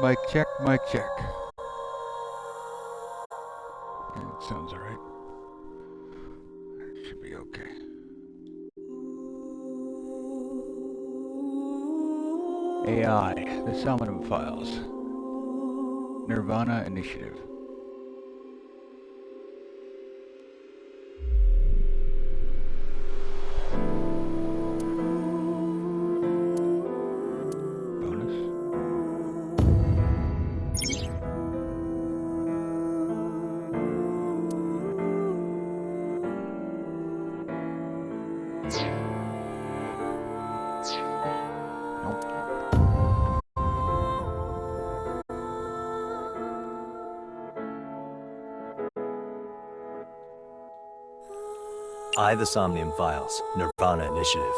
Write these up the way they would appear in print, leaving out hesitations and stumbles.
Mic check, mic check. Yeah, it sounds alright. Should be okay. AI, the Salmonum Files. Nirvana Initiative. Bonus. Nope. I, the Somnium Files, Nirvana Initiative.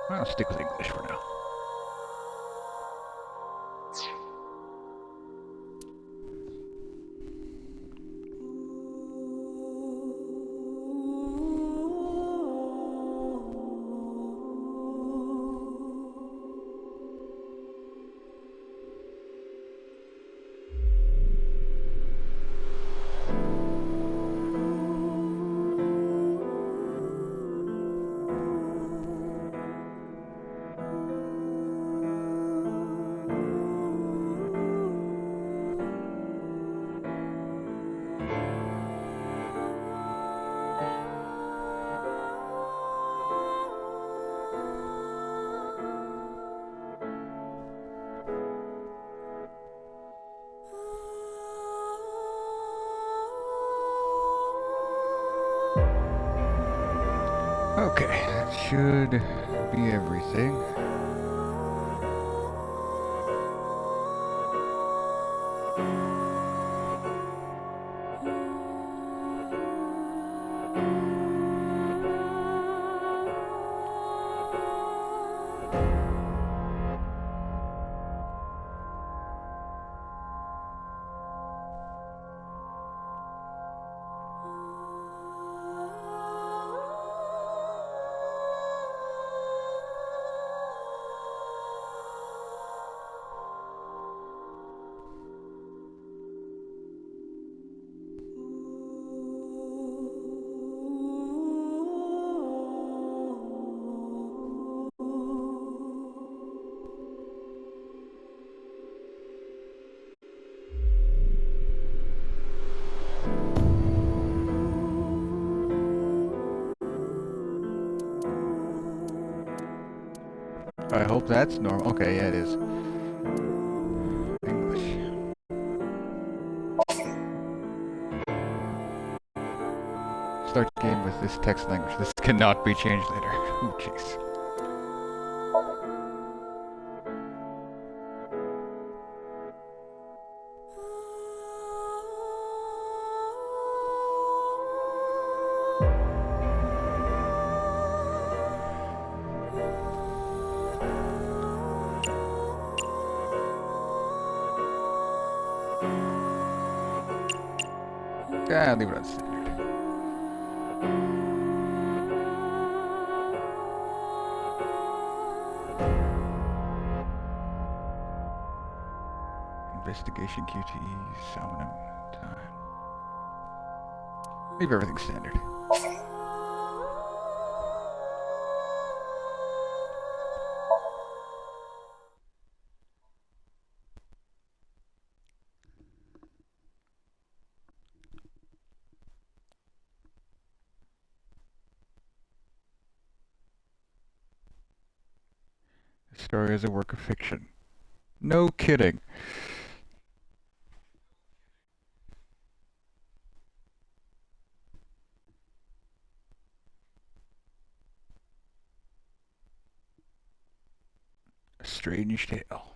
I'll stick with English for now. Okay, that should be everything. I hope that's normal. Okay, yeah, it is. English. Start the game with this text language. This cannot be changed later. Oh, jeez. Yeah, leave it on standard. Investigation QTE, Salmonum time. Leave everything standard. The story is a work of fiction. No kidding. strange tale.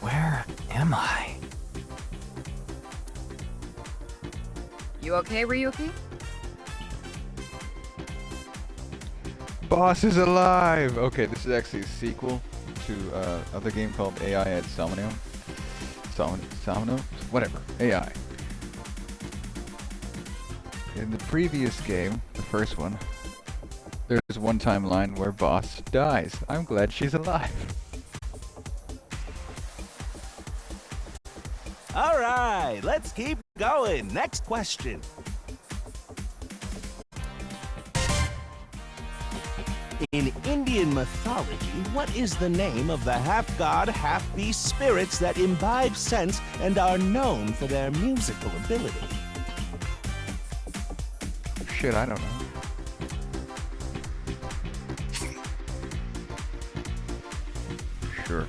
Where am I? You okay, Ryuki? Boss is alive! Okay, this is actually a sequel to other game called AI at Somnium. Somnium? Whatever. AI. In the previous game, the first one, there's one timeline where Boss dies. I'm glad she's alive. All right, let's keep going. Next question. In Indian mythology, what is the name of the half-god, half-beast spirits that imbibe sense and are known for their musical ability? Shit, I don't know. Sure.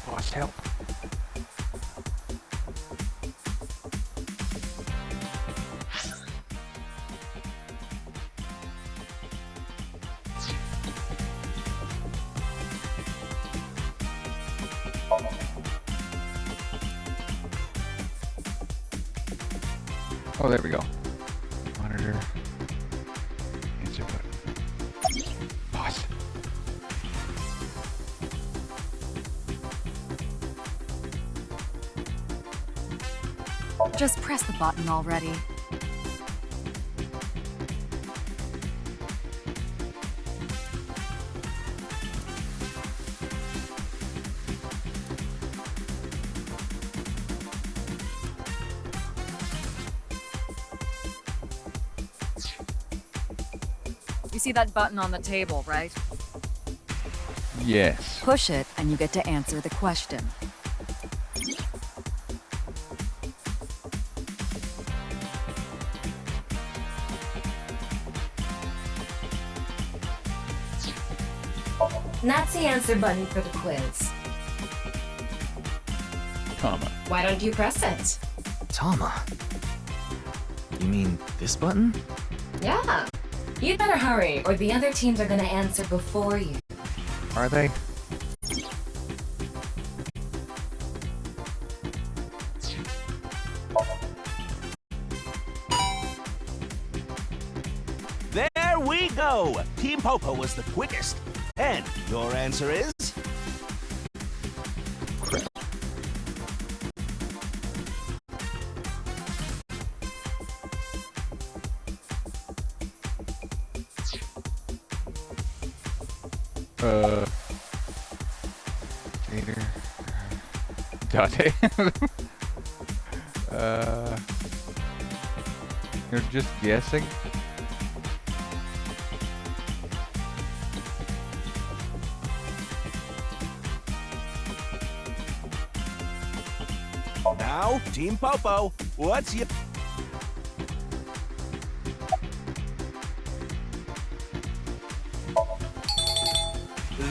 Boss, help. Oh, there we go. Monitor. Answer button. Boss. Just press the button already. You see that button on the table, right? Yes. Push it and you get to answer the question. That's the answer button for the quiz. Comma. Why don't you press it? Tama. You mean this button? Yeah. You'd better hurry, or the other teams are gonna answer before you. Are they? There we go. Team Popo was the quickest. And your answer is? Crap. Gator. Date. You're just guessing? Now, Team Popo, what's your...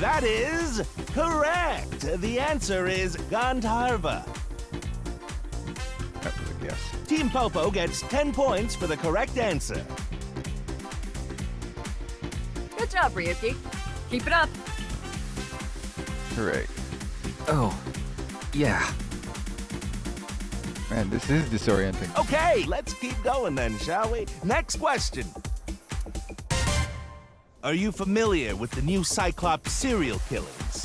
That is correct. The answer is Gandharva. That was a guess. Team Popo gets 10 points for the correct answer. Good job, Ryuki. Keep it up. Hooray. Oh, yeah. Man, this is disorienting. Okay, let's keep going then, shall we? Next question. Are you familiar with the new Cyclops serial killings?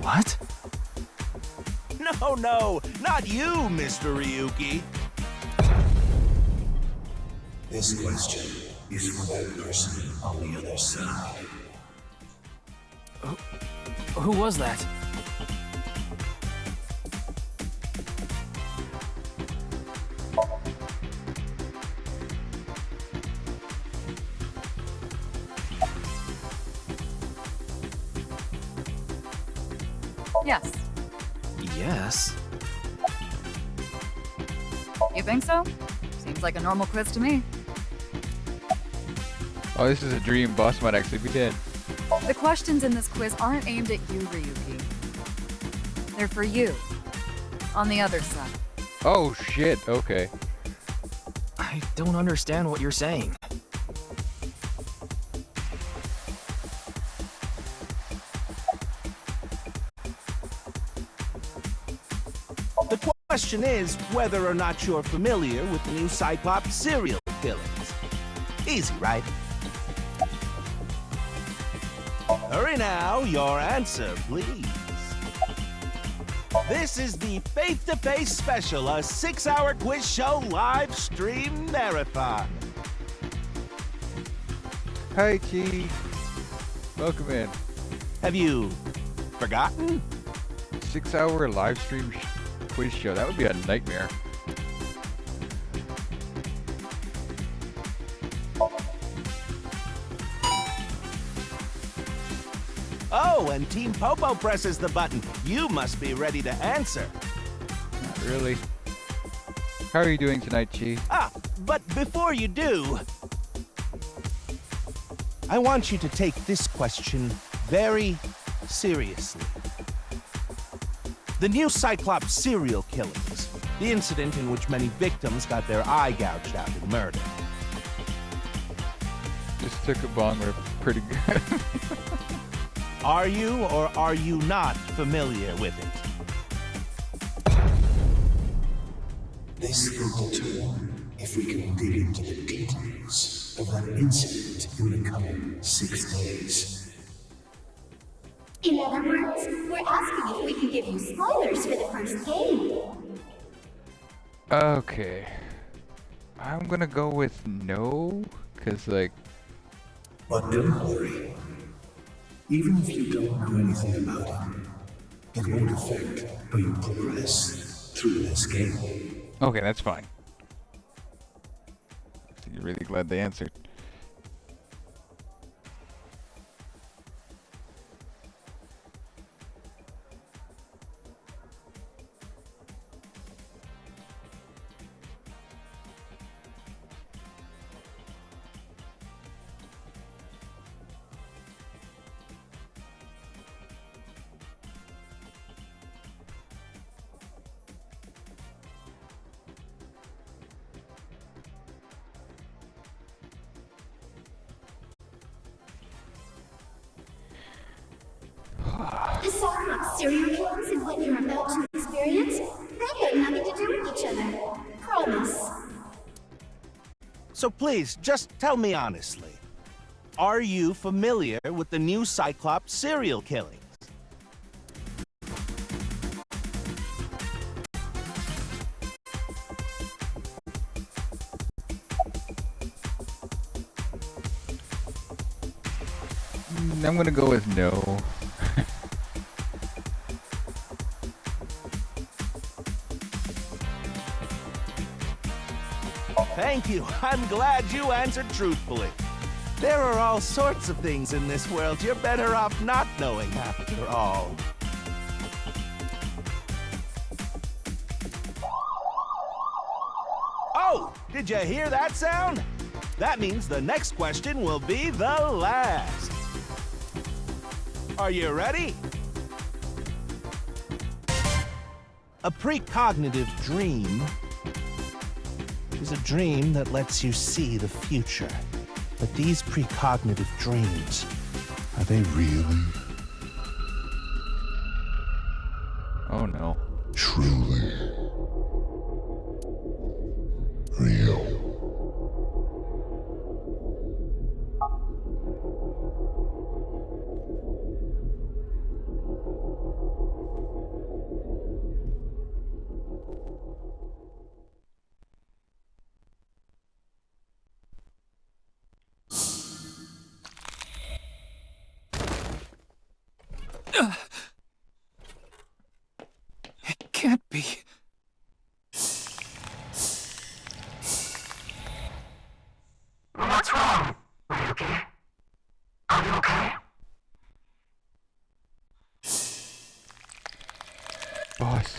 What? Oh no, not you, Mr. Ryuki. This question is for that person on the other side. Who was that? Yes. Yes. You think so? Seems like a normal quiz to me. Oh, this is a dream. Boss might actually be dead. The questions in this quiz aren't aimed at you, Ryuki. They're for you. On the other side. Oh shit. Okay. I don't understand what you're saying. The question is whether or not you're familiar with the new Cyclops serial killings. Easy, right? Hurry now, your answer, please. This is the Face-to-Face Special, a 6-hour quiz show live stream marathon. Hi, Chi. Welcome in. Have you forgotten? 6-hour live stream quiz show. That would be a nightmare. Oh, and Team Popo presses the button. You must be ready to answer. Not really. How are you doing tonight, Chi? Ah, but before you do, I want you to take this question very seriously. The new Cyclops serial killings, the incident in which many victims got their eye gouged out and murdered. Just took a bong rip. Pretty good. Are you or are you not familiar with it? This will determine if we can dig into the details of that incident in the coming 6 days. In other words, we're asking if we can give you spoilers for the first game. Okay. I'm gonna go with no, cause like. But don't worry. Even if you don't know anything about it, it won't affect how you progress through this game. Okay, that's fine. You're really glad they answered. The Cyclops serial killings and what you're about to experience, they have nothing to do with each other. Promise. So please, just tell me honestly. Are you familiar with the new Cyclops serial killings? I'm gonna go with no. Thank you. I'm glad you answered truthfully. There are all sorts of things in this world you're better off not knowing after all. Oh, did you hear that sound? That means the next question will be the last. Are you ready? A precognitive dream is a dream that lets you see the future. But these precognitive dreams, are they really, Oh no. Truly real. It can't be. What's wrong, Ryuki? Are you okay? Boss.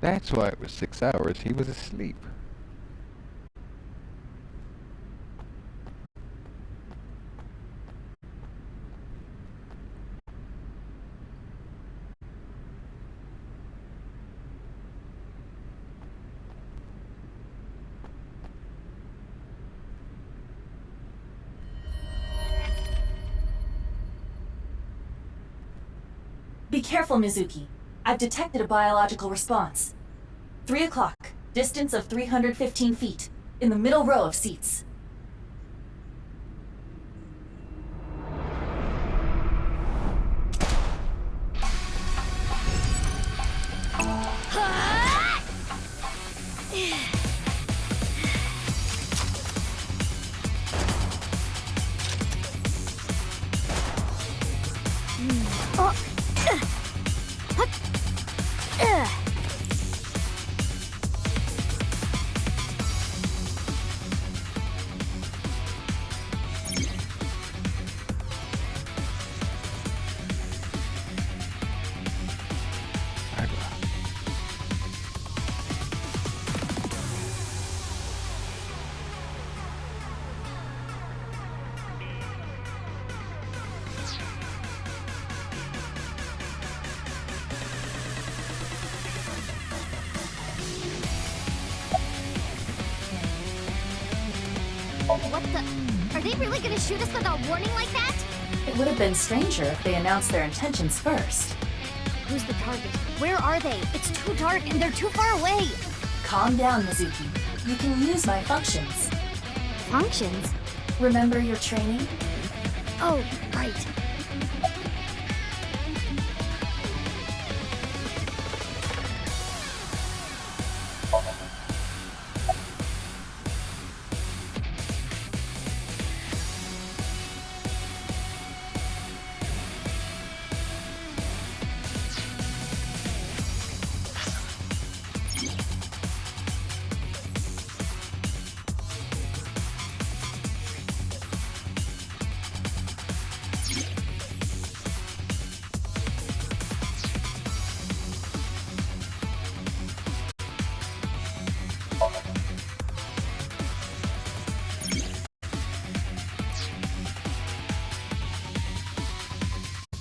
That's why it was 6 hours. He was asleep. Be careful, Mizuki. I've detected a biological response. 3 o'clock, distance of 315 feet, in the middle row of seats. What the? Are they really gonna shoot us without warning like that? It would have been stranger if they announced their intentions first. Who's the target? Where are they? It's too dark and they're too far away. Calm down, Mizuki. You can use my functions. Functions? Remember your training? Oh, right.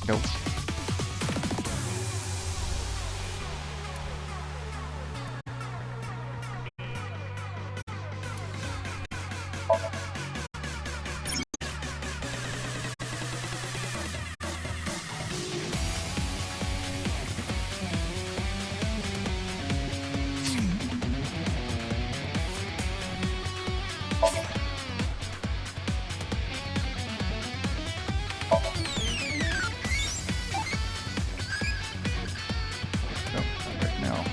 Nope. Right now.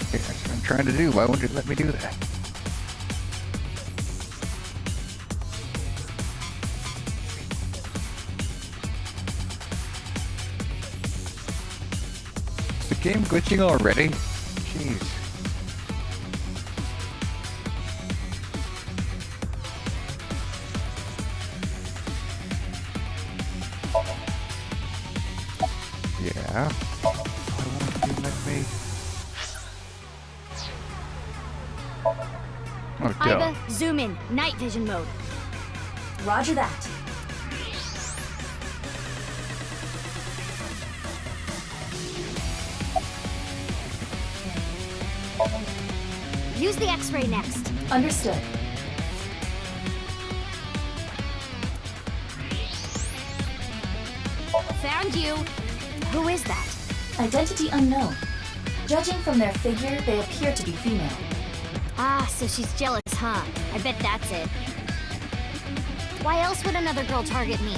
Okay, that's what I'm trying to do. Why won't you let me do that? Is the game glitching already? Jeez. Yeah. Why won't you let me? Let's go. Iva, zoom in. Night vision mode. Roger that. Use the X-ray next. Understood. Found you. Who is that? Identity unknown. Judging from their figure, they appear to be female. Ah, so she's jealous, huh? I bet that's it. Why else would another girl target me?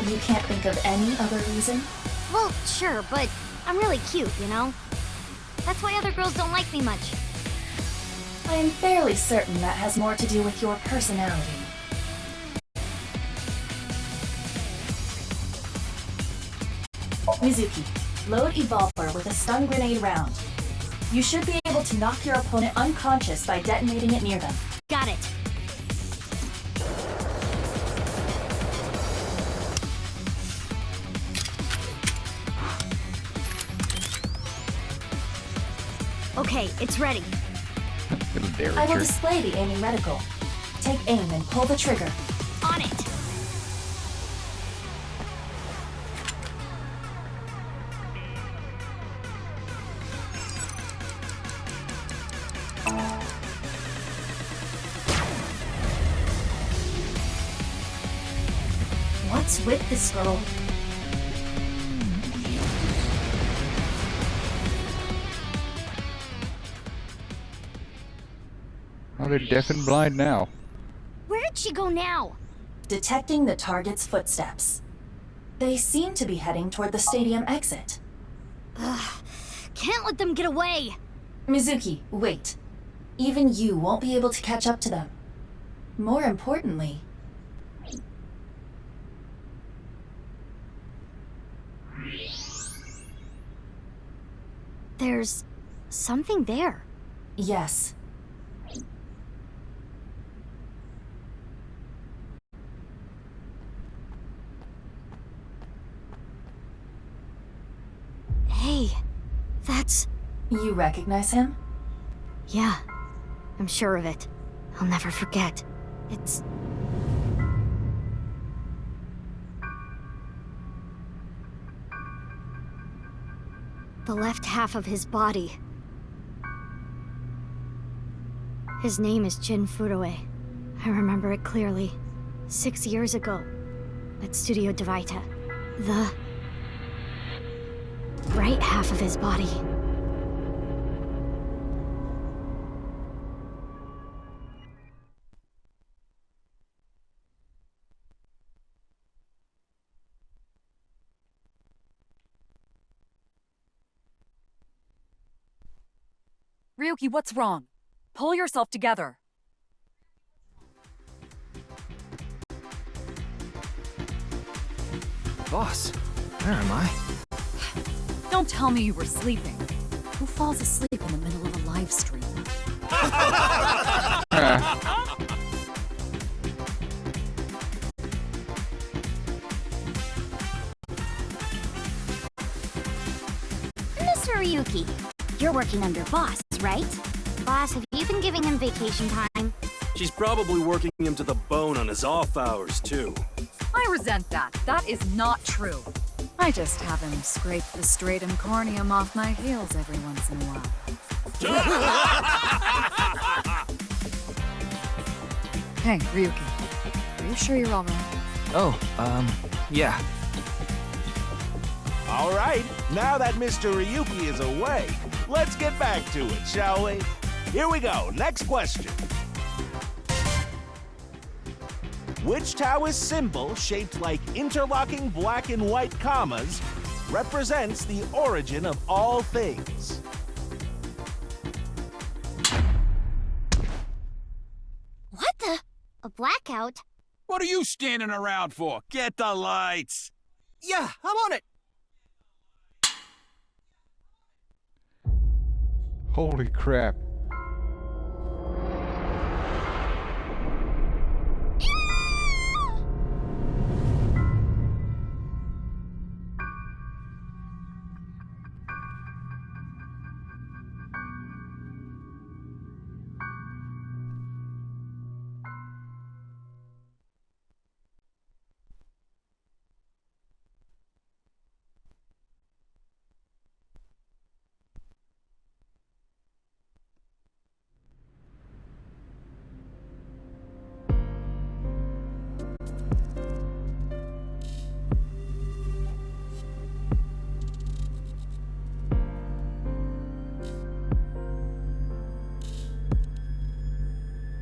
You can't think of any other reason? Well, sure, but I'm really cute, you know? That's why other girls don't like me much. I'm fairly certain that has more to do with your personality. Mizuki, load Evolver with a stun grenade round. You should be able to knock your opponent unconscious by detonating it near them. Got it. Okay, it's ready. Little dare I will Richard. display the aiming reticle. Take aim and pull the trigger. On it. What's with this girl? Oh, they're deaf and blind now. Where did she go now? Detecting the target's footsteps. They seem to be heading toward the stadium exit. Ugh, can't let them get away. Mizuki, wait. Even you won't be able to catch up to them. More importantly... There's something there. Yes. Hey, that's... You recognize him? Yeah, I'm sure of it. I'll never forget. It's... the left half of his body. His name is Jin Furue. I remember it clearly. 6 years ago, at Studio Devaita. The... right half of his body. Ryuki, what's wrong? Pull yourself together. Boss, where am I? Don't tell me you were sleeping. Who falls asleep in the middle of a live stream? Mr. Ryuki, you're working under Boss, right? Boss, have you been giving him vacation time? She's probably working him to the bone on his off hours, too. I resent that. That is not true. I just have him scrape the stratum corneum off my heels every once in a while. Hey, Ryuki. Are you sure you're all right? Oh, yeah. All right, now that Mr. Ryuki is away, let's get back to it, shall we? Here we go, next question. Which Taoist symbol, shaped like interlocking black and white commas, represents the origin of all things? What the? A blackout? What are you standing around for? Get the lights! Yeah, I'm on it! Holy crap.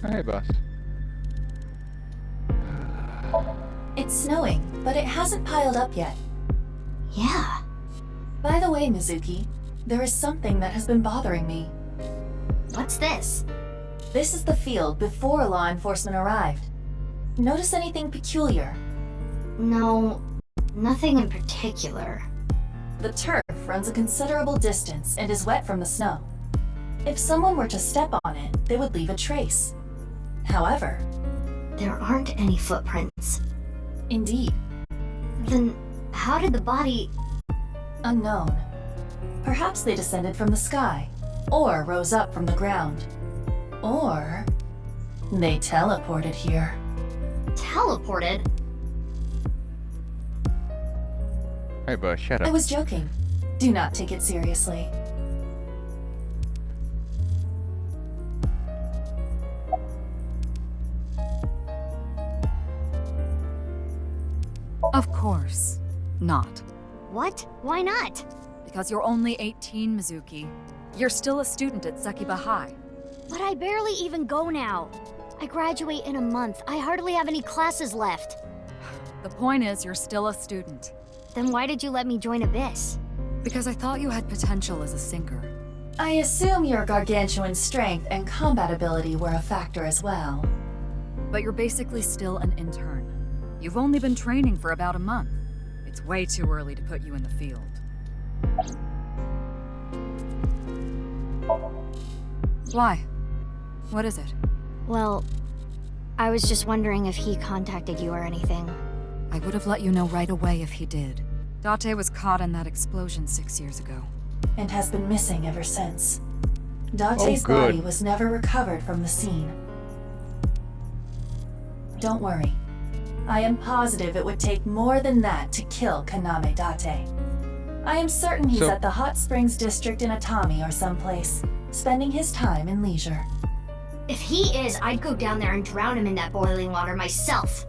Hey, boss. It's snowing, but it hasn't piled up yet. Yeah. By the way, Mizuki, there is something that has been bothering me. What's this? This is the field before law enforcement arrived. Notice anything peculiar? No, nothing in particular. The turf runs a considerable distance and is wet from the snow. If someone were to step on it, they would leave a trace. However, there aren't any footprints. Indeed. Then how did the body... Unknown. Perhaps they descended from the sky, or rose up from the ground. Or they teleported here. Teleported? Hey, boss, shut up. I was joking. Do not take it seriously. Of course not. What? Why not? Because you're only 18, Mizuki. You're still a student at Sekiba High. But I barely even go now. I graduate in a month. I hardly have any classes left. The point is, you're still a student. Then why did you let me join Abyss? Because I thought you had potential as a sinker. I assume your gargantuan strength and combat ability were a factor as well. But you're basically still an intern. You've only been training for about a month. It's way too early to put you in the field. Why? What is it? Well, I was just wondering if he contacted you or anything. I would have let you know right away if he did. Date was caught in that explosion 6 years ago. And has been missing ever since. Date's body was never recovered from the scene. Don't worry. I am positive it would take more than that to kill Kaname Date. I am certain he's at the Hot Springs district in Atami or someplace, spending his time in leisure. If he is, I'd go down there and drown him in that boiling water myself.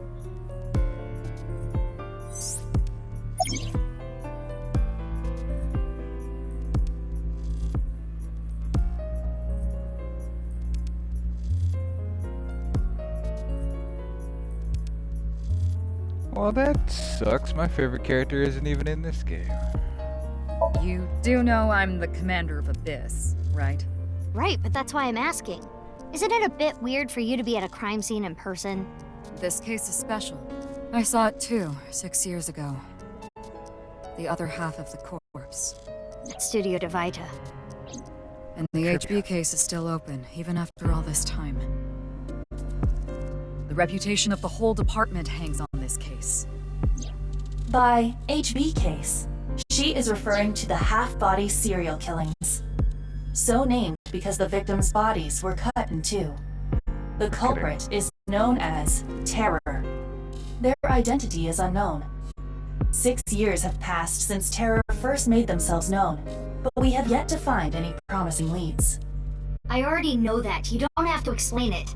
Well, that sucks. My favorite character isn't even in this game. You do know I'm the commander of Abyss, right? Right, but that's why I'm asking. Isn't it a bit weird for you to be at a crime scene in person? This case is special. I saw it too, 6 years ago. The other half of the corpse. At Studio de Vita. And the HB case is still open, even after all this time. The reputation of the whole department hangs on this case. By HB case, she is referring to the half-body serial killings. So named because the victims' bodies were cut in two. The culprit is known as Terror. Their identity is unknown. 6 years have passed since Terror first made themselves known, but we have yet to find any promising leads. I already know that. You don't have to explain it.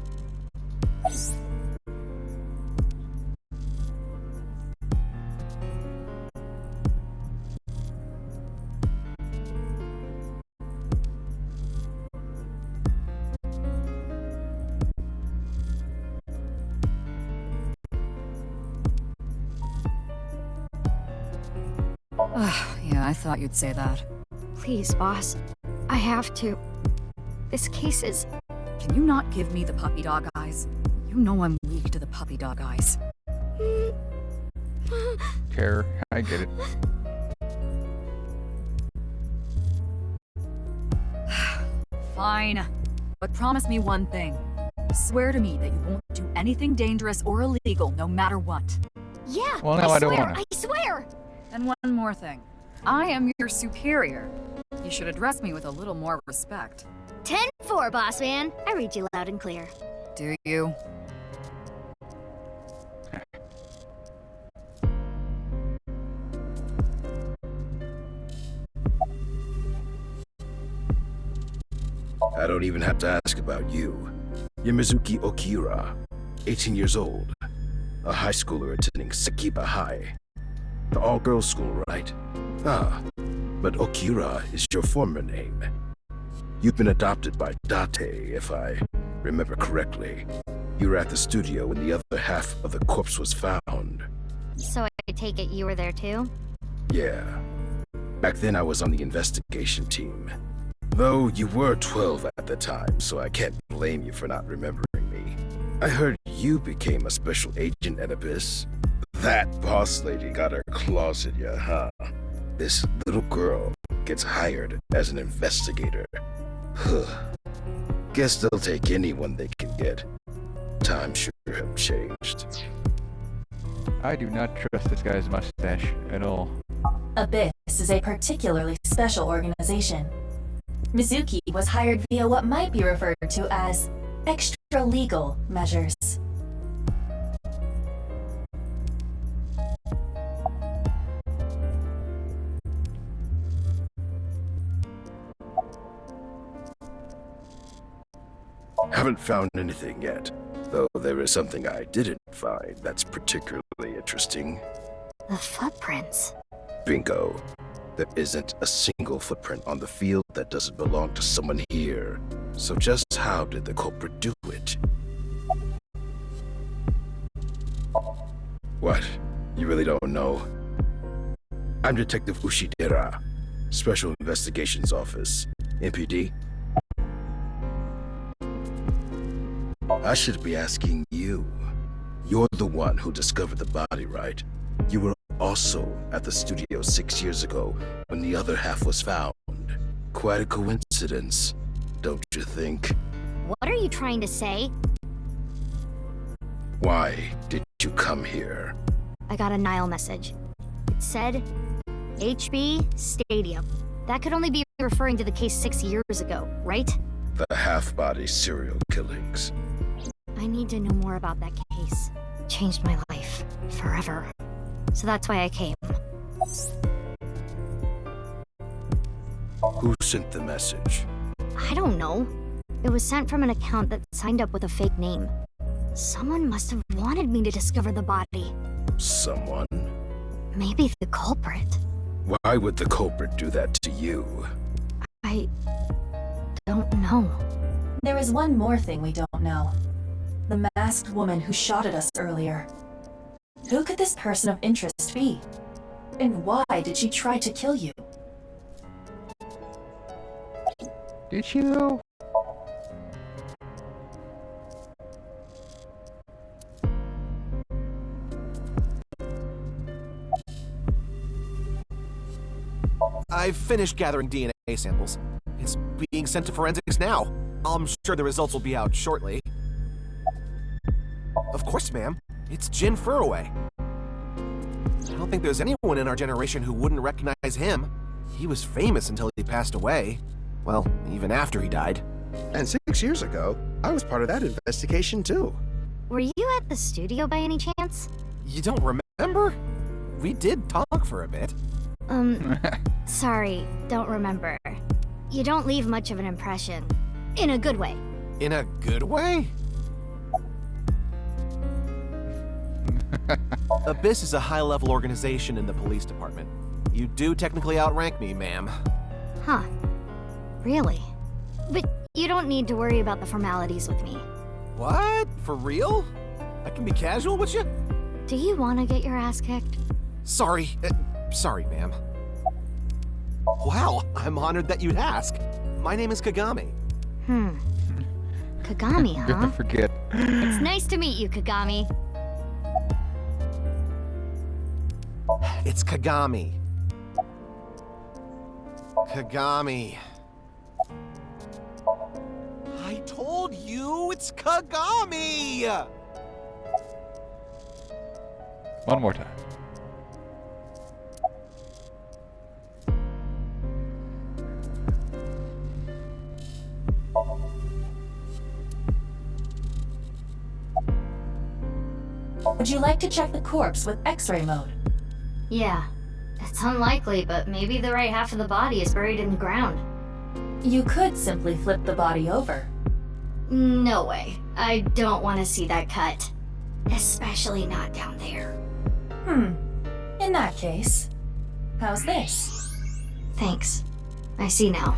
Yeah, I thought you'd say that. Please, boss. I have to. This case is... Can you not give me the puppy dog eyes? You know I'm weak to the puppy dog eyes. Terror, I get it. Fine. But promise me one thing. Swear to me that you won't do anything dangerous or illegal, no matter what. Yeah, well, no, I don't want to. I swear! And one more thing. I am your superior. You should address me with a little more respect. 10-4, boss man. I read you loud and clear. Do you? I don't even have to ask about you. You're Mizuki Okira, 18 years old, a high schooler attending Sekiba High. The all-girls school, right? Ah, but Okira is your former name. You've been adopted by Date, if I remember correctly, you were at the studio when the other half of the corpse was found. So I take it you were there too? Yeah. Back then I was on the investigation team. Though you were 12 at the time, so I can't blame you for not remembering me. I heard you became a special agent at Abyss. That boss lady got her claws in you, huh? This little girl gets hired as an investigator. Guess they'll take anyone they can get. Times sure have changed. I do not trust this guy's mustache at all. Abyss is a particularly special organization. Mizuki was hired via what might be referred to as extra-legal measures. Haven't found anything yet, though there is something I didn't find that's particularly interesting. The footprints. Bingo. There isn't a single footprint on the field that doesn't belong to someone here. So just how did the culprit do it? What? You really don't know? I'm Detective Ushidera, Special Investigations Office, MPD. I should be asking you. You're the one who discovered the body, right? You were also at the studio 6 years ago when the other half was found. Quite a coincidence, don't you think? What are you trying to say? Why did you come here? I got a Nile message. It said, HB Stadium. That could only be referring to the case 6 years ago, right? The half-body serial killings. I need to know more about that case. Changed my life. Forever. So that's why I came. Who sent the message? I don't know. It was sent from an account that signed up with a fake name. Someone must have wanted me to discover the body. Someone? Maybe the culprit. Why would the culprit do that to you? I don't know. There is one more thing we don't know. The masked woman who shot at us earlier. Who could this person of interest be? And why did she try to kill you? Did she though? I've finished gathering DNA samples. It's being sent to forensics now. I'm sure the results will be out shortly. Of course, ma'am. It's Jin Furroway. I don't think there's anyone in our generation who wouldn't recognize him. He was famous until he passed away. Well, even after he died. And 6 years ago, I was part of that investigation too. Were you at the studio by any chance? You don't remember? We did talk for a bit. Sorry, don't remember. You don't leave much of an impression. In a good way. In a good way? Abyss is a high-level organization in the police department. You do technically outrank me, ma'am. Huh. Really? But you don't need to worry about the formalities with me. What? For real? I can be casual with you? Do you want to get your ass kicked? Sorry. Sorry, ma'am. Wow, I'm honored that you'd ask. My name is Kagami. Kagami, huh? Never forget. It's nice to meet you, Kagami. It's Kagami. Kagami. I told you it's Kagami! One more time. Would you like to check the corpse with X-ray mode? Yeah. It's unlikely, but maybe the right half of the body is buried in the ground. You could simply flip the body over. No way. I don't want to see that cut. Especially not down there. In that case, how's this? Thanks. I see now.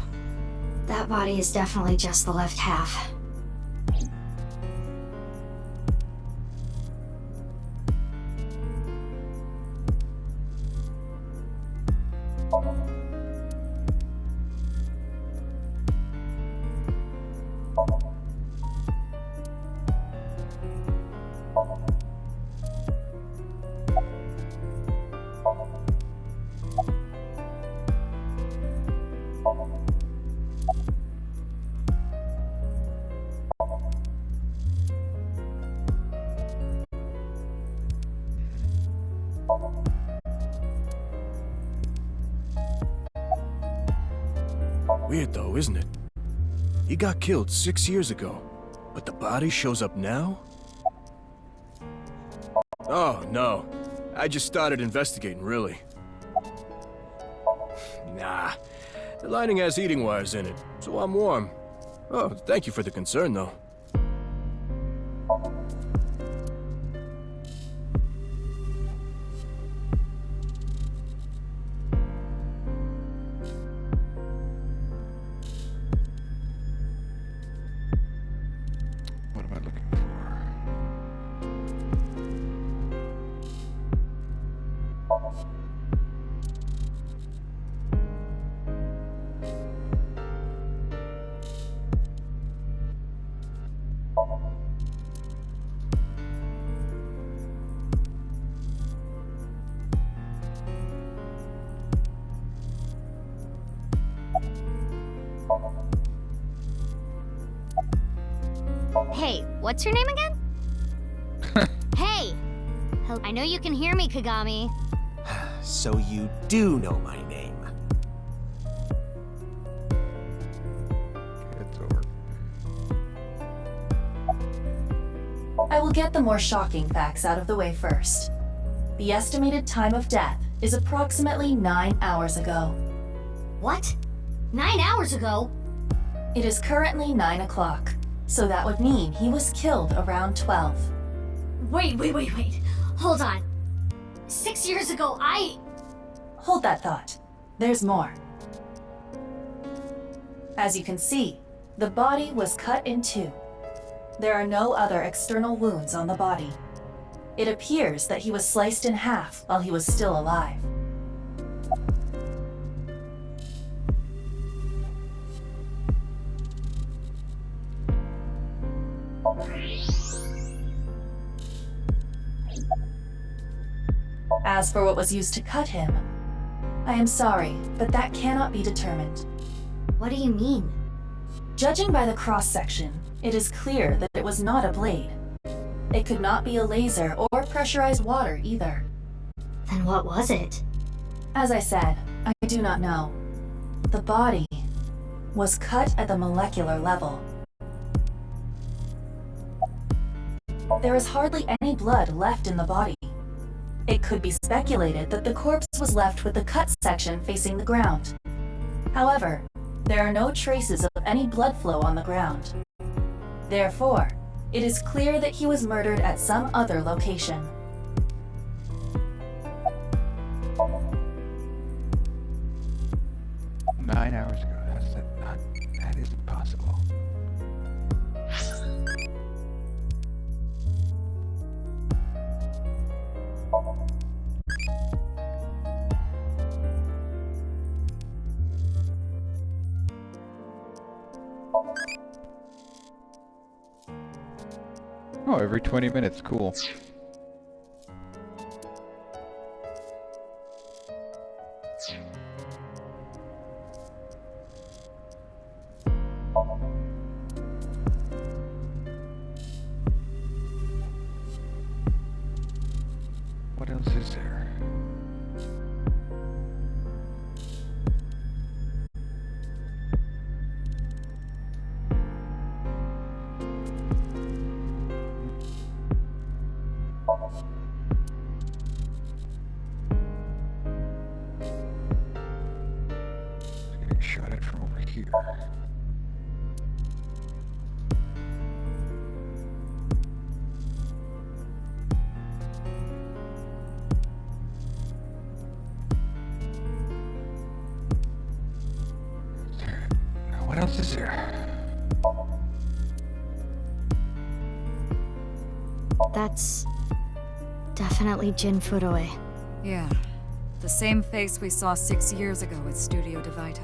That body is definitely just the left half. Weird though, isn't it? He got killed 6 years ago, but the body shows up now? Oh, no. I just started investigating, really. Nah. The lining has heating wires in it, so I'm warm. Oh, thank you for the concern, though. What am I looking for? Hey, what's your name again? Hey! I know you can hear me, Kagami. So you do know my name. It's over. I will get the more shocking facts out of the way first. The estimated time of death is approximately 9 hours ago. What? 9 hours ago? It is currently 9 o'clock, so that would mean he was killed around 12. Wait. Hold on. 6 years ago, Hold that thought. There's more. As you can see, the body was cut in two. There are no other external wounds on the body. It appears that he was sliced in half while he was still alive. As for what was used to cut him, I am sorry, but that cannot be determined. What do you mean? Judging by the cross-section, it is clear that it was not a blade. It could not be a laser or pressurized water either. Then what was it? As I said, I do not know. The body was cut at the molecular level. There is hardly any blood left in the body. It could be speculated that the corpse was left with the cut section facing the ground. However, there are no traces of any blood flow on the ground. Therefore, it is clear that he was murdered at some other location. Nine hours ago. That isn't possible. Oh, every 20 minutes, cool. What else is there? Getting shot at from over here. What else is there? That's definitely Jin Furue. Yeah. The same face we saw 6 years ago at Studio Divita.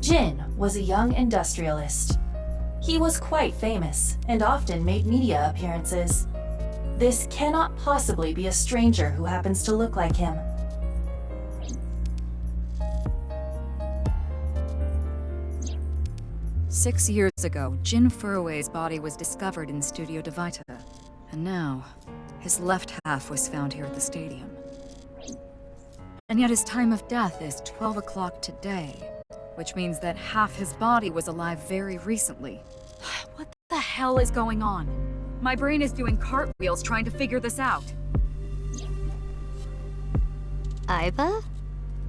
Jin was a young industrialist. He was quite famous and often made media appearances. This cannot possibly be a stranger who happens to look like him. "6 years ago, Jin Furue's body was discovered in Studio Divita. And now, his left half was found here at the stadium. And yet his time of death is 12 o'clock today, which means that half his body was alive very recently. What the hell is going on? My brain is doing cartwheels trying to figure this out. Aiba?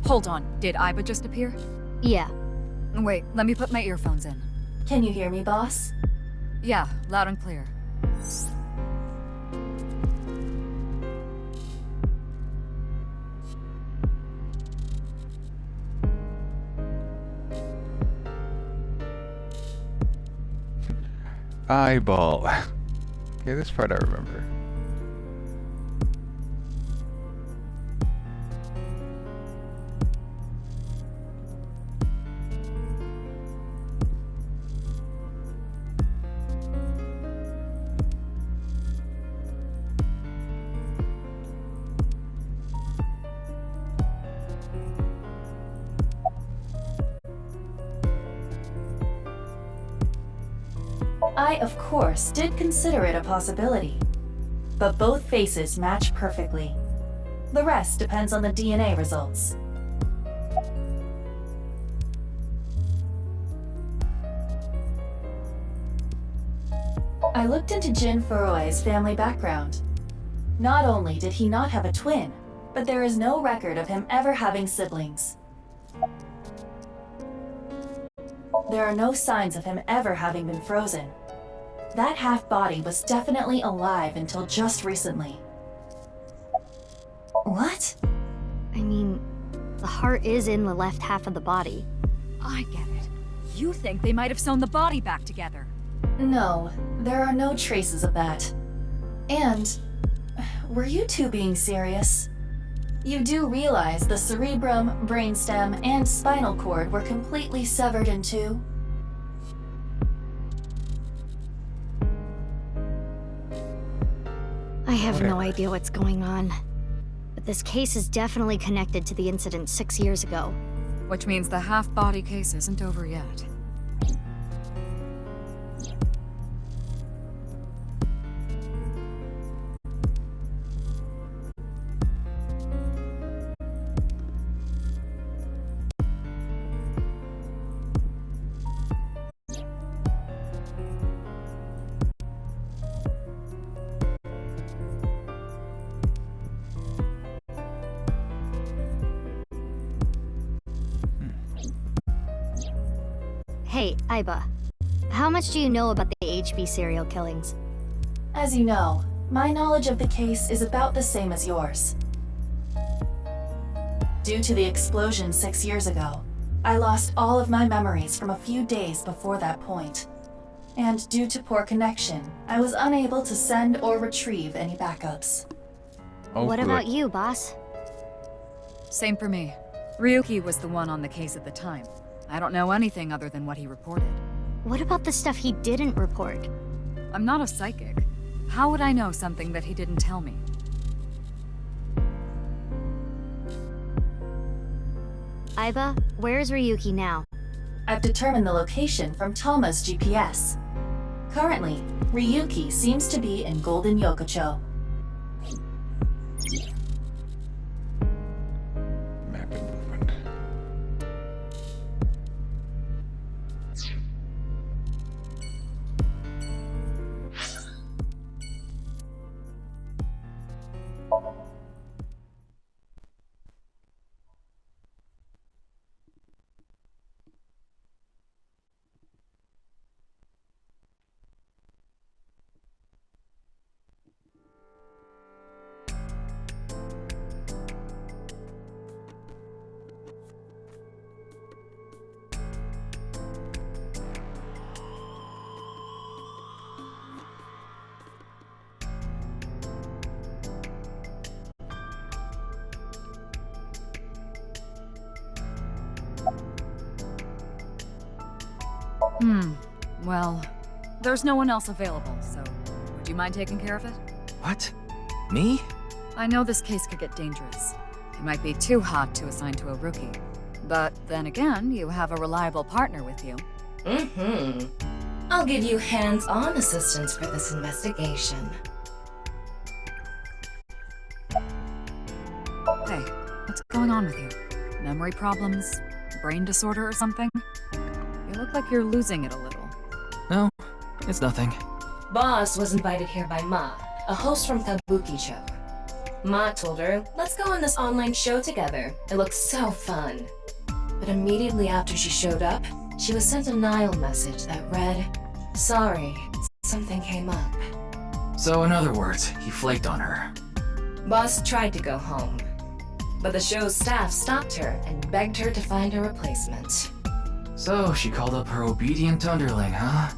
Hold on, did Aiba just appear? Yeah. Wait, let me put my earphones in. Can you hear me, boss? Yeah, loud and clear. Eyeball. Okay, this part I remember. I, of course, did consider it a possibility. But both faces match perfectly. The rest depends on the DNA results. I looked into Jin Furue's family background. Not only did he not have a twin, but there is no record of him ever having siblings. There are no signs of him ever having been frozen. That half-body was definitely alive until just recently. What? I mean, the heart is in the left half of the body. I get it. You think they might have sewn the body back together. No, there are no traces of that. And, were you two being serious? You do realize the cerebrum, brainstem, and spinal cord were completely severed in two? I have no idea what's going on. But this case is definitely connected to the incident 6 years ago. Which means the half-body case isn't over yet. Hey, Aiba. How much do you know about the HB serial killings? As you know, my knowledge of the case is about the same as yours. Due to the explosion 6 years ago, I lost all of my memories from a few days before that point. And due to poor connection, I was unable to send or retrieve any backups. What about you, boss? Same for me. Ryuki was the one on the case at the time. I don't know anything other than what he reported. What about the stuff he didn't report? I'm not a psychic. How would I know something that he didn't tell me? Aiba, where's Ryuki now? I've determined the location from Tama's GPS. Currently, Ryuki seems to be in Golden Yokocho. Map and movement. Well, there's no one else available, so would you mind taking care of it? What? Me? I know this case could get dangerous. It might be too hot to assign to a rookie. But then again, you have a reliable partner with you. I'll give you hands-on assistance for this investigation. Memory problems? Brain disorder or something? You look like you're losing it a little. No, it's nothing. Boss was invited here by Ma, a host from Kabuki-cho. Ma told her, let's go on this online show together. It looks so fun. But immediately after she showed up, she was sent a Nile message that read, sorry, something came up. So in other words, he flaked on her. Boss tried to go home, but the show's staff stopped her and begged her to find a replacement. So she called up her obedient underling, huh?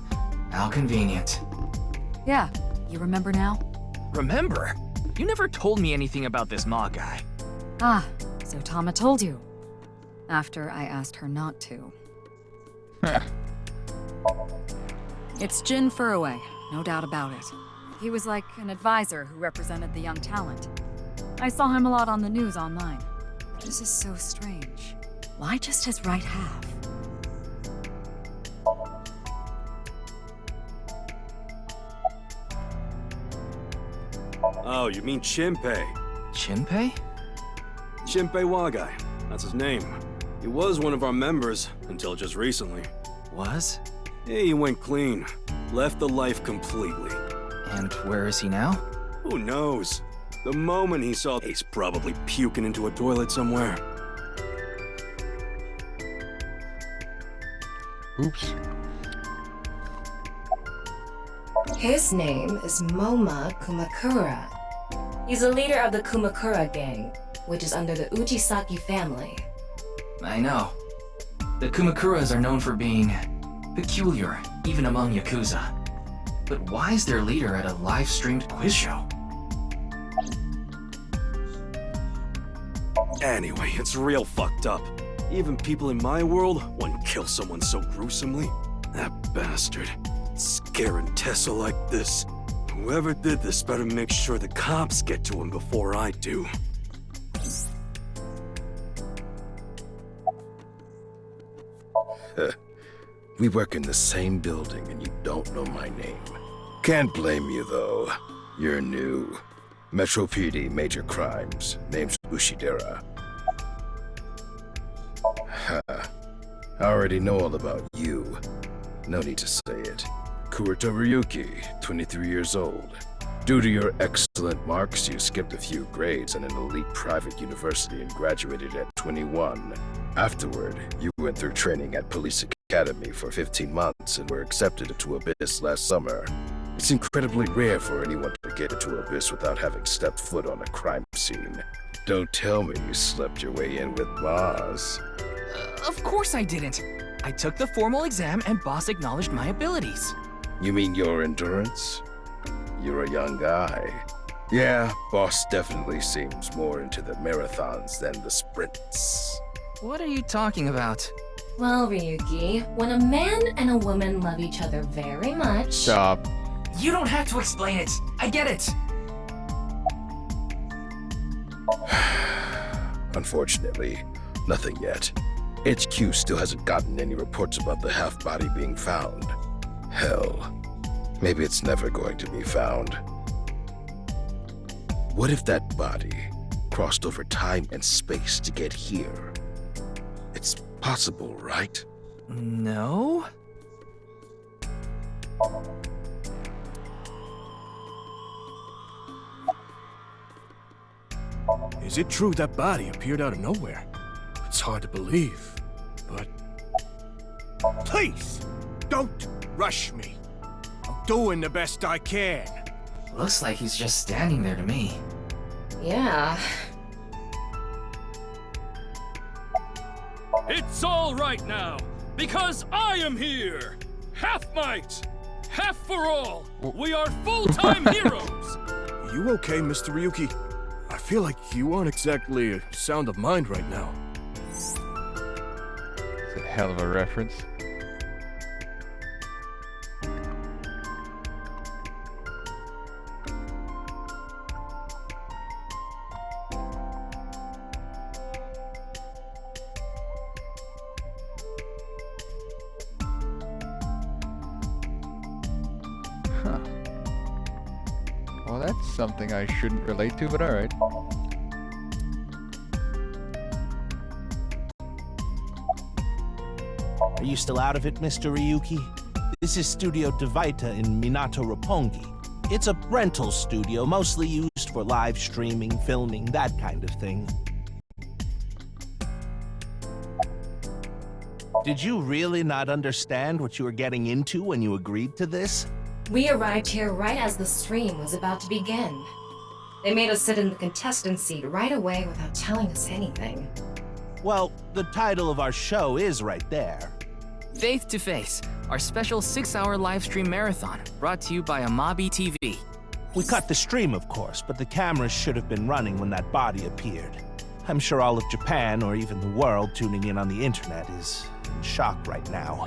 How convenient. Yeah, you remember now? Remember? You never told me anything about this Ma guy. Ah, so Tama told you. After I asked her not to. It's Jin Furue, no doubt about it. He was like an advisor who represented the young talent. I saw him a lot on the news online. This is so strange. Why just his right half? Oh, you mean Shinpei? Shinpei? Shinpei Wagai. That's his name. He was one of our members until just recently. Was? Yeah, he went clean. Left the life completely. And where is he now? Who knows? The moment he saw, he's probably puking into a toilet somewhere. Oops. His name is Moma Kumakura. He's the leader of the Kumakura gang, which is under the Ujisaki family. I know. The Kumakuras are known for being peculiar, even among Yakuza. But why is their leader at a live-streamed quiz show? Anyway, it's real fucked up. Even people in my world wouldn't kill someone so gruesomely. That bastard. Scaring Tessa like this. Whoever did this better make sure the cops get to him before I do. We work in the same building and you don't know my name. Can't blame you though. You're new. Metro PD, Major Crimes. Name's Ushidera. I already know all about you. No need to say it. Kurita Ryuki, 23 years old. Due to your excellent marks, you skipped a few grades in an elite private university and graduated at 21. Afterward, you went through training at Police Academy for 15 months and were accepted to Abyss last summer. It's incredibly rare for anyone to get into Abyss without having stepped foot on a crime scene. Don't tell me you slept your way in with Boss. Of course I didn't. I took the formal exam and Boss acknowledged my abilities. You mean your endurance? You're a young guy. Yeah, Boss definitely seems more into the marathons than the sprints. What are you talking about? Well, Ryuki, when a man and a woman love each other very much... Stop. You don't have to explain it. I get it. Unfortunately, nothing yet. HQ still hasn't gotten any reports about the half-body being found. Hell, maybe it's never going to be found. What if that body crossed over time and space to get here? It's possible, right? No? Is it true that body appeared out of nowhere? It's hard to believe, but... Please! Don't rush me. I'm doing the best I can. Looks like he's just standing there to me. Yeah. It's all right now, because I am here! Half might! Half for all! We are full-time heroes! You okay, Mr. Ryuki? I feel like you aren't exactly sound of mind right now. It's a hell of a reference. Huh. Well, that's something I shouldn't relate to, but alright. Are you still out of it, Mr. Ryuki? This is Studio Devaita in Minato Roppongi. It's a rental studio mostly used for live streaming, filming, that kind of thing. Did you really not understand what you were getting into when you agreed to this? We arrived here right as the stream was about to begin. They made us sit in the contestant seat right away without telling us anything. Well, the title of our show is right there. Faith to Face, our special 6-hour live stream marathon, brought to you by Amabi TV. We cut the stream, of course, but the cameras should have been running when that body appeared. I'm sure all of Japan, or even the world tuning in on the internet, is in shock right now.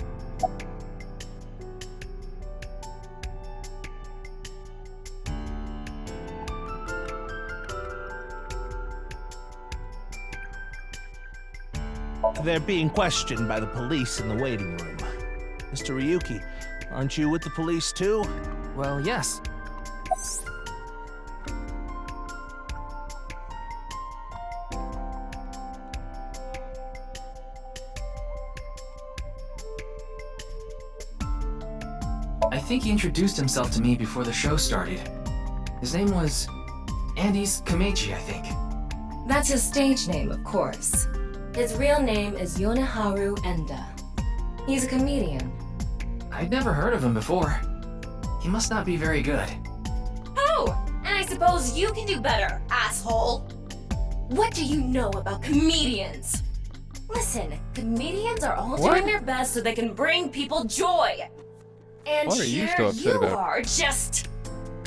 They're being questioned by the police in the waiting room. Mr. Ryuki, aren't you with the police too? Well, yes. I think he introduced himself to me before the show started. His name was Andes Kameji, I think. That's his stage name, of course. His real name is Yoneharu Enda. He's a comedian. I'd never heard of him before. He must not be very good. Oh, and I suppose you can do better, asshole. What do you know about comedians? Listen, comedians are all doing their best so they can bring people joy. And What are you here so upset about? are just...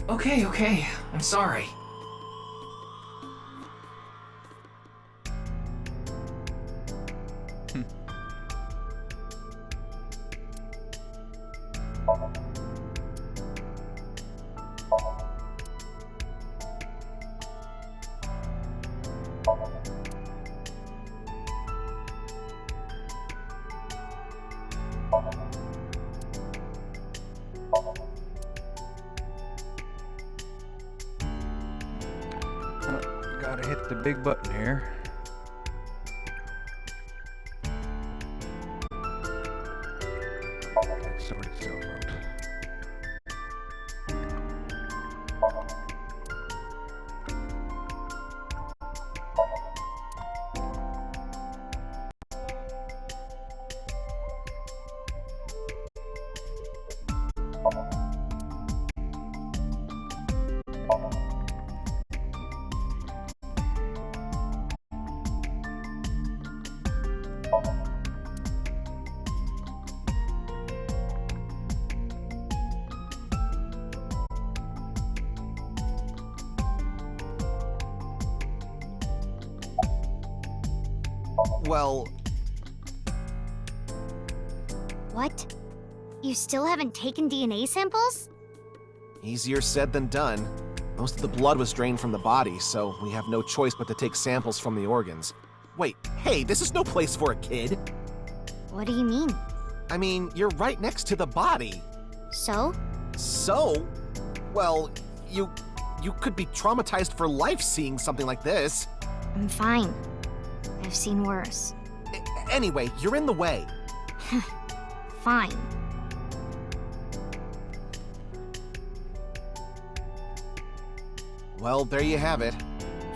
Okay, I'm sorry. Gotta hit the big button here. Sword itself out. Well... What? You still haven't taken DNA samples? Easier said than done. Most of the blood was drained from the body, so we have no choice but to take samples from the organs. Wait, hey, this is no place for a kid! What do you mean? I mean, you're right next to the body. So? So? Well, you could be traumatized for life seeing something like this. I'm fine. I've seen worse. Anyway, you're in the way. Fine. Well, there you have it.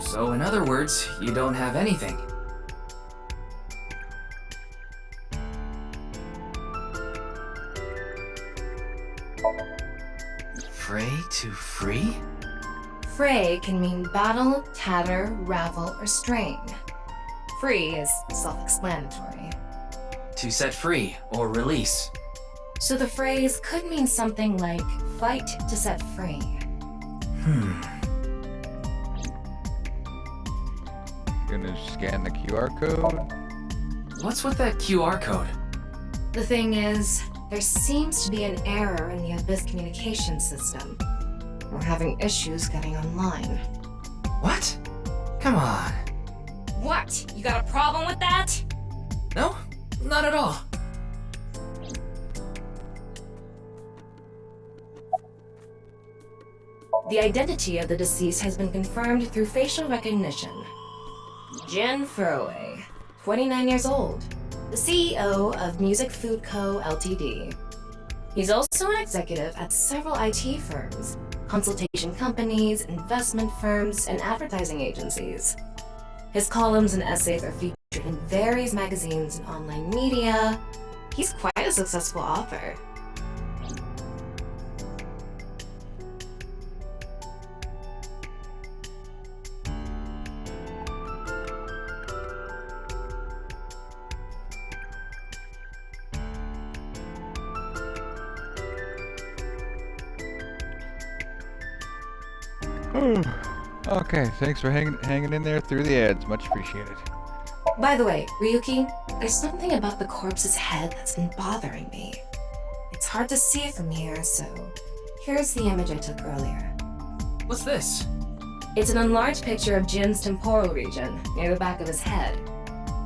So in other words, you don't have anything. Fray to free? Fray can mean battle, tatter, ravel, or strain. Free is self-explanatory. To set free or release. So the phrase could mean something like fight to set free. Gonna scan the QR code. What's with that QR code? The thing is, there seems to be an error in the Abyss communication system. We're having issues getting online. What? Come on. What? You got a problem with that? No, not at all. The identity of the deceased has been confirmed through facial recognition. Jin Furue, 29 years old. the CEO of Music Food Co. Ltd. He's also an executive at several IT firms, consultation companies, investment firms, and advertising agencies. His columns and essays are featured in various magazines and online media. He's quite a successful author. Okay, thanks for hanging in there through the ads. Much appreciated. By the way, Ryuki, there's something about the corpse's head that's been bothering me. It's hard to see it from here, so here's the image I took earlier. What's this? It's an enlarged picture of Jin's temporal region, near the back of his head.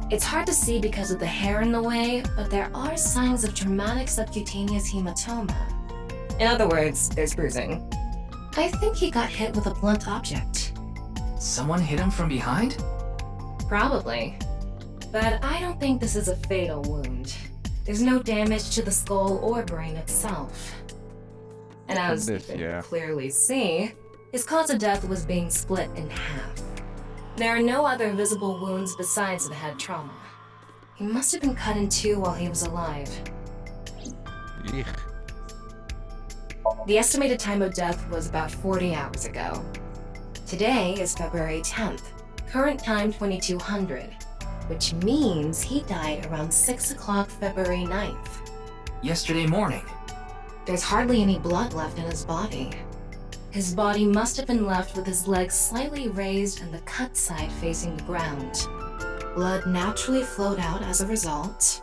It's hard to see because of the hair in the way, but there are signs of traumatic subcutaneous hematoma. In other words, there's bruising. I think he got hit with a blunt object. Someone hit him from behind? Probably. But I don't think this is a fatal wound. There's no damage to the skull or brain itself. And as you can clearly see, his cause of death was being split in half. There are no other visible wounds besides the head trauma. He must have been cut in two while he was alive. Eek. The estimated time of death was about 40 hours ago. Today is February 10th, current time 2200, which means he died around 6 o'clock February 9th. Yesterday morning. There's hardly any blood left in his body. His body must have been left with his legs slightly raised and the cut side facing the ground. Blood naturally flowed out as a result.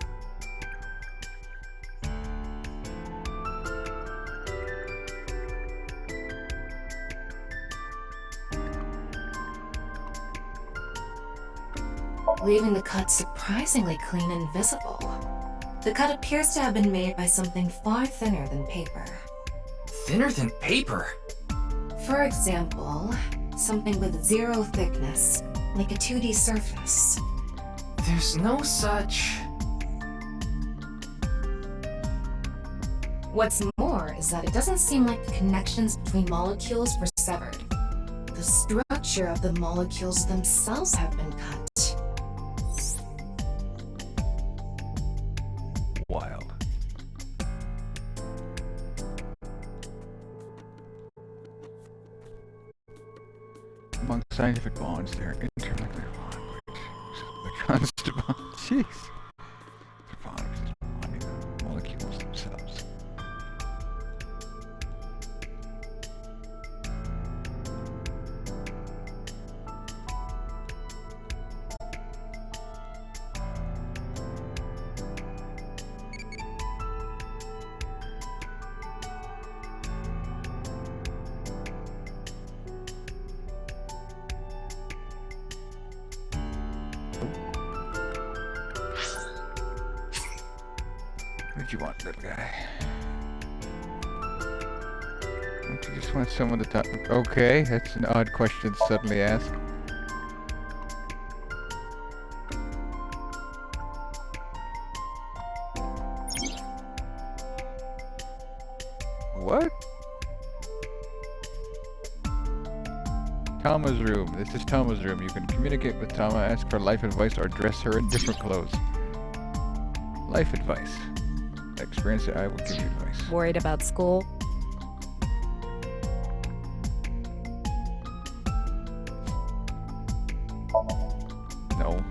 Leaving the cut surprisingly clean and visible. The cut appears to have been made by something far thinner than paper. Thinner than paper? For example, something with zero thickness, like a 2D surface. There's no such... What's more is that it doesn't seem like the connections between molecules were severed. The structure of the molecules themselves have been cut. Wild. Among scientific bonds, there are intermolecular bond, which the constant bond. Jeez. The bond is bonding the molecules themselves. What do you want, little guy? Don't you just want someone to talk? Okay, that's an odd question to suddenly ask. What? Tama's room. This is Tama's room. You can communicate with Tama, ask for life advice, or dress her in different clothes. Life advice. Experience it, I will give you advice. Worried about school? No.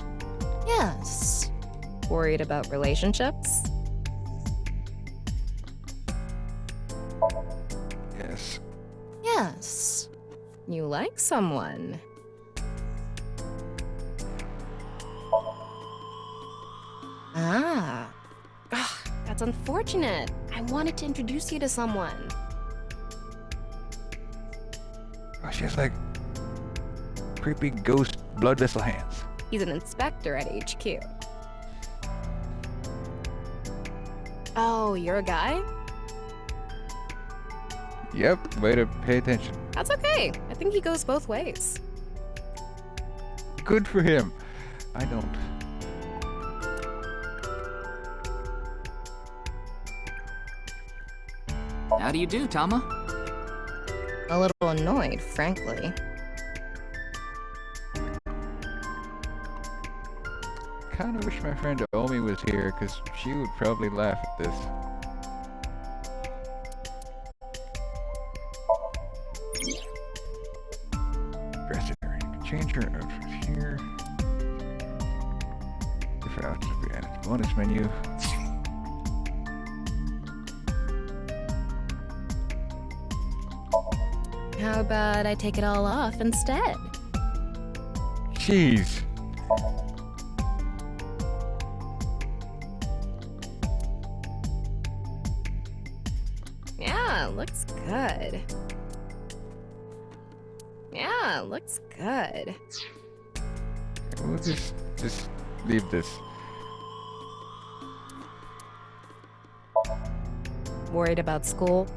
Yes. Worried about relationships? Yes. Yes. You like someone? Ah. Ugh, that's unfortunate. I wanted to introduce you to someone. Oh, she has like creepy ghost blood vessel hands. He's an inspector at HQ. Oh, you're a guy? Yep, way to pay attention. That's okay. I think he goes both ways. Good for him. I don't. How do you do, Tama? A little annoyed, frankly. Kinda wish my friend Omi was here, because she would probably laugh at this. Dressing area. Change her outfit here. Different outfits will be added to the bonus menu. How about I take it all off instead? Jeez. Yeah, looks good. Yeah, looks good. We'll just leave this. Worried about school?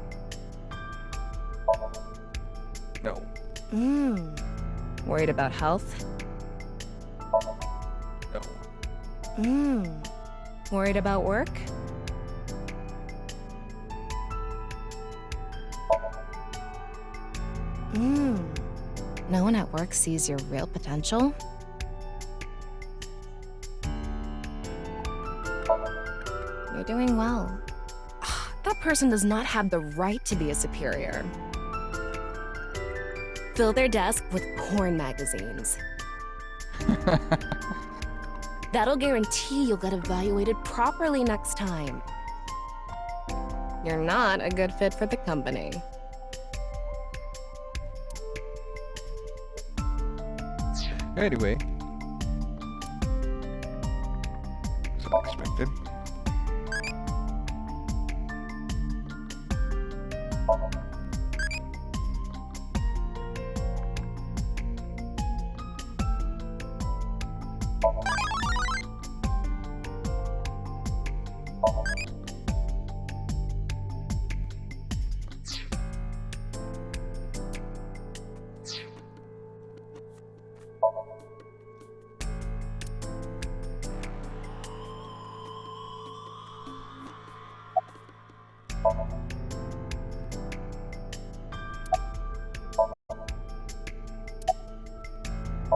No. Worried about health? No. Worried about work? No one at work sees your real potential? You're doing well. That person does not have the right to be a superior. Fill their desk with porn magazines. That'll guarantee you'll get evaluated properly next time. You're not a good fit for the company. Anyway. So expected.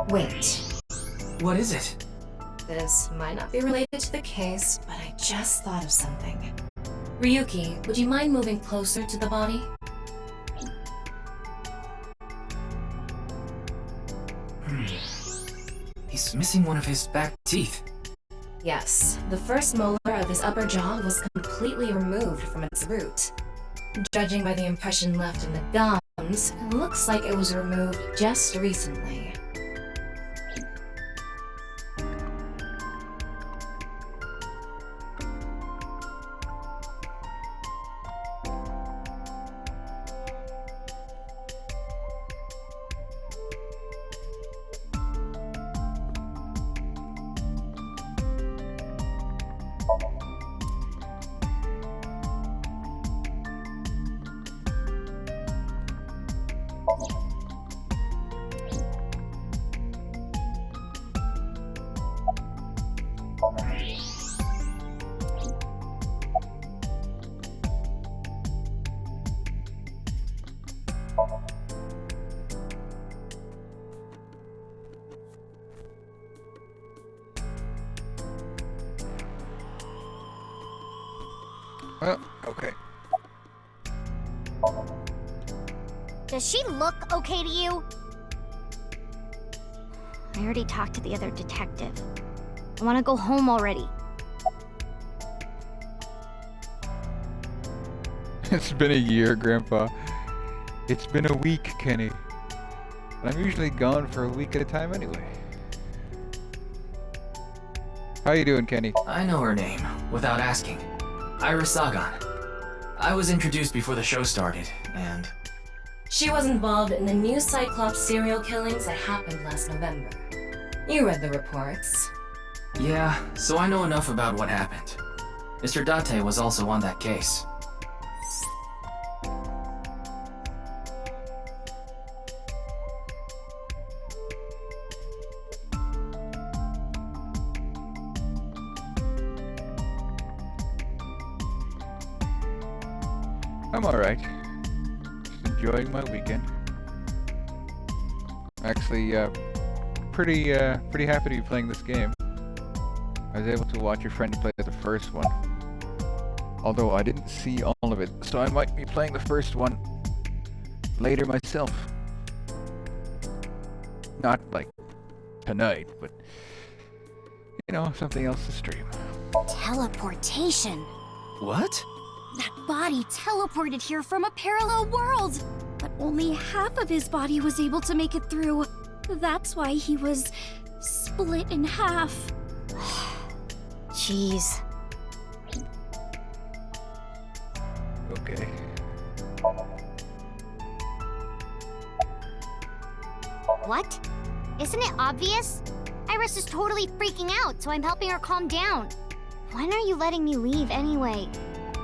Wait. What is it? This might not be related to the case, but I just thought of something. Ryuki, would you mind moving closer to the body? He's missing one of his back teeth. Yes, the first molar of his upper jaw was completely removed from its root. Judging by the impression left in the gums, it looks like it was removed just recently. Well, okay. Does she look okay to you? I already talked to the other detective. I want to go home already. It's been a year, Grandpa. It's been a week, Kenny. And I'm usually gone for a week at a time anyway. How you doing, Kenny? I know her name, without asking. Iris Sagan. I was introduced before the show started, and... She was involved in the new Cyclops serial killings that happened last November. You read the reports. Yeah, so I know enough about what happened. Mr. Date was also on that case. I'm alright. Just enjoying my weekend. Actually, pretty happy to be playing this game. I was able to watch your friend play the first one. Although I didn't see all of it, so I might be playing the first one later myself. Not like tonight, but you know, something else to stream. Teleportation. What? That body teleported here from a parallel world! But only half of his body was able to make it through. That's why he was split in half. Jeez. Okay. What? Isn't it obvious? Iris is totally freaking out, so I'm helping her calm down. When are you letting me leave anyway?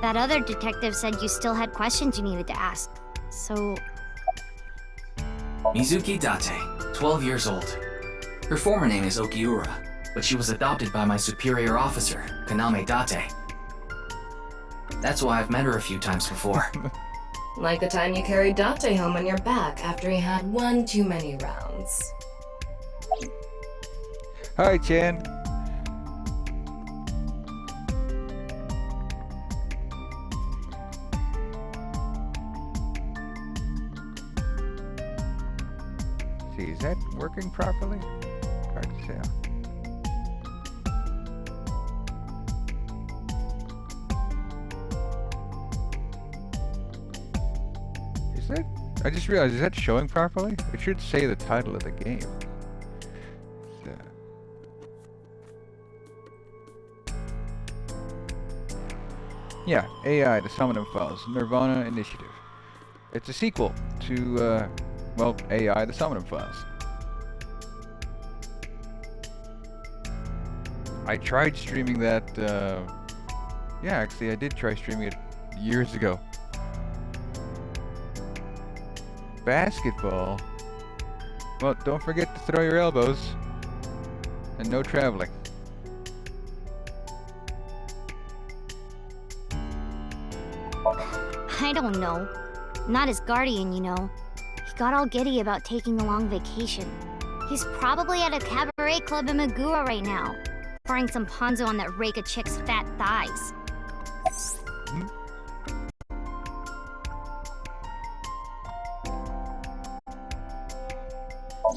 That other detective said you still had questions you needed to ask. So... Mizuki Date, 12 years old. Her former name is Okiura, but she was adopted by my superior officer, Kaname Date. That's why I've met her a few times before. Like the time you carried Date home on your back after he had one too many rounds. Hi, Chan. See, is that working properly? Hard to tell. Is that? I just realized, is that showing properly? It should say the title of the game. Yeah, AI, the Summoning Files, Nirvana Initiative. It's a sequel to, well, AI, the Summoning Files. I tried streaming that, yeah, actually I did try streaming it years ago. Basketball? Well, don't forget to throw your elbows. And no traveling. I don't know. Not his guardian, you know. He got all giddy about taking a long vacation. He's probably at a cabaret club in Meguro right now, pouring some ponzu on that rake of chick's fat thighs.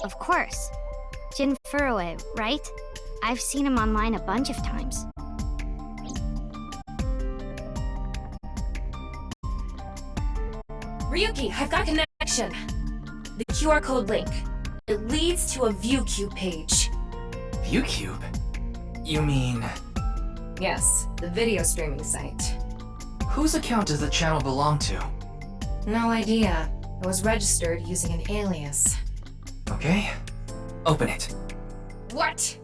Of course. Jin Furue, right? I've seen him online a bunch of times. Ryuki, I've got a connection. The QR code link. It leads to a ViewCube page. ViewCube? You mean... Yes, the video streaming site. Whose account does the channel belong to? No idea. It was registered using an alias. Okay. Open it. What?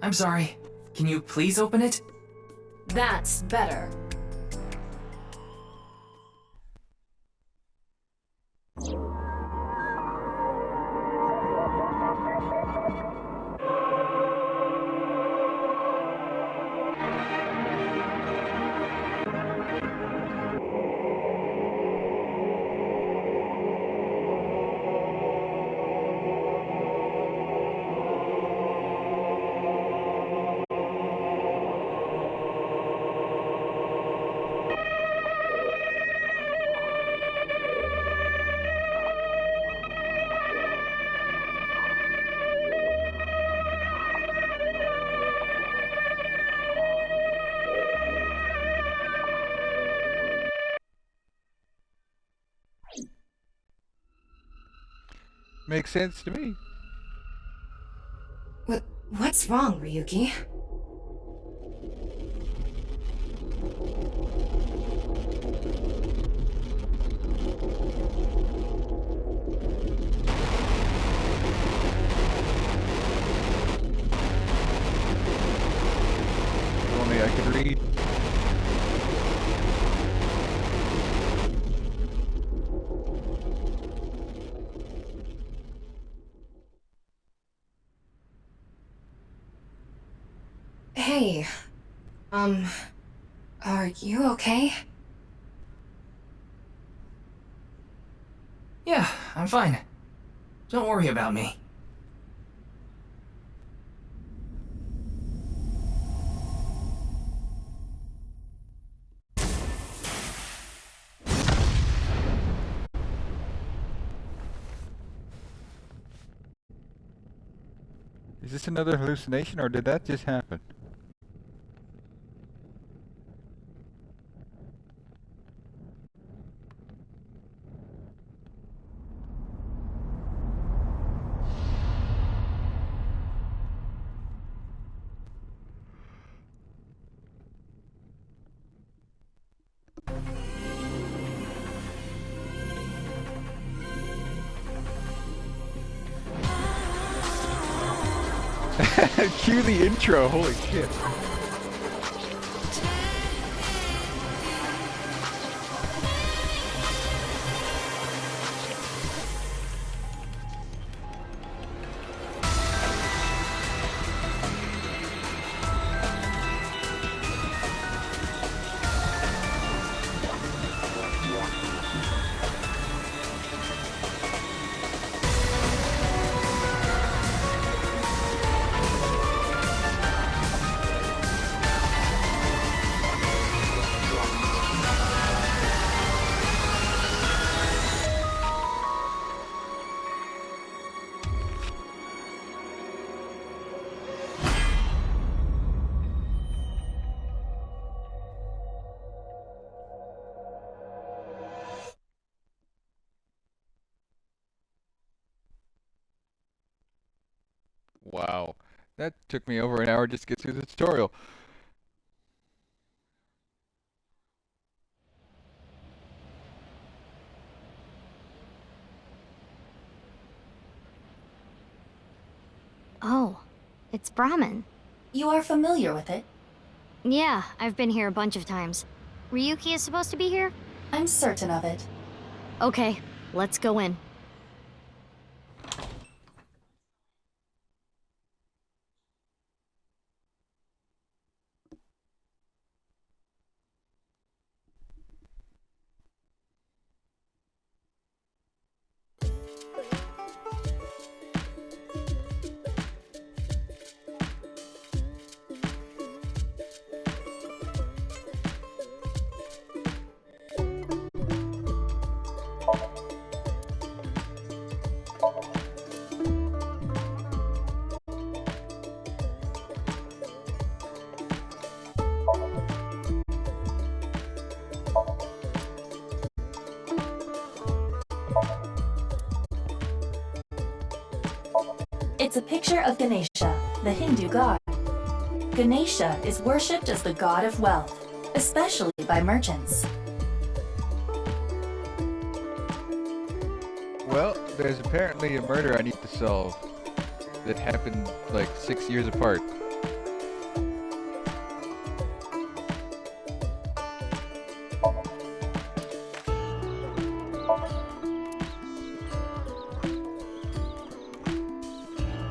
I'm sorry. Can you please open it? That's better. Makes sense to me. What's wrong, Ryuki? If only I could read. Hey, are you okay? Yeah, I'm fine. Don't worry about me. Is this another hallucination, or did that just happen? Cue the intro, holy shit. Wow, that took me over an hour just to get through the tutorial. Oh, it's Brahmin. You are familiar with it? Yeah, I've been here a bunch of times. Ryuki is supposed to be here? I'm certain of it. Okay, let's go in. It's a picture of Ganesha, the Hindu god. Ganesha is worshipped as the god of wealth, especially by merchants. Well, there's apparently a murder I need to solve that happened like 6 years apart.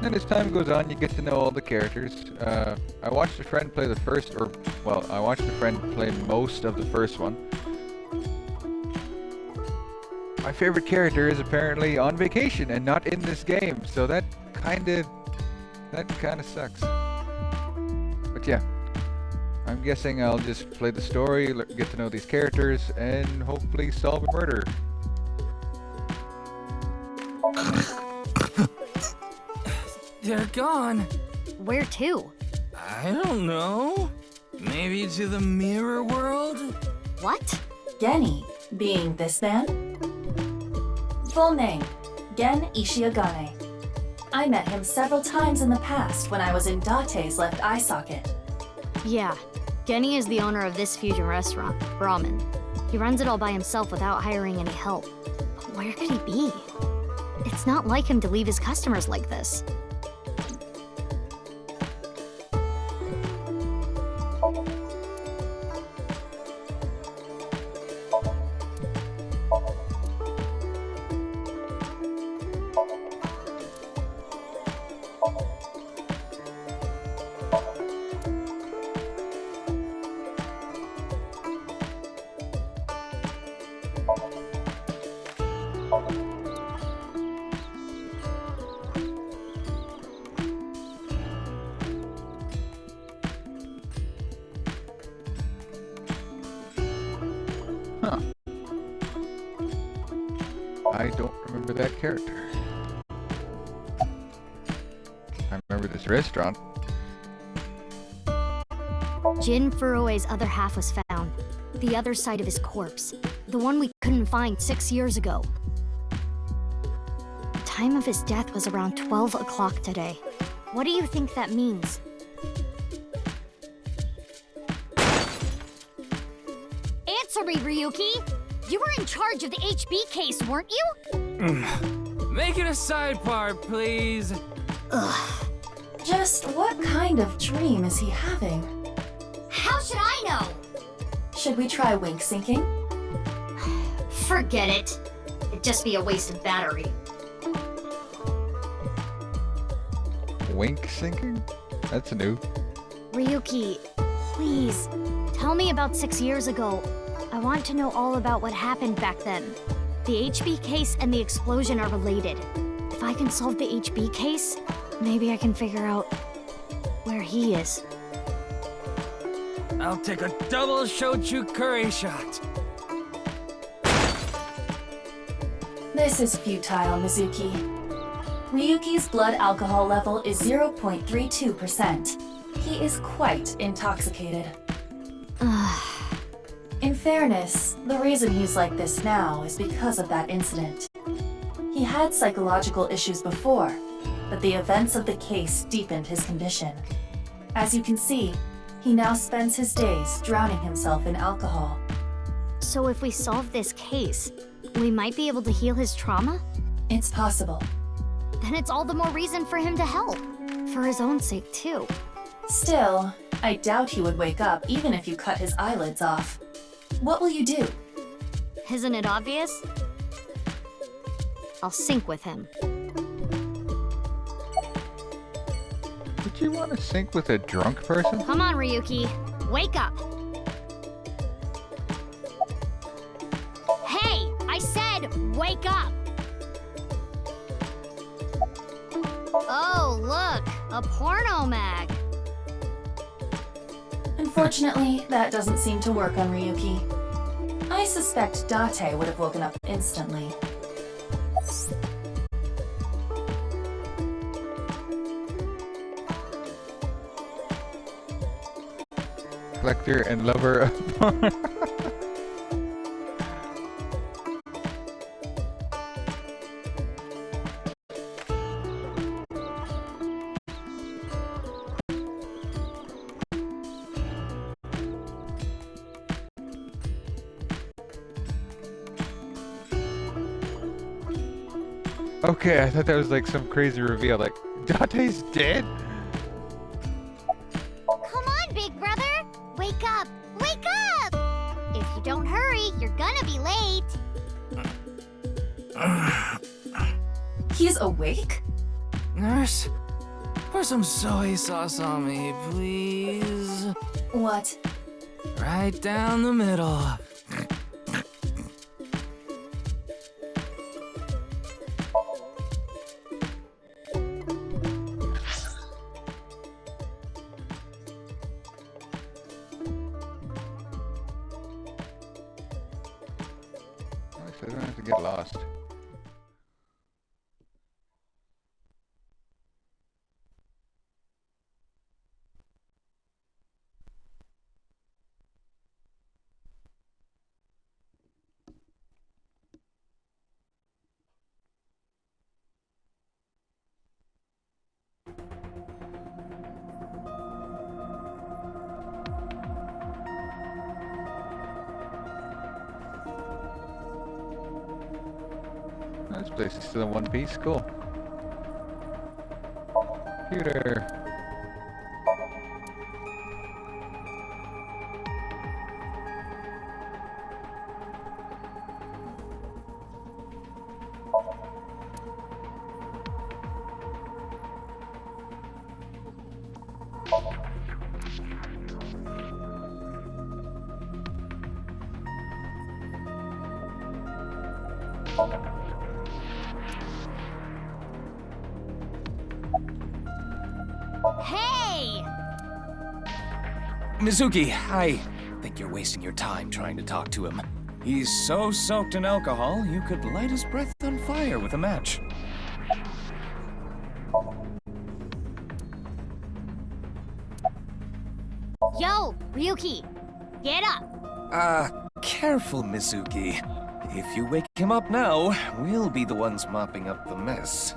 And as time goes on, you get to know all the characters. I watched a friend play I watched a friend play most of the first one. My favorite character is apparently on vacation and not in this game, so that kinda sucks. But yeah, I'm guessing I'll just play the story, get to know these characters, and hopefully solve a murder. They're gone. Where to? I don't know. Maybe to the mirror world? What? Genny, being this man? Full name, Gen Ishiagane. I met him several times in the past when I was in Date's left eye socket. Yeah, Genny is the owner of this fusion restaurant, Brahmin. He runs it all by himself without hiring any help. But where could he be? It's not like him to leave his customers like this. Huh. I don't remember that character. I remember this restaurant. Jin Furue's other half was found. The other side of his corpse. The one we couldn't find 6 years ago. The time of his death was around 12 o'clock today. What do you think that means? Answer me, Ryuki! You were in charge of the HB case, weren't you? Make it a sidebar, please. Ugh. Just what kind of dream is he having? How should I know? Should we try wink syncing? Forget it. It'd just be a waste of battery. Wink syncing? That's new. Ryuki, please, tell me about 6 years ago. I want to know all about what happened back then. The HB case and the explosion are related. If I can solve the HB case, maybe I can figure out where he is. I'll take a double shochu curry shot. This is futile, Mizuki. Ryuki's blood alcohol level is 0.32%. He is quite intoxicated. In fairness, the reason he's like this now is because of that incident. He had psychological issues before, but the events of the case deepened his condition. As you can see, he now spends his days drowning himself in alcohol. So if we solve this case, we might be able to heal his trauma? It's possible. Then it's all the more reason for him to help. For his own sake, too. Still, I doubt he would wake up even if you cut his eyelids off. What will you do? Isn't it obvious? I'll sync with him. Would you want to sync with a drunk person? Come on, Ryuki. Wake up. Hey, I said wake up. Oh, look, a porno mag. Unfortunately, that doesn't seem to work on Ryuki. I suspect Date would have woken up instantly. Collector and lover of porn. Okay, I thought that was like some crazy reveal, like, Date's dead? Come on, big brother. Wake up. Wake up! If you don't hurry, you're gonna be late. He's awake? Nurse, pour some soy sauce on me, please. What? Right down the middle. I don't have to get lost. This place is still in one piece. Cool. Computer. Hey! Mizuki, I think you're wasting your time trying to talk to him. He's so soaked in alcohol, you could light his breath on fire with a match. Yo, Ryuki, get up. Careful, Mizuki. If you wake him up now, we'll be the ones mopping up the mess.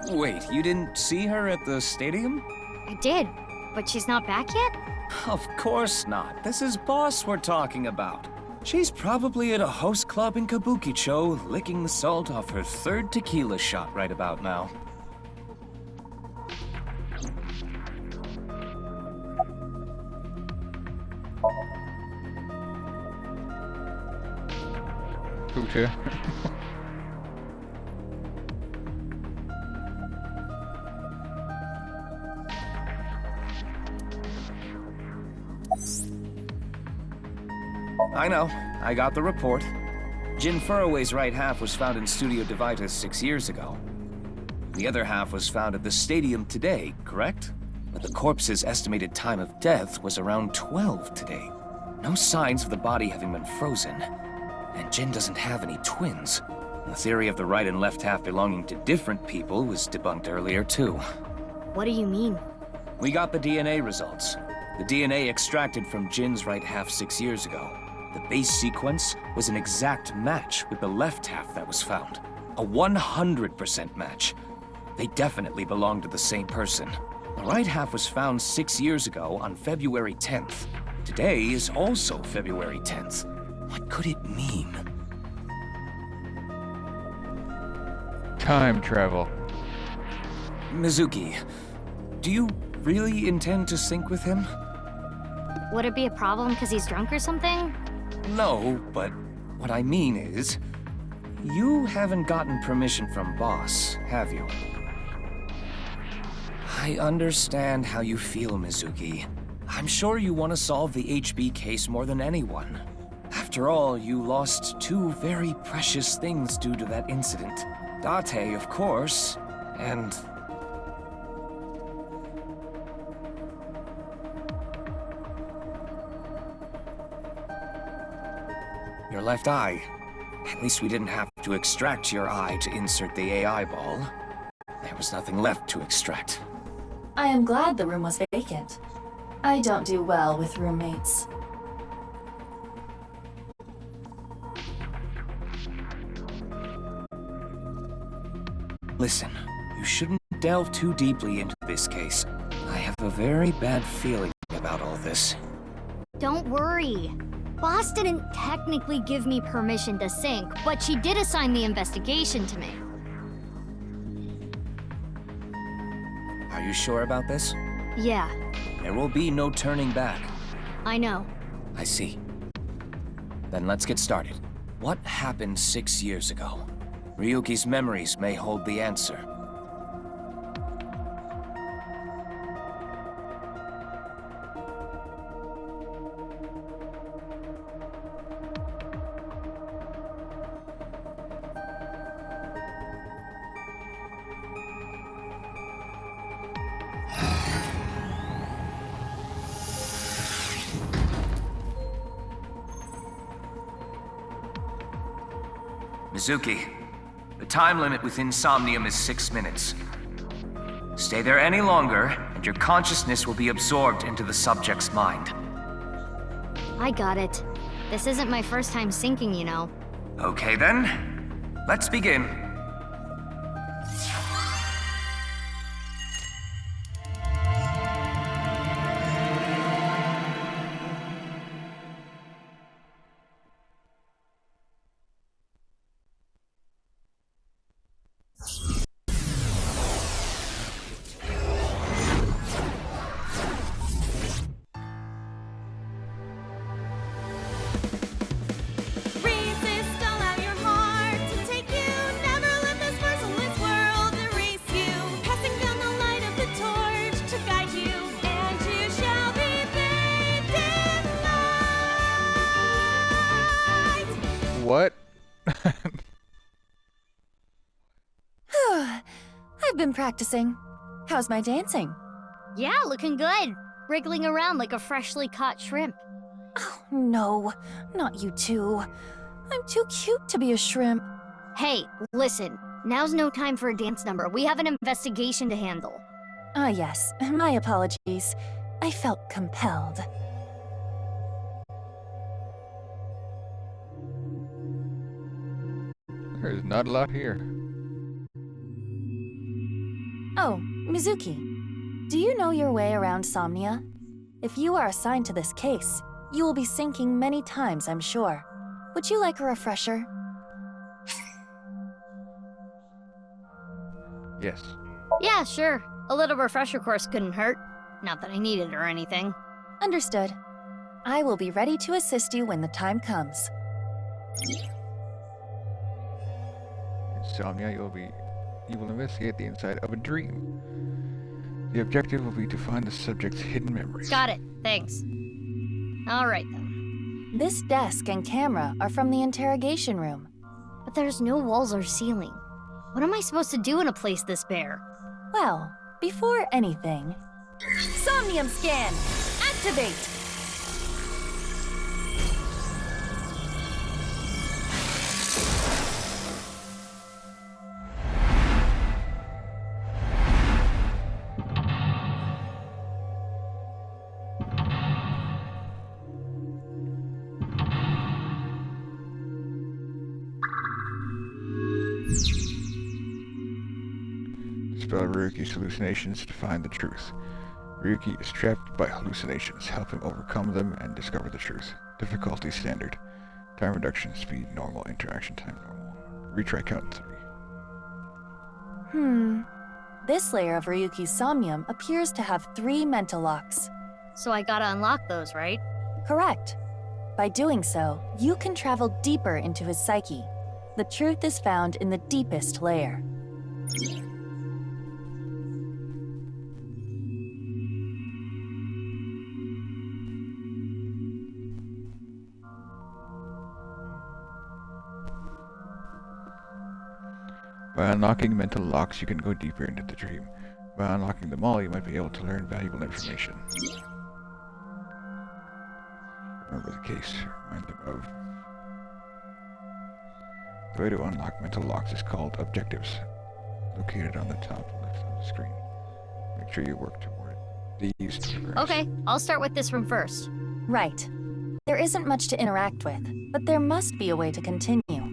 Wait, you didn't see her at the stadium? I did, but she's not back yet? Of course not. This is Boss we're talking about. She's probably at a host club in Kabukicho, licking the salt off her third tequila shot right about now. Poocha. I know. I got the report. Jin Furroway's right half was found in Studio Divitas 6 years ago. The other half was found at the stadium today, correct? But the corpse's estimated time of death was around 12 today. No signs of the body having been frozen. And Jin doesn't have any twins. The theory of the right and left half belonging to different people was debunked earlier, too. What do you mean? We got the DNA results. The DNA extracted from Jin's right half 6 years ago. The base sequence was an exact match with the left half that was found. A 100% match. They definitely belong to the same person. The right half was found 6 years ago on February 10th. Today is also February 10th. What could it mean? Time travel. Mizuki, do you really intend to sync with him? Would it be a problem because he's drunk or something? No, but what I mean is, you haven't gotten permission from Boss, have you? I understand how you feel, Mizuki. I'm sure you want to solve the HB case more than anyone. After all, you lost two very precious things due to that incident. Date, of course, and... your left eye. At least we didn't have to extract your eye to insert the AI ball. There was nothing left to extract. I am glad the room was vacant. I don't do well with roommates. Listen, you shouldn't delve too deeply into this case. I have a very bad feeling about all this. Don't worry. Boss didn't technically give me permission to sync, but she did assign the investigation to me. Are you sure about this? Yeah, There will be no turning back. I know. I see. Then let's get started. What happened 6 years ago? Ryuki's memories may hold the answer. Mizuki, the time limit with Insomnium is 6 minutes. Stay there any longer, and your consciousness will be absorbed into the subject's mind. I got it. This isn't my first time syncing, you know. Okay then, let's begin. What? I've been practicing. How's my dancing? Yeah, looking good. Wriggling around like a freshly caught shrimp. No, not you two. I'm too cute to be a shrimp. Hey, listen. Now's no time for a dance number. We have an investigation to handle. Ah, yes. My apologies. I felt compelled. There's not a lot here. Oh, Mizuki. Do you know your way around Somnia? If you are assigned to this case, you will be sinking many times, I'm sure. Would you like a refresher? Yes. Yeah, sure. A little refresher course couldn't hurt. Not that I need it or anything. Understood. I will be ready to assist you when the time comes. Insomnia, you will investigate the inside of a dream. The objective will be to find the subject's hidden memories. Got it. Thanks. Alright then. This desk and camera are from the interrogation room. But there's no walls or ceiling. What am I supposed to do in a place this bare? Well, before anything... Somnium scan! Activate! Dispel Ryuki's hallucinations to find the truth. Ryuki is trapped by hallucinations. Help him overcome them and discover the truth. Difficulty standard. Time reduction, speed normal, interaction time normal. Retry count 3. This layer of Ryuki's somnium appears to have 3 mental locks. So I gotta unlock those, right? Correct. By doing so, you can travel deeper into his psyche. The truth is found in the deepest layer. By unlocking mental locks, you can go deeper into the dream. By unlocking them all, you might be able to learn valuable information. Remember the case. Remind them of... The way to unlock mental locks is called objectives, located on the top left of the screen. Make sure you work toward these two. Okay, I'll start with this room first. Right. There isn't much to interact with, but there must be a way to continue.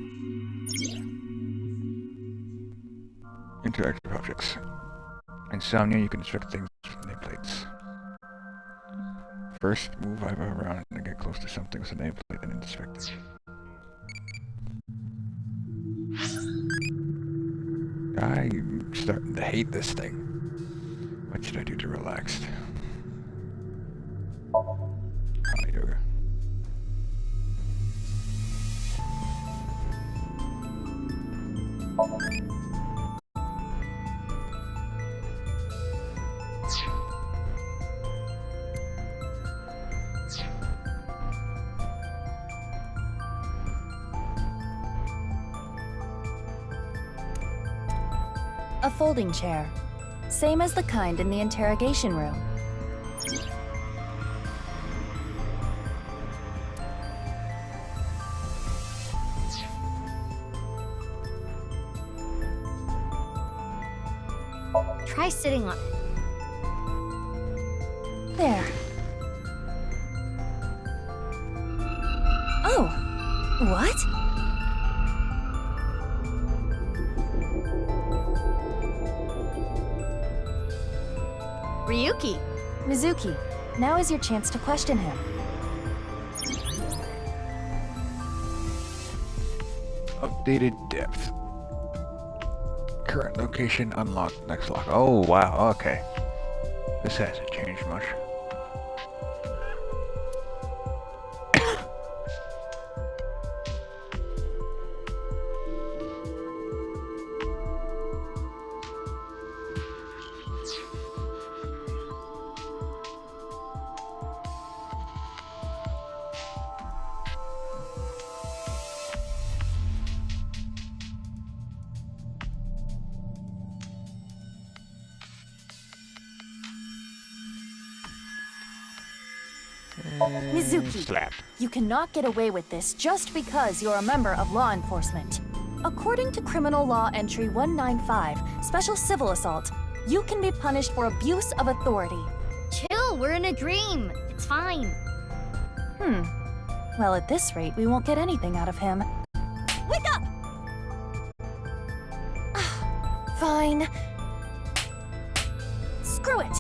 Interactive objects. Insomnia, you can inspect things with nameplates. First, move Iva around and get close to something with a nameplate and inspect it. I'm starting to hate this thing. What should I do to relax? Hot yoga. A folding chair. Same as the kind in the interrogation room. Try sitting on it. There. Oh! What? Ryuki! Mizuki, now is your chance to question him. Updated depth. Current location unlocked. Next lock. Oh wow, okay. This hasn't changed much. Mizuki, Slap. you cannot get away with this just because you're a member of law enforcement. According to Criminal Law Entry 195, Special Civil Assault, you can be punished for abuse of authority. Chill, we're in a dream. It's fine. Well, at this rate, we won't get anything out of him. Wake up! Fine. Screw it.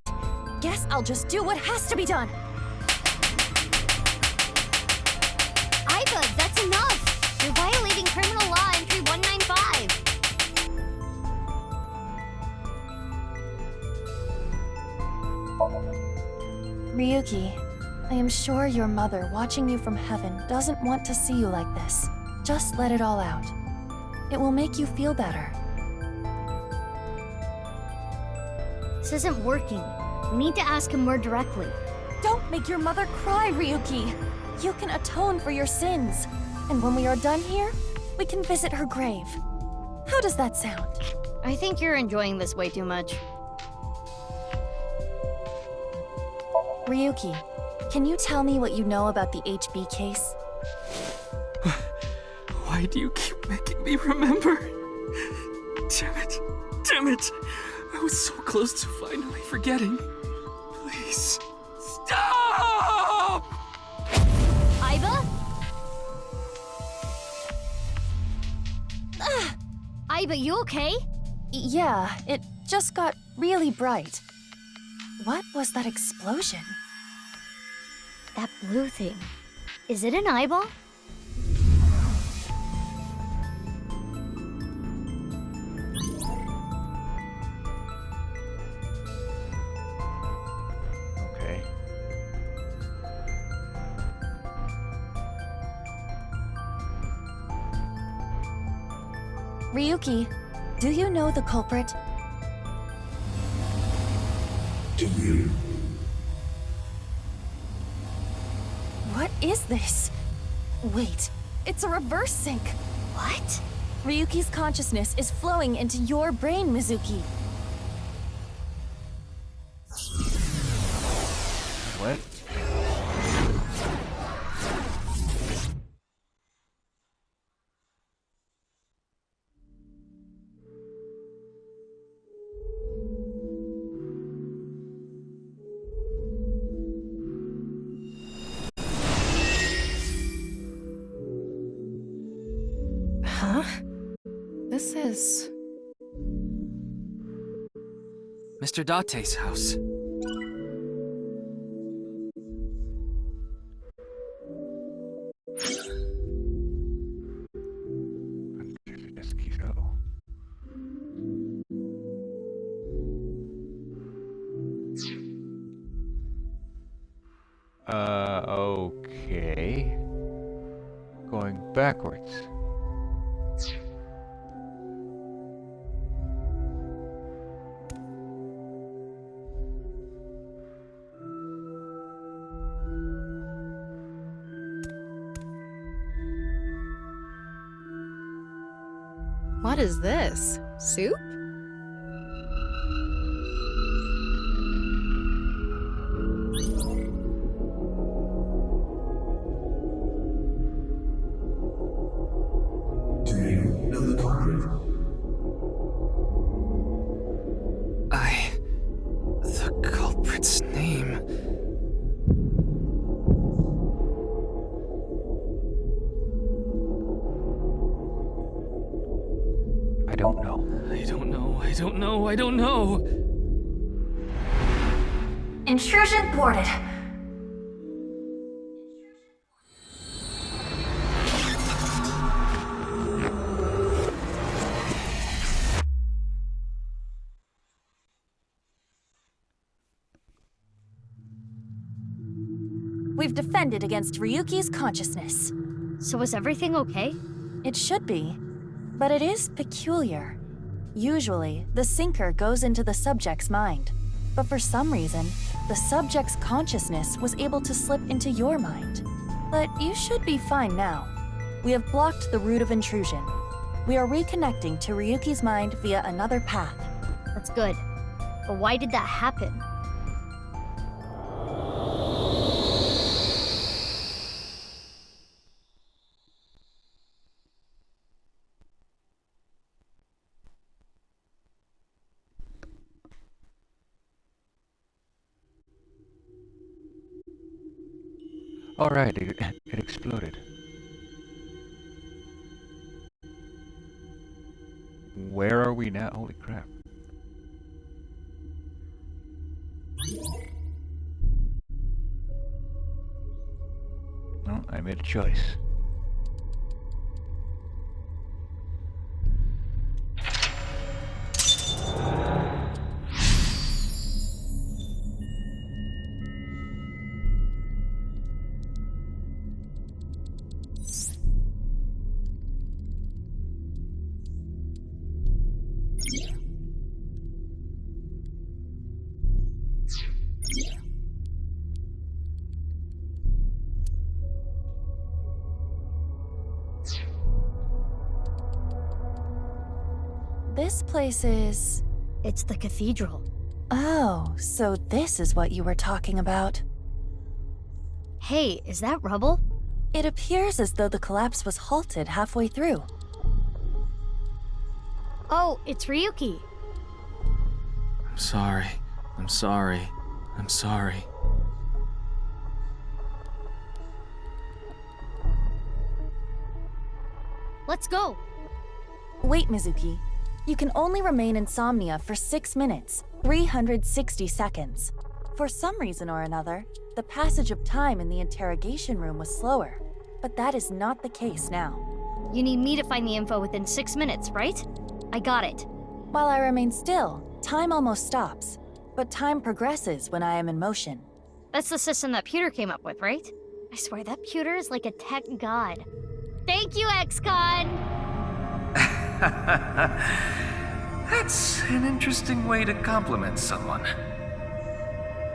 Guess I'll just do what has to be done. Iva, that's enough! You're violating Criminal Law Entry 195. Ryuki, I am sure your mother, watching you from heaven, doesn't want to see you like this. Just let it all out. It will make you feel better. This isn't working. We need to ask him more directly. Don't make your mother cry, Ryuki! You can atone for your sins. And when we are done here, we can visit her grave. How does that sound? I think you're enjoying this way too much. Ryuki, can you tell me what you know about the HB case? Why do you keep making me remember? Damn it. Damn it. I was so close to finally forgetting. Please, stop! Iva? Iva, you okay? Yeah, it just got really bright. What was that explosion? That blue thing. Is it an eyeball? Okay. Ryuki, do you know the culprit? Do you? What is this? Wait, it's a reverse sync. What? Ryuki's consciousness is flowing into your brain, Mizuki. What? Huh? This is... Mr. Date's house. Okay. Going backwards. What is this? Soup? Do you know the culprit? The culprit's name. I don't know. I don't know. I don't know. I don't know. Intrusion thwarted. We've defended against Ryuki's consciousness. So is everything okay? It should be, but it is peculiar. Usually, the sinker goes into the subject's mind, but for some reason, the subject's consciousness was able to slip into your mind. But you should be fine now. We have blocked the route of intrusion. We are reconnecting to Ryuki's mind via another path. That's good. But why did that happen? Alright, it exploded. Where are we now? Holy crap. Well, I made a choice. This place is... It's the cathedral. Oh, so this is what you were talking about. Hey, is that rubble? It appears as though the collapse was halted halfway through. Oh, it's Ryuki. I'm sorry. I'm sorry. I'm sorry. Let's go. Wait, Mizuki. You can only remain insomnia for 6 minutes, 360 seconds. For some reason or another, the passage of time in the interrogation room was slower, but that is not the case now. You need me to find the info within 6 minutes, right? I got it. While I remain still, time almost stops, but time progresses when I am in motion. That's the system that Pewter came up with, right? I swear that Pewter is like a tech god. Thank you, XCon! That's an interesting way to compliment someone.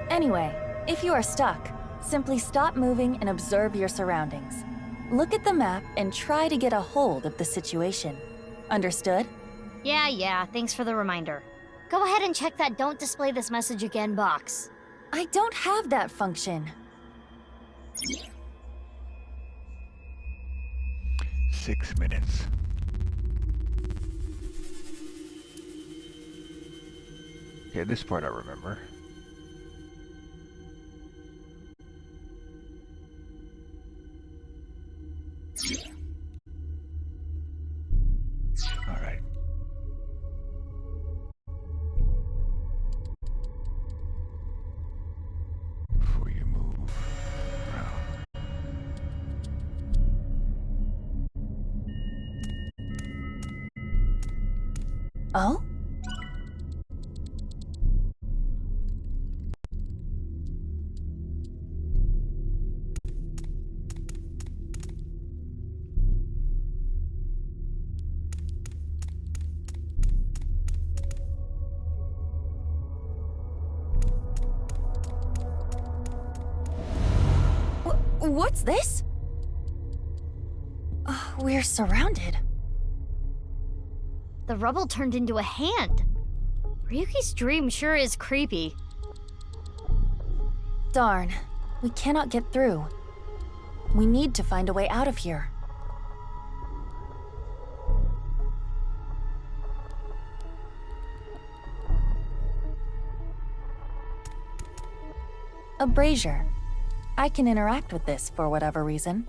Anyway, if you are stuck, simply stop moving and observe your surroundings. Look at the map and try to get a hold of the situation. Understood? Yeah, thanks for the reminder. Go ahead and check that "Don't display this message again" box. I don't have that function. 6 minutes. Okay, this part I remember. All right. Before you move around. Oh? What's this? We're surrounded. The rubble turned into a hand. Ryuki's dream sure is creepy. Darn, we cannot get through. We need to find a way out of here. A brazier. I can interact with this for whatever reason.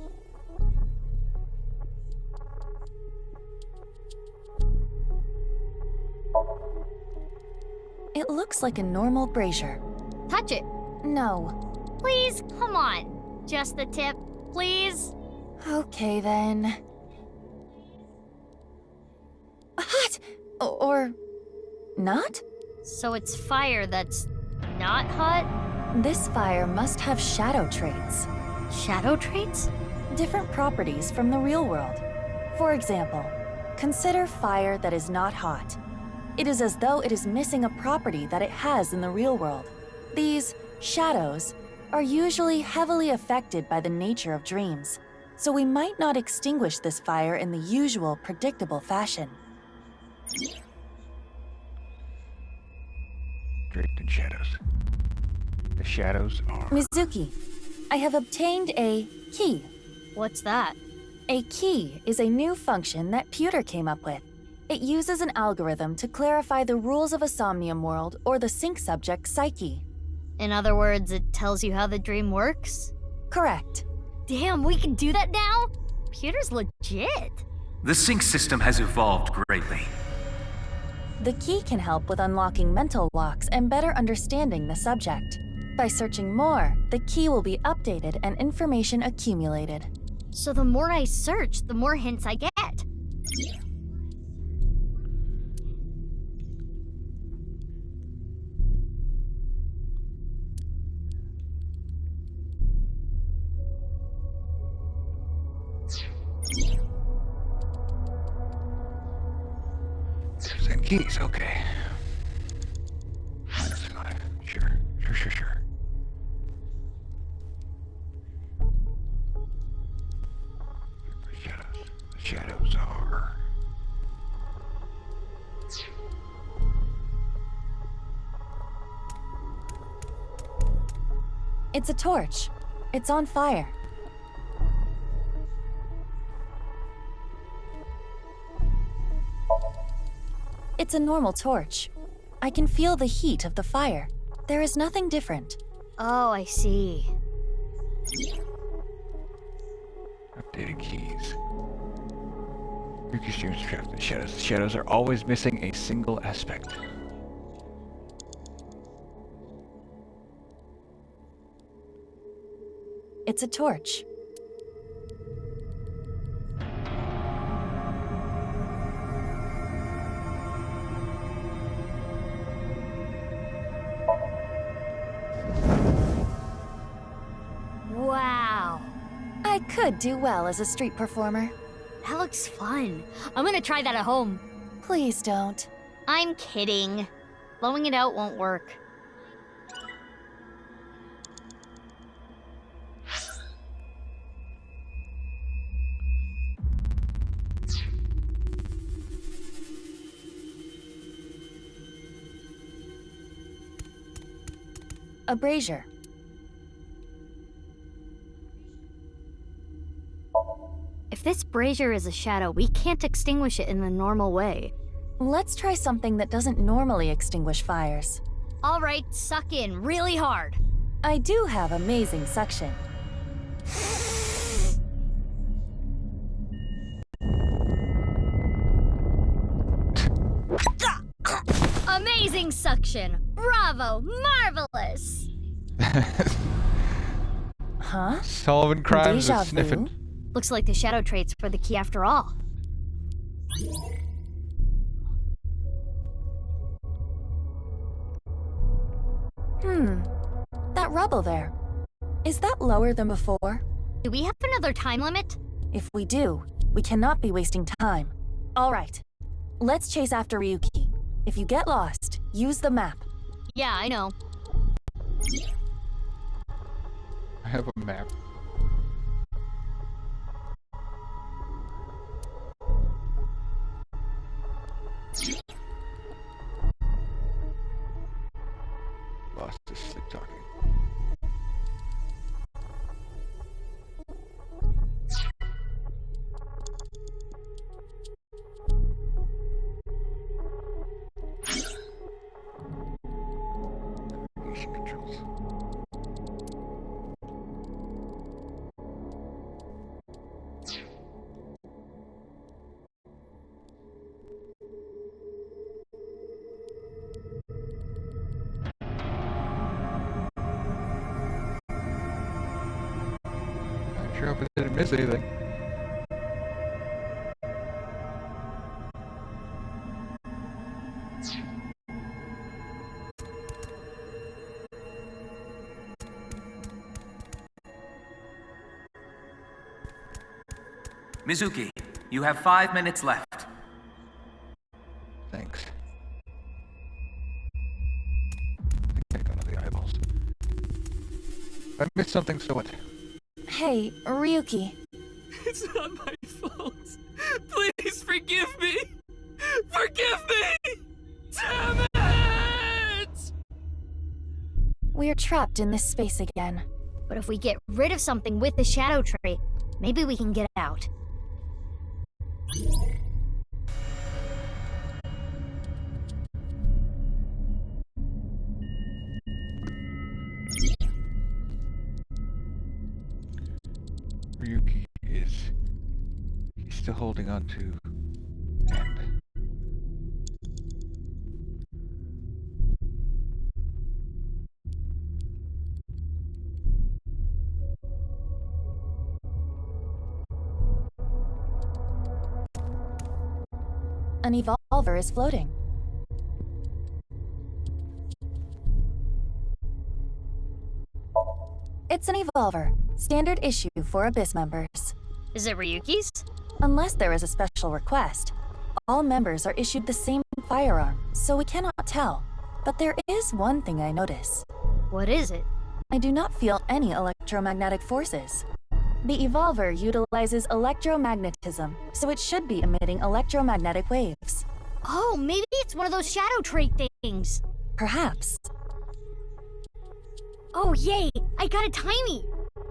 It looks like a normal brazier. Touch it. No. Please, come on. Just the tip, please. Okay then. Hot! Or not? So it's fire that's not hot? This fire must have shadow traits. Shadow traits? Different properties from the real world. For example, consider fire that is not hot. It is as though it is missing a property that it has in the real world. These shadows are usually heavily affected by the nature of dreams, so we might not extinguish this fire in the usual predictable fashion. Draped in shadows. The shadows are... Mizuki, I have obtained a key. What's that? A key is a new function that Pewter came up with. It uses an algorithm to clarify the rules of a Somnium world or the sync subject's psyche. In other words, it tells you how the dream works? Correct. Damn, we can do that now? Pewter's legit. The sync system has evolved greatly. The key can help with unlocking mental locks and better understanding the subject. By searching more, the key will be updated and information accumulated. So the more I search, the more hints I get. And keys, okay. -5. Sure. The shadows are... It's a torch. It's on fire. It's a normal torch. I can feel the heat of the fire. There is nothing different. Oh, I see. Updated keys. Ryuki streams trapped in the shadows. The shadows are always missing a single aspect. It's a torch. Wow. I could do well as a street performer. That looks fun. I'm gonna try that at home. Please don't. I'm kidding. Blowing it out won't work. A brazier. If this brazier is a shadow, we can't extinguish it in the normal way. Let's try something that doesn't normally extinguish fires. All right, suck in really hard. I do have amazing suction. Amazing suction! Bravo! Marvelous! Huh? Solving crimes Deja with sniffing. vu? Looks like the shadow traits were the key after all. That rubble there. Is that lower than before? Do we have another time limit? If we do, we cannot be wasting time. All right. Let's chase after Ryuki. If you get lost, use the map. Yeah, I know. I have a map. Lost this sleep talking. Navigation controls. Not sure if I didn't miss anything. Mizuki, you have 5 minutes left. Thanks. I got the eyeballs. I missed something, so what? Hey, Ryuki. It's not my fault. Please forgive me. Forgive me! Damn it! We're trapped in this space again. But if we get rid of something with the shadow trait, maybe we can get out. Ryuki is... He's still holding on to... End. An evolver is floating. It's an evolver. Standard issue for Abyss members. Is it Ryuki's? Unless there is a special request. All members are issued the same firearm, so we cannot tell. But there is one thing I notice. What is it? I do not feel any electromagnetic forces. The evolver utilizes electromagnetism, so it should be emitting electromagnetic waves. Oh, maybe it's one of those shadow trait things. Perhaps. Oh, yay! I got a timey!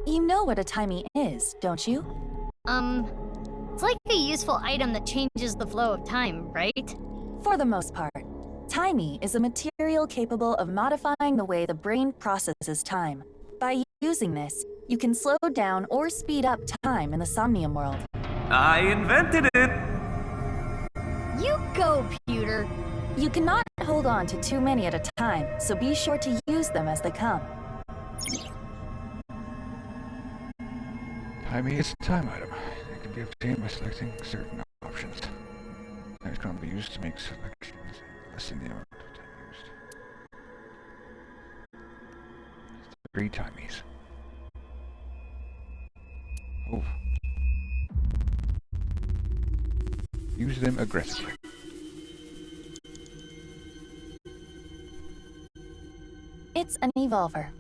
You know what a timey is, don't you? It's like a useful item that changes the flow of time, right? For the most part. Timey is a material capable of modifying the way the brain processes time. By using this, you can slow down or speed up time in the Somnium world. I invented it! You go, Pewter! You cannot hold on to too many at a time, so be sure to use them as they come. Timing is a time item. It can be obtained by selecting certain options. It can be used to make selections less than the amount of time used. 3 timies. Oh. Use them aggressively. It's an evolver.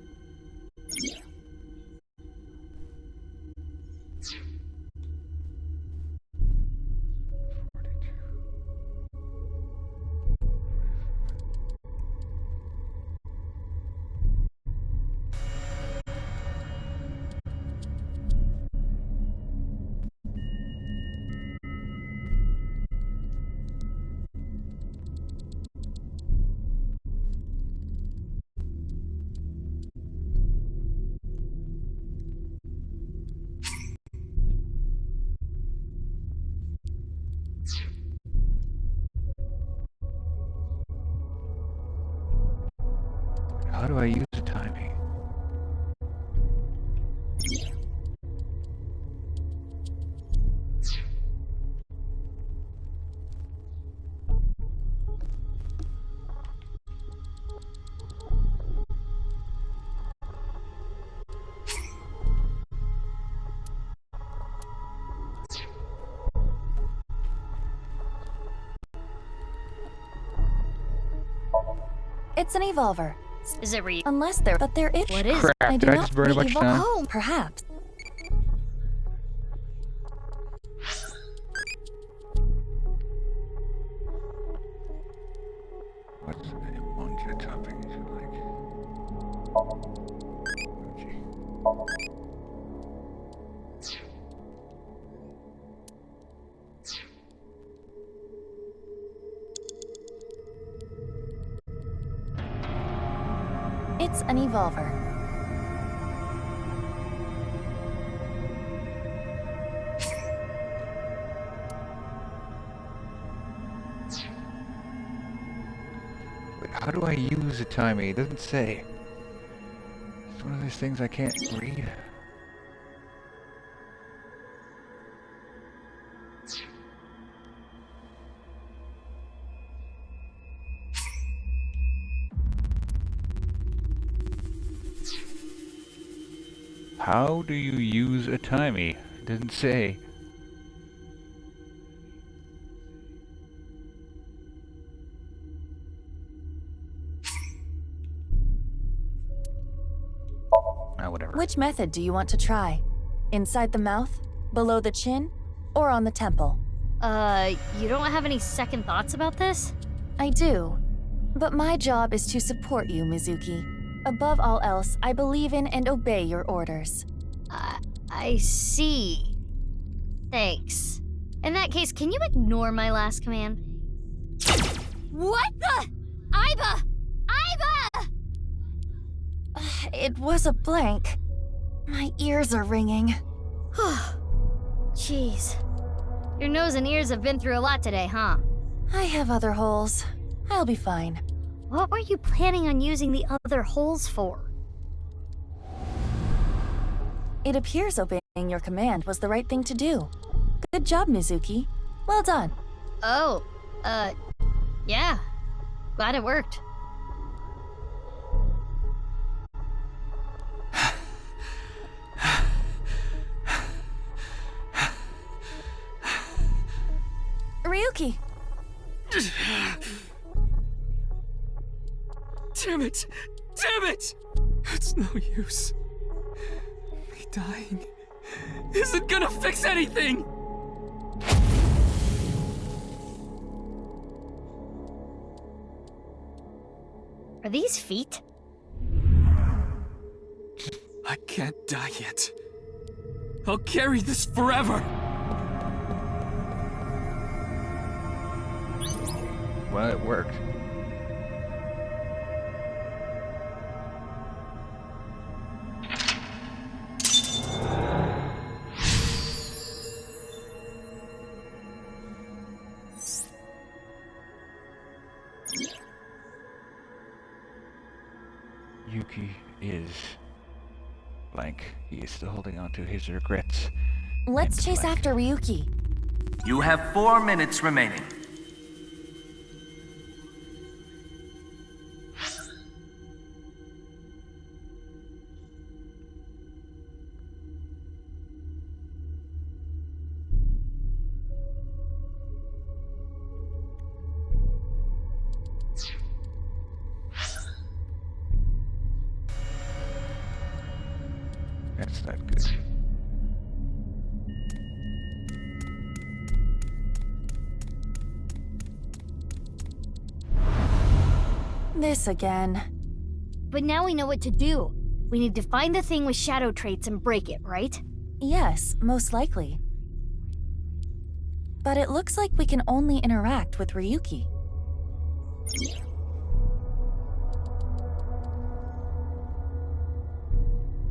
How do I use the timing? It's an evolver. Is it Ryuki? Unless there, but there is. What is Crap, I do did I not just burn a bunch of time? Oh, perhaps. What's a Monja topping you like? It's an evolver. Wait, how do I use a timing? It doesn't say. It's one of those things I can't read. How do you use a timey? It doesn't say. Whatever. Which method do you want to try? Inside the mouth? Below the chin? Or on the temple? You don't have any second thoughts about this? I do. But my job is to support you, Mizuki. Above all else, I believe in and obey your orders. I see. Thanks. In that case, can you ignore my last command? What the? Aiba! Aiba! It was a blank. My ears are ringing. Jeez. Your nose and ears have been through a lot today, huh? I have other holes. I'll be fine. What were you planning on using the other holes for? It appears obeying your command was the right thing to do. Good job, Mizuki. Well done. Oh, yeah. Glad it worked. Ryuki! Damn it! Damn it! It's no use. Me dying isn't gonna fix anything! Are these feet? I can't die yet. I'll carry this forever! Well, it worked. Yuki is blank. He is still holding on to his regrets. Let's chase after Ryuki. You have 4 minutes remaining. That's not good. This again. But now we know what to do. We need to find the thing with shadow traits and break it, right? Yes, most likely. But it looks like we can only interact with Ryuki.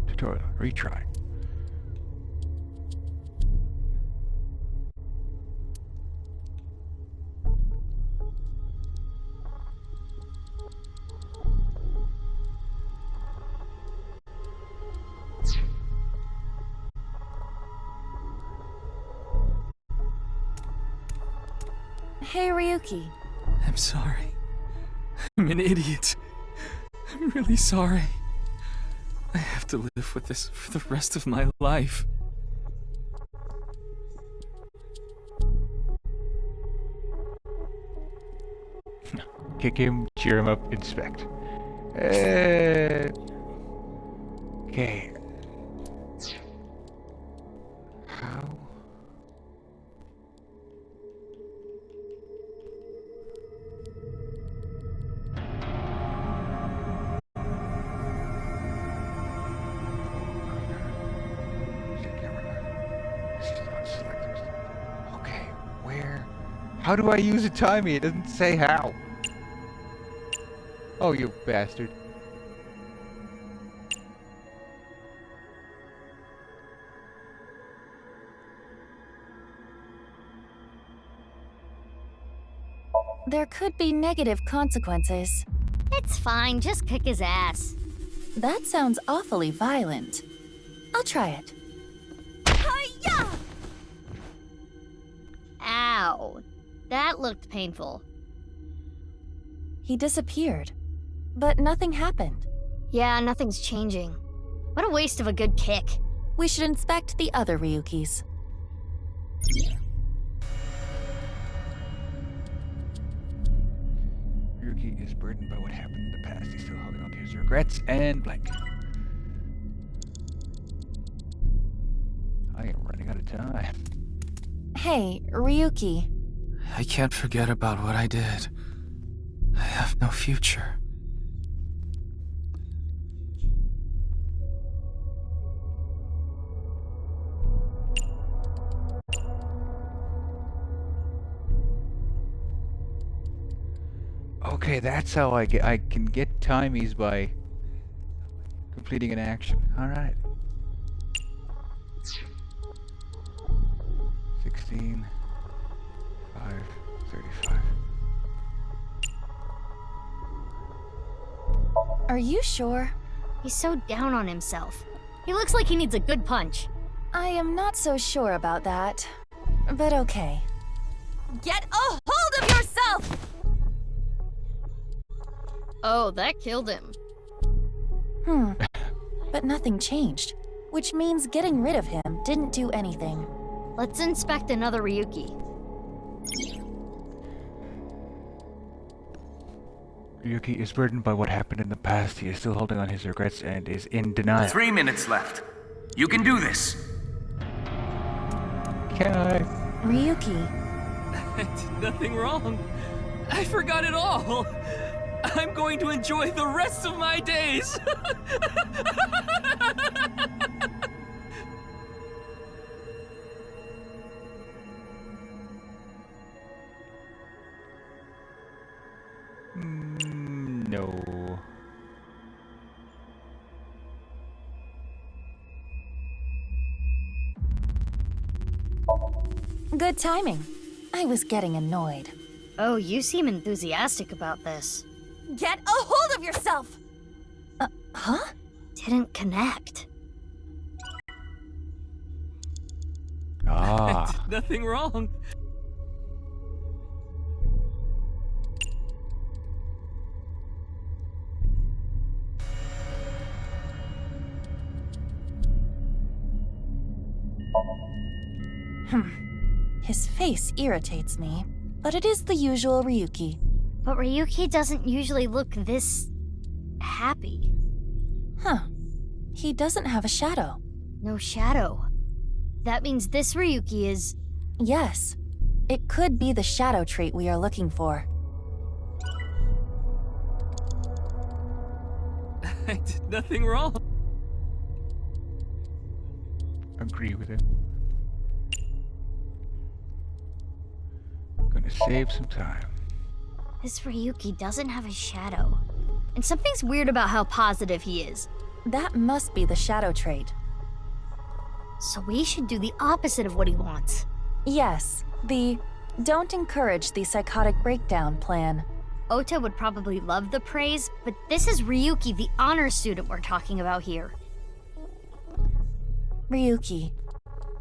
Tutorial. Retry. Hey, Ryuki. I'm sorry. I'm an idiot. I'm really sorry. I have to live with this for the rest of my life. Kick him, cheer him up, inspect. Okay. How? Okay, where? How do I use a timey? It doesn't say how. Oh, you bastard. There could be negative consequences. It's fine, just kick his ass. That sounds awfully violent. I'll try it. Hi-ya! Ow. That looked painful. He disappeared, but nothing happened. Yeah, nothing's changing. What a waste of a good kick. We should inspect the other Ryukis. Ryuki is burdened by what happened in the past. He's still holding on to his regrets and blank. I am running out of time. Hey, Ryuki. I can't forget about what I did. I have no future. Okay, that's how I can get timies by completing an action. All right. 16, 5:35. Are you sure? He's so down on himself. He looks like he needs a good punch. I am not so sure about that. But okay. Get a hold of yourself! Oh, that killed him. But nothing changed, which means getting rid of him didn't do anything. Let's inspect another Ryuki. Ryuki is burdened by what happened in the past. He is still holding on his regrets and is in denial. 3 minutes left. You can do this. Can I? Ryuki. I did nothing wrong. I forgot it all. I'm going to enjoy the rest of my days. No. Good timing. I was getting annoyed. Oh, you seem enthusiastic about this. Get a hold of yourself! Huh? Didn't connect. I did nothing wrong. His face irritates me, but it is the usual Ryuki. But Ryuki doesn't usually look this happy. Huh. He doesn't have a shadow. No shadow. That means this Ryuki is... Yes. It could be the shadow trait we are looking for. I did nothing wrong. Agree with him. Gonna save some time. This Ryuki doesn't have a shadow. And something's weird about how positive he is. That must be the shadow trait. So we should do the opposite of what he wants. Yes, the don't encourage the psychotic breakdown plan. Ota would probably love the praise, but this is Ryuki, the honor student we're talking about here. Ryuki,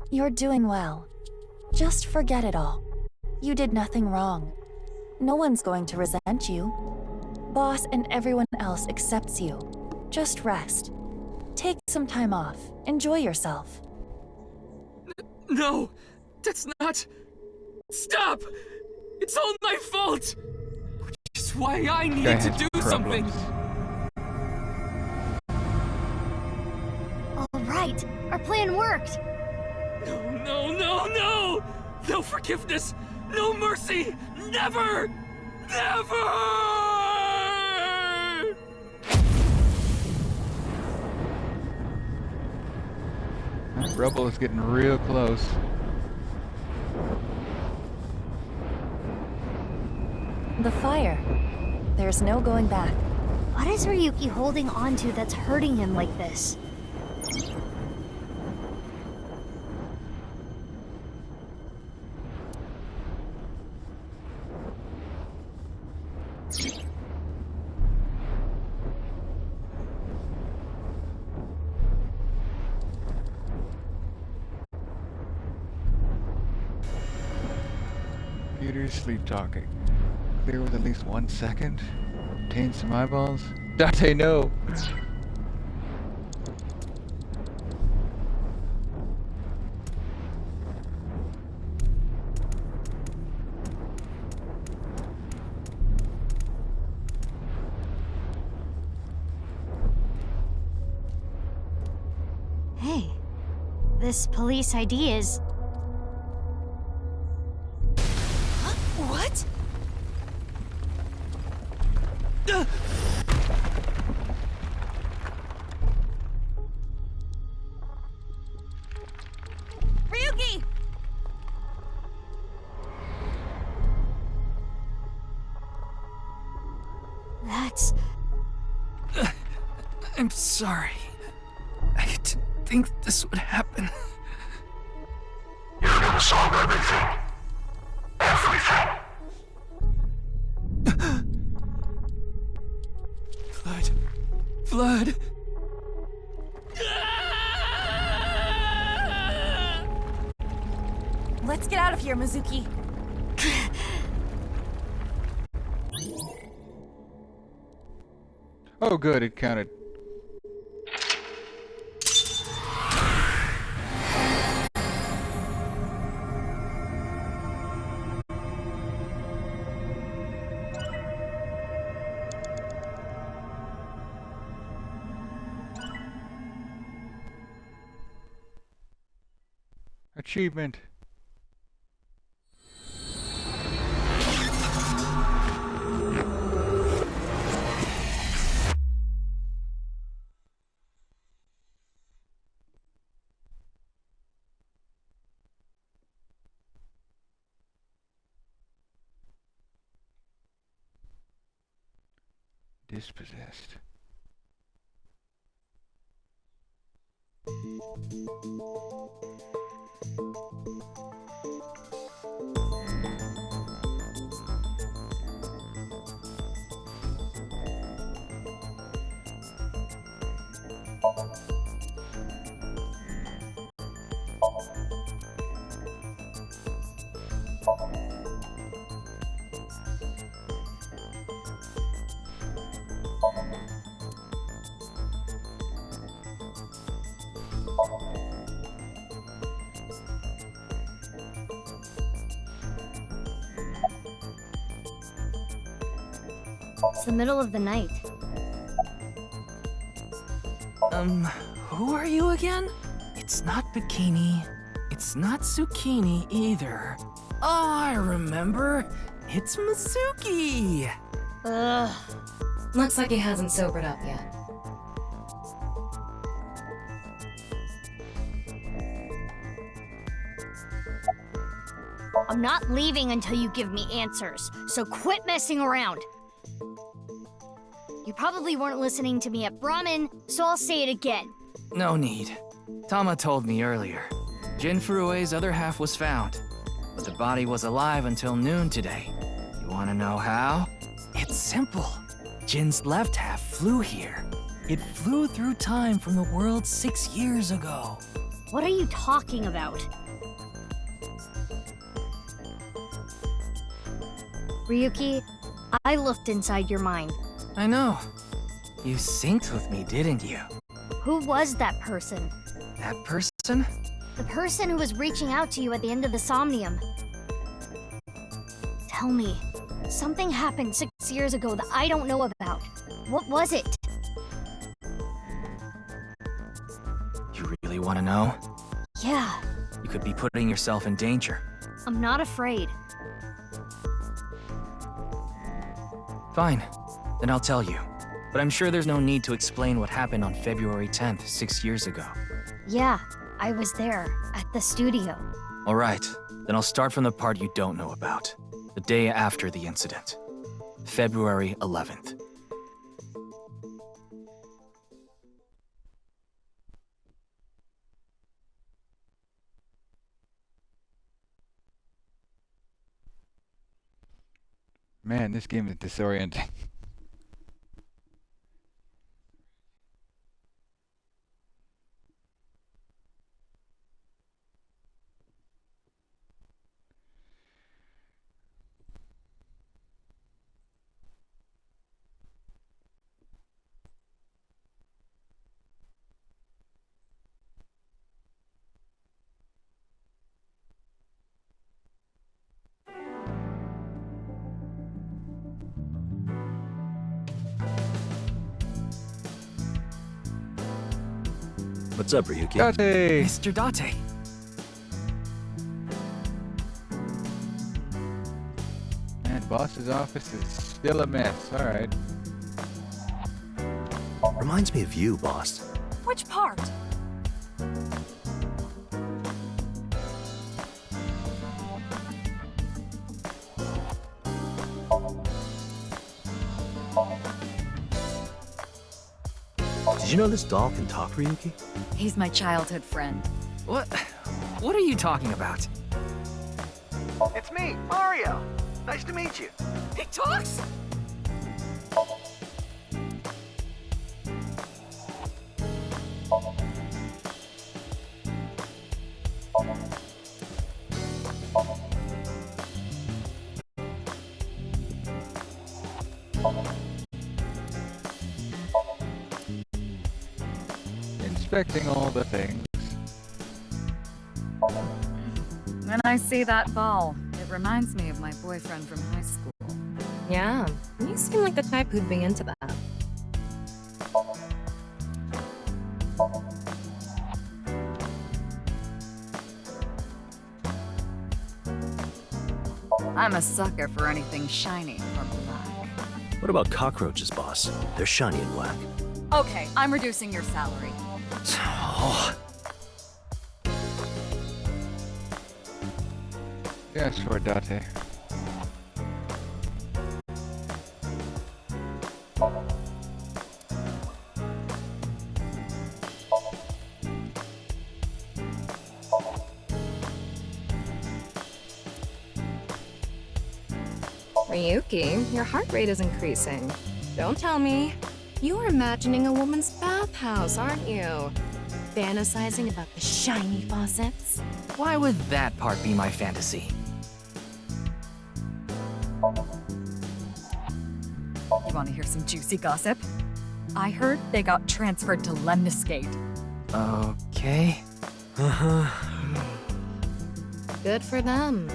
you're doing well. Just forget it all. You did nothing wrong. No one's going to resent you. Boss and everyone else accepts you. Just rest. Take some time off. Enjoy yourself. No, that's not... Stop! It's all my fault! Which is why I need to do something! All right, our plan worked! No! No forgiveness! No mercy! Never! Never! Rubble is getting real close. The fire. There's no going back. What is Ryuki holding on to that's hurting him like this? Computer's sleep talking. Clear with at least 1 second. Obtain some eyeballs. Date, no! Hey, this police ID is... What? Ryuki! That's... I'm sorry. I didn't think this would happen. You're in solve everything. Everything. Flood. Let's get out of here, Mizuki. Oh, good, it counted. Achievement. Dispossessed. It's the middle of the night. Who are you again? It's not Bikini. It's not Zucchini either. Oh, I remember. It's Mizuki. Ugh. Looks like he hasn't sobered up yet. I'm not leaving until you give me answers, so quit messing around. You probably weren't listening to me at Brahmin, so I'll say it again. No need. Tama told me earlier. Jin Furue's other half was found, but the body was alive until noon today. You wanna know how? It's simple. Jin's left half flew here. It flew through time from the world 6 years ago. What are you talking about? Ryuki, I looked inside your mind. I know. You synced with me, didn't you? Who was that person? That person? The person who was reaching out to you at the end of the Somnium. Tell me, something happened 6 years ago that I don't know about. What was it? You really want to know? Yeah, You could be putting yourself in danger. I'm not afraid. Fine. Then I'll tell you. But I'm sure there's no need to explain what happened on February 10th, 6 years ago. Yeah, I was there, at the studio. All right. Then I'll start from the part you don't know about. The day after the incident. February 11th. Man, this game is disorienting. What's up, Ryuki? Date! Mr. Date! And boss's office is still a mess. Alright. Reminds me of you, boss. Which part? Did you know this doll can talk, Ryuki? He's my childhood friend. What are you talking about? It's me, Mario. Nice to meet you. He talks? Inspecting all the things. When I see that ball, it reminds me of my boyfriend from high school. Yeah, you seem like the type who'd be into that. I'm a sucker for anything shiny or black. What about cockroaches, boss? They're shiny and black. Okay, I'm reducing your salary. Oh, Yeah, sure, Date. Ryuki, your heart rate is increasing. Don't tell me. You're imagining a woman's bathhouse, aren't you? Fantasizing about the shiny faucets? Why would that part be my fantasy? You want to hear some juicy gossip? I heard they got transferred to Lemniscate. Okay. Good for them.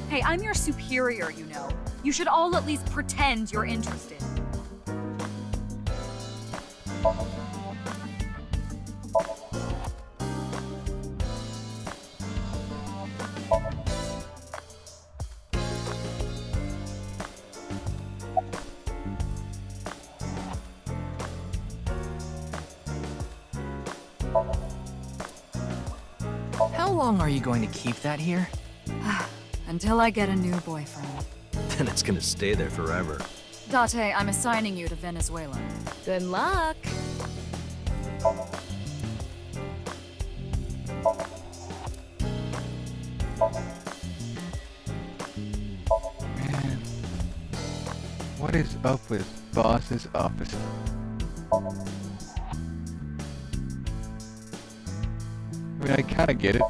Hey, I'm your superior, you know. You should all at least pretend you're interested. How long are you going to keep that here? Until I get a new boyfriend. then it's gonna stay there forever. Date, I'm assigning you to Venezuela. Good luck. Man, what is up with boss's office? I mean, I kinda get it.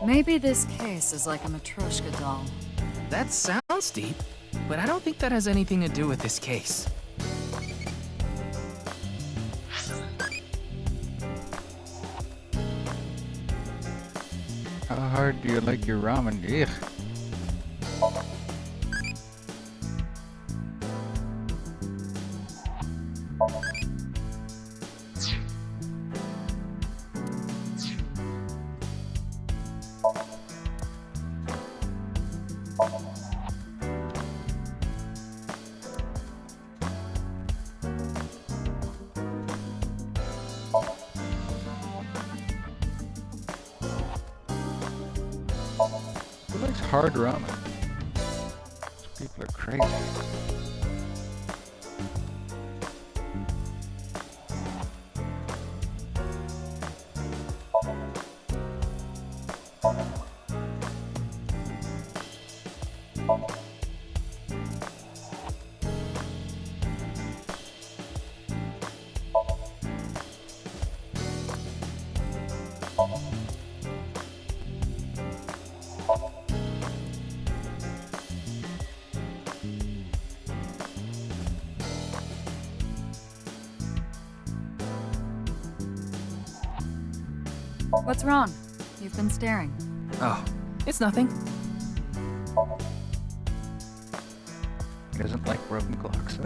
Maybe this case is like a Matryoshka doll. That sounds deep, but I don't think that has anything to do with this case. How hard do you like your ramen? Ugh. Who likes hard ramen? These people are crazy. What's wrong? You've been staring. Oh, it's nothing. He doesn't like broken clocks.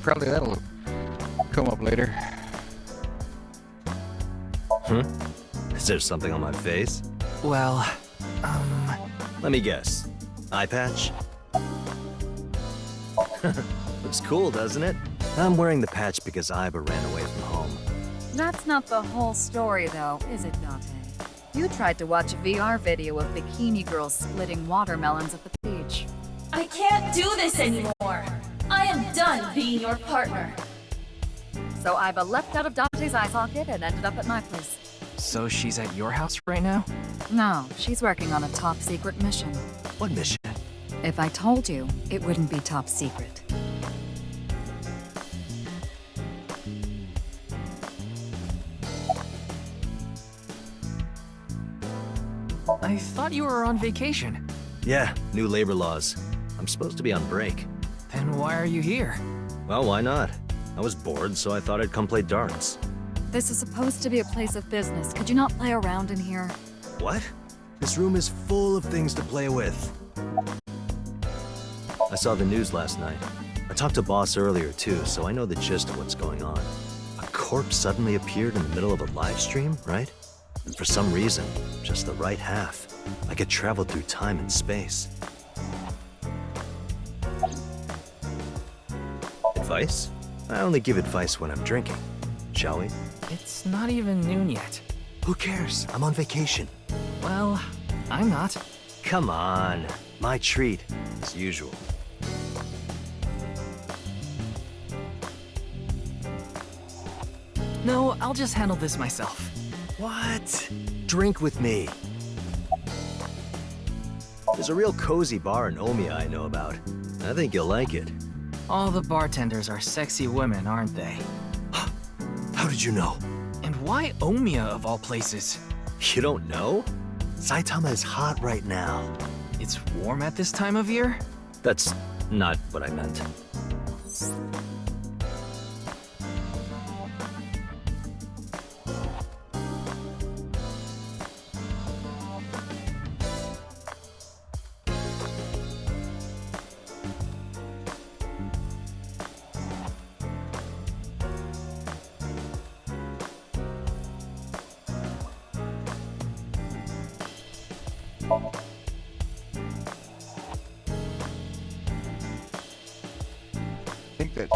Probably that'll come up later. Is there something on my face? Well, Let me guess. Eye patch? Looks cool, doesn't it? I'm wearing the patch because Iba ran away from home. That's not the whole story, though, is it, Dante? You tried to watch a VR video of bikini girls splitting watermelons at the beach. I can't do this anymore. I am done being your partner. So Iba leapt out of Dante's eye socket and ended up at my place. so she's at your house right now? No, she's working on a top-secret mission. What mission? If I told you, it wouldn't be top secret. I thought you were on vacation. Yeah, new labor laws. I'm supposed to be on break. Then why are you here? Well, why not? I was bored, so I thought I'd come play darts. This is supposed to be a place of business. Could you not play around in here? What? This room is full of things to play with. I saw the news last night. I talked to Boss earlier too, so I know the gist of what's going on. A corpse suddenly appeared in the middle of a live stream, right? And for some reason, just the right half. Like it traveled through time and space. Advice? I only give advice when I'm drinking. Shall we? It's not even noon yet. Who cares? I'm on vacation. Well, I'm not. Come on. My treat, as usual. No, I'll just handle this myself. What? Drink with me. There's a real cozy bar in Omiya I know about. I think you'll like it. All the bartenders are sexy women, aren't they? How did you know? And why Omiya of all places? You don't know? Saitama is hot right now. It's warm at this time of year? That's not what I meant.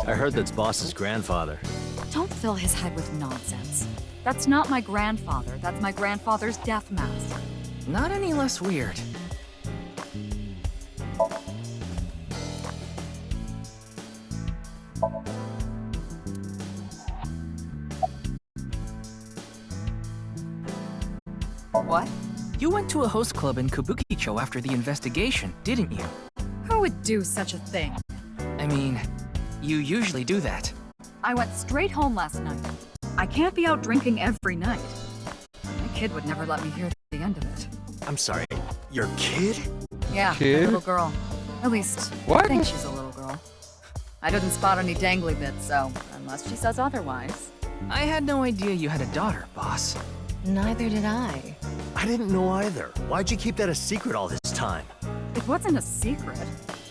I heard that's Boss's grandfather. Don't fill his head with nonsense. That's not my grandfather. That's my grandfather's death mask. Not any less weird. What? You went to a host club in Kabukicho after the investigation, didn't you? Who would do such a thing? I mean, you usually do that. I went straight home last night. I can't be out drinking every night. My kid would never let me hear the end of it. I'm sorry, your kid? Yeah, Kid? a little girl. At least, What? I think she's a little girl. I didn't spot any dangly bits, so unless she says otherwise. I had no idea you had a daughter, boss. Neither did I. I didn't know either. Why'd you keep that a secret all this time? It wasn't a secret.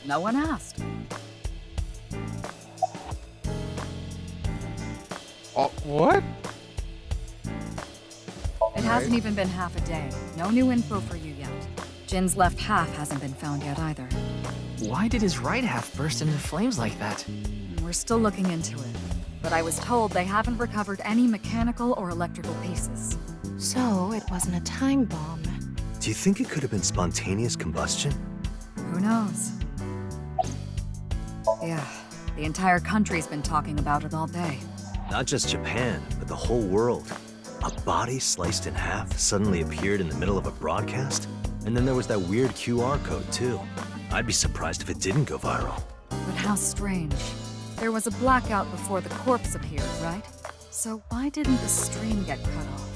No one asked. Oh, what? It hasn't even been half a day. No new info for you yet. Jin's left half hasn't been found yet either. Why did his right half burst into flames like that? We're still looking into it. But I was told they haven't recovered any mechanical or electrical pieces. So it wasn't a time bomb. Do you think it could have been spontaneous combustion? Who knows? Yeah, the entire country's been talking about it all day. Not just Japan, but the whole world. A body sliced in half suddenly appeared in the middle of a broadcast? And then there was that weird QR code too. I'd be surprised if it didn't go viral. But how strange. There was a blackout before the corpse appeared, right? So why didn't the stream get cut off?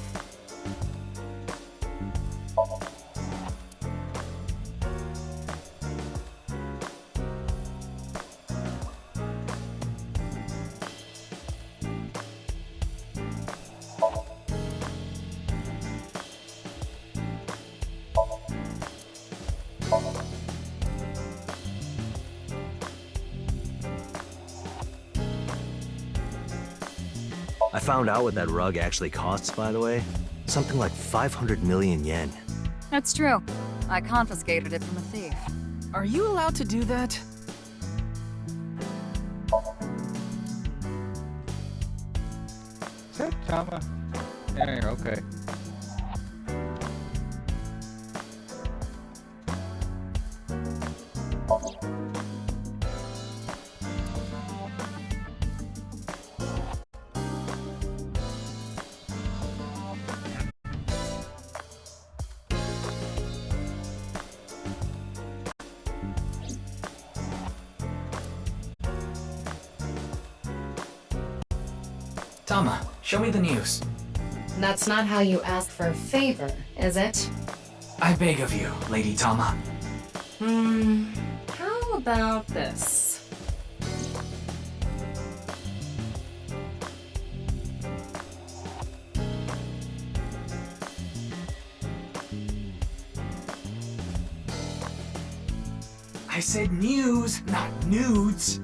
I found out what that rug actually costs, by the way. Something like 500 million yen. That's true. I confiscated it from a thief. Are you allowed to do that? Is that Tama? Yeah, okay. Tama, show me the news. That's not how you ask for a favor, is it? I beg of you, Lady Tama. How about this? I said news, not nudes.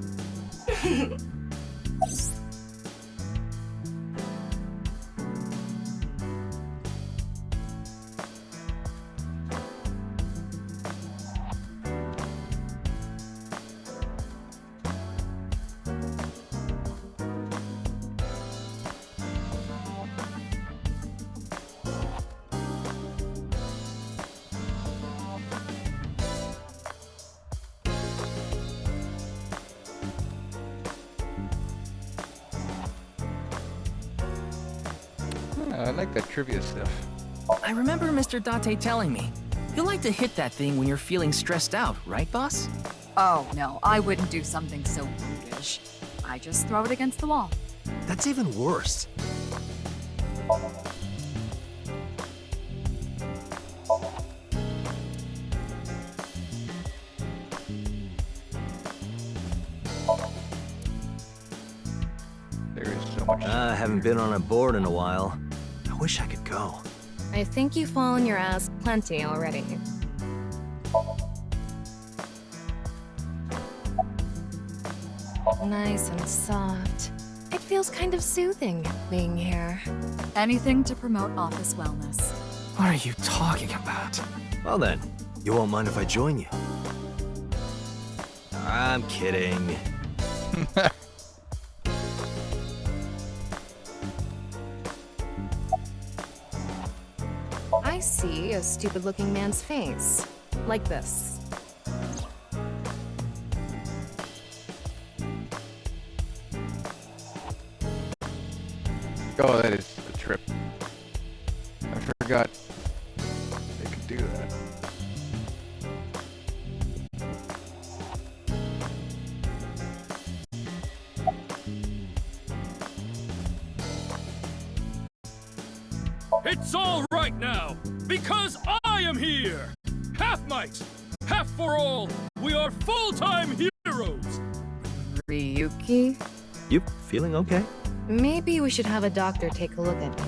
I like that trivia stuff. I remember Mr. Date telling me. You like to hit that thing when you're feeling stressed out, right, boss? Oh, no, I wouldn't do something so brutish. I just throw it against the wall. That's even worse. There is so much. I haven't been on a board in a while. I wish I could go. I think you've fallen your ass plenty already. Nice and soft. It feels kind of soothing being here. Anything to promote office wellness. What are you talking about? Well then, you won't mind if I join you. I'm kidding. I see a stupid-looking man's face. Like this. Oh, that is a trip. I forgot they could do that. It's all right now, because I am here! Half might, half for all, we are full-time heroes! Ryuki? You feeling okay? Maybe we should have a doctor take a look at you.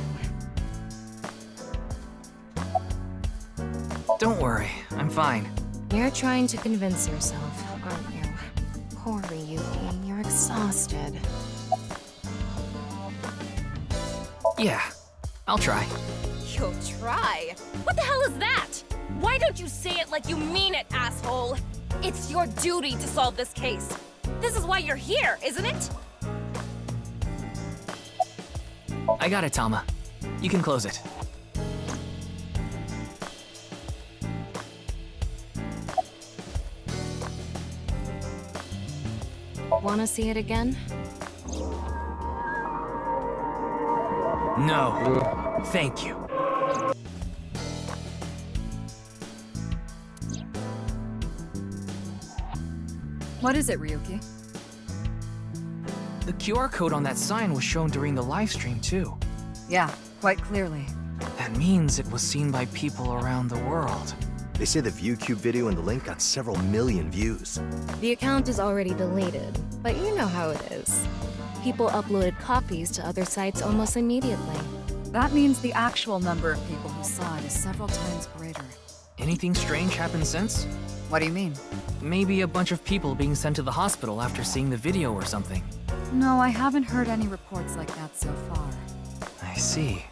Don't worry, I'm fine. You're trying to convince yourself, aren't you? Poor Ryuki, you're exhausted. Yeah, I'll try. You'll try? What the hell is that? Why don't you say it like you mean it, asshole? It's your duty to solve this case. This is why you're here, isn't it? I got it, Tama. You can close it. Wanna see it again? No. Thank you. What is it, Ryuki? The QR code on that sign was shown during the live stream, too. Yeah, quite clearly. That means it was seen by people around the world. They say the ViewCube video and the link got several million views. The account is already deleted, but you know how it is. People uploaded copies to other sites almost immediately. That means the actual number of people who saw it is several times greater. Anything strange happened since? What do you mean? Maybe a bunch of people being sent to the hospital after seeing the video or something. No, I haven't heard any reports like that so far. I see.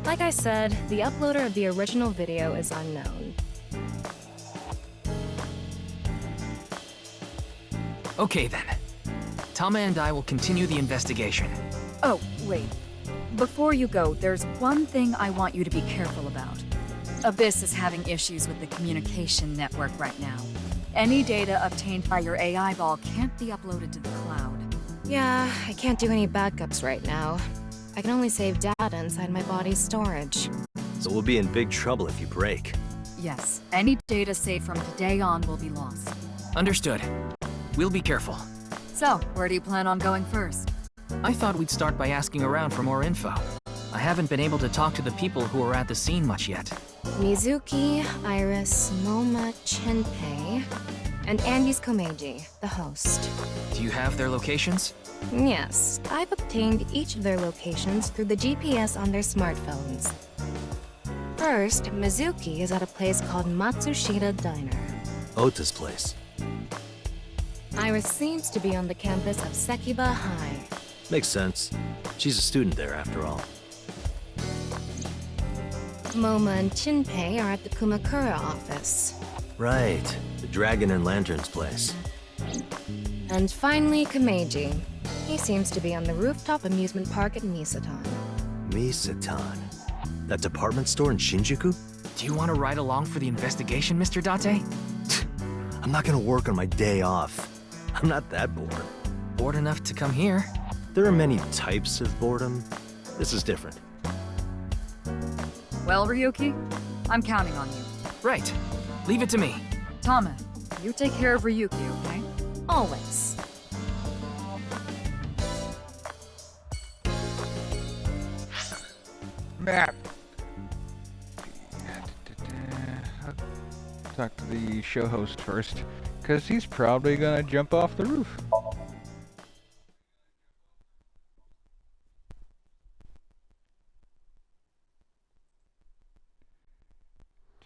Like I said, the uploader of the original video is unknown. Okay then. Tama and I will continue the investigation. Oh, wait. Before you go, there's one thing I want you to be careful about. Abyss is having issues with the communication network right now. Any data obtained by your AI ball can't be uploaded to the cloud. Yeah, I can't do any backups right now. I can only save data inside my body's storage. So we'll be in big trouble if you break. Yes, any data saved from today on will be lost. Understood. We'll be careful. So, where do you plan on going first? I thought we'd start by asking around for more info. I haven't been able to talk to the people who are at the scene much yet. Mizuki, Iris, Moma, Chinpei, and Andy's Komeiji, the host. Do you have their locations? Yes, I've obtained each of their locations through the GPS on their smartphones. First, Mizuki is at a place called Matsushita Diner. Ota's place. Iris seems to be on the campus of Sekiba High. Makes sense. She's a student there, after all. Moma and Chinpei are at the Kumakura office. Right. The Dragon and Lanterns place. And finally, Komeiji. He seems to be on the rooftop amusement park at Misatan. Misatan? That department store in Shinjuku? Do you want to ride along for the investigation, Mr. Date? I'm not gonna work on my day off. I'm not that bored. Bored enough to come here? There are many types of boredom. This is different. Well, Ryuki, I'm counting on you. Right. Leave it to me. Tama, you take care of Ryuki, okay? Always. Map. I'll talk to the show host first, because he's probably gonna jump off the roof.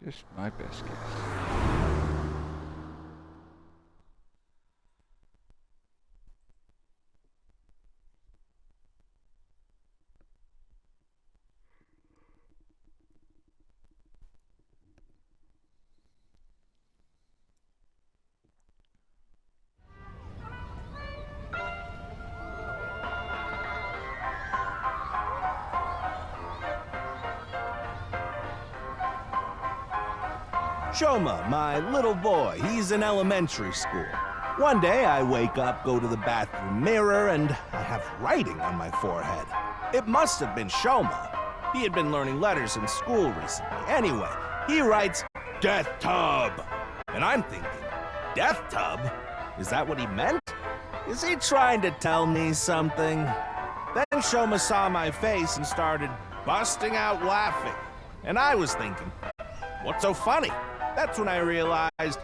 Just my best guess. Shoma, my little boy, he's in elementary school. One day I wake up, go to the bathroom mirror, and I have writing on my forehead. It must have been Shoma. He had been learning letters in school recently. Anyway, he writes, Death Tub. And I'm thinking, Death Tub? Is that what he meant? Is he trying to tell me something? Then Shoma saw my face and started busting out laughing. And I was thinking, what's so funny? That's when I realized,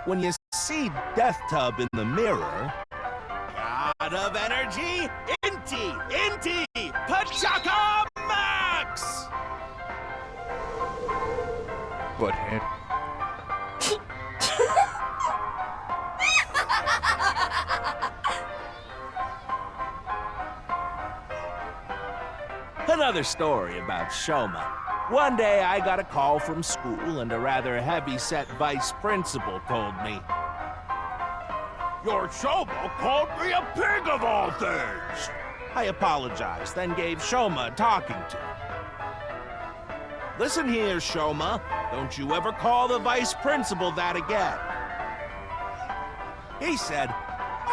when you see Death Tub in the mirror... God of energy, Inti, Pachaka Max! Butthead. Another story about Shoma. One day I got a call from school and a rather heavy-set vice principal told me, Your Shoma called me a pig of all things! I apologized, then gave Shoma a talking to. Listen here, Shoma. Don't you ever call the vice principal that again. He said,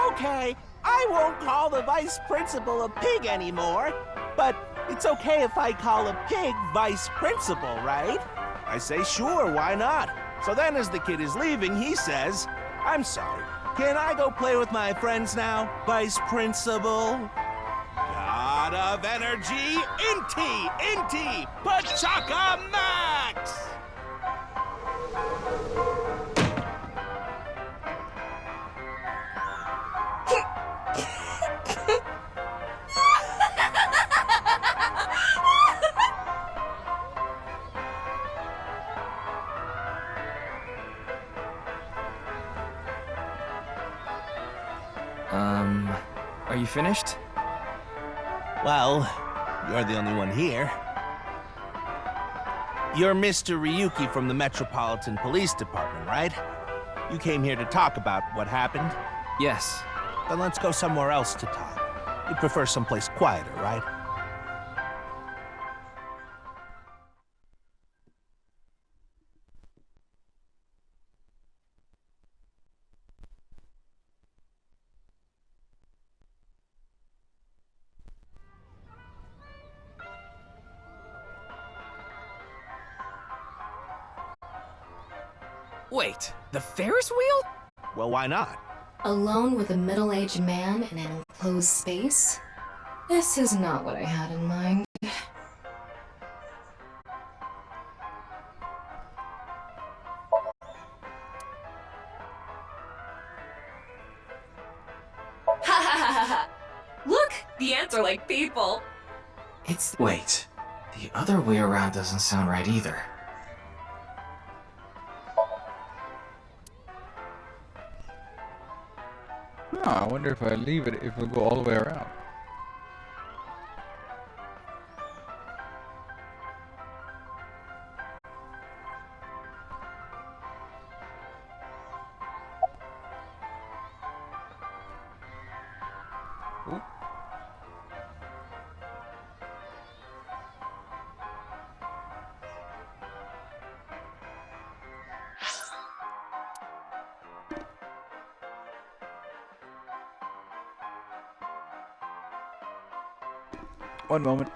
Okay, I won't call the vice principal a pig anymore, but it's okay if I call a pig vice principal, right? I say, sure, why not? So then as the kid is leaving, he says, I'm sorry, can I go play with my friends now, vice principal? God of energy, Inti, Pachaka Max! Are you finished? Well, you're the only one here. You're Mr. Ryuki from the Metropolitan Police Department, right? You came here to talk about what happened? Yes. Then let's go somewhere else to talk. You prefer someplace quieter, right? Wait, the Ferris wheel? Well, why not? Alone with a middle-aged man in an enclosed space? This is not what I had in mind. Look! The ants are like people! Wait. The other way around doesn't sound right either. I wonder if I leave it, if it'll go all the way around. Oop. One moment.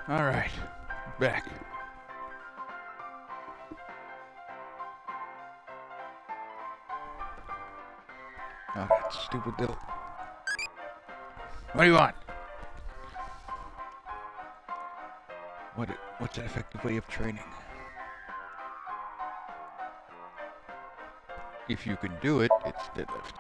Alright, back. Oh, that stupid little... What do you want? What's an effective way of training? If you can do it, it's deadlift.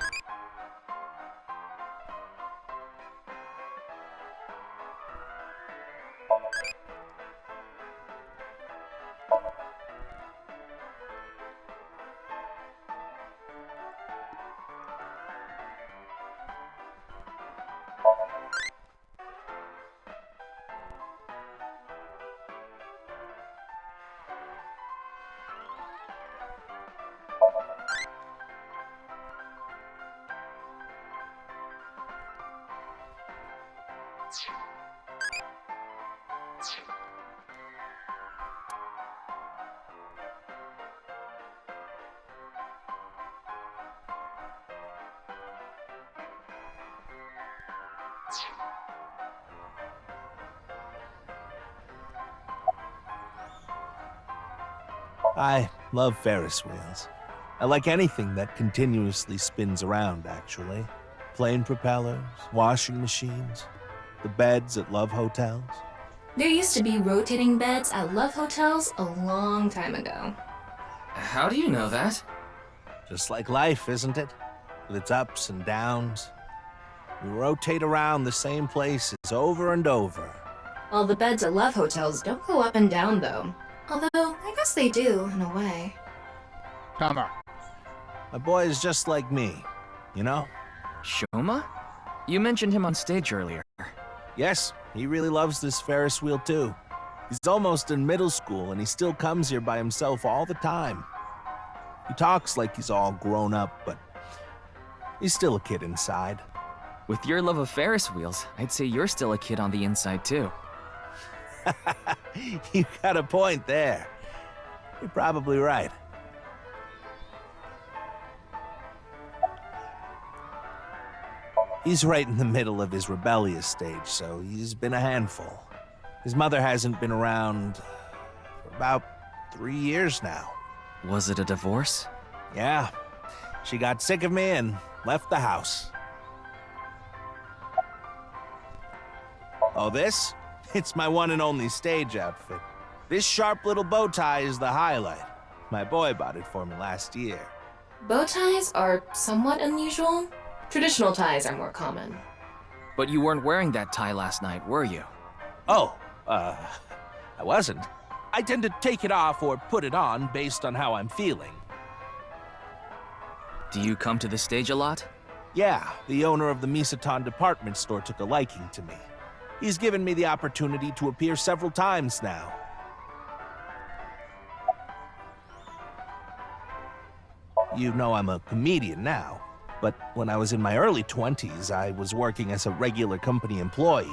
I love Ferris wheels. I like anything that continuously spins around, actually. Plane propellers, washing machines, the beds at love hotels. There used to be rotating beds at love hotels a long time ago. How do you know that? Just like life, isn't it? With its ups and downs. We rotate around the same places over and over. Well, the beds at love hotels don't go up and down, though. Although, I guess they do, in a way. Tama. My boy is just like me, you know? Shoma? You mentioned him on stage earlier. Yes, he really loves this Ferris wheel too. He's almost in middle school and he still comes here by himself all the time. He talks like he's all grown up, but he's still a kid inside. With your love of Ferris wheels, I'd say you're still a kid on the inside too. You got a point there. You're probably right. He's right in the middle of his rebellious stage, so he's been a handful. His mother hasn't been around for about 3 years now. Was it a divorce? Yeah. She got sick of me and left the house. Oh, this? It's my one and only stage outfit. This sharp little bow tie is the highlight. My boy bought it for me last year. Bow ties are somewhat unusual. Traditional ties are more common. But you weren't wearing that tie last night, were you? Oh, I wasn't. I tend to take it off or put it on based on how I'm feeling. Do you come to the stage a lot? Yeah, the owner of the Misatan department store took a liking to me. He's given me the opportunity to appear several times now. You know I'm a comedian now, but when I was in my early 20s, I was working as a regular company employee.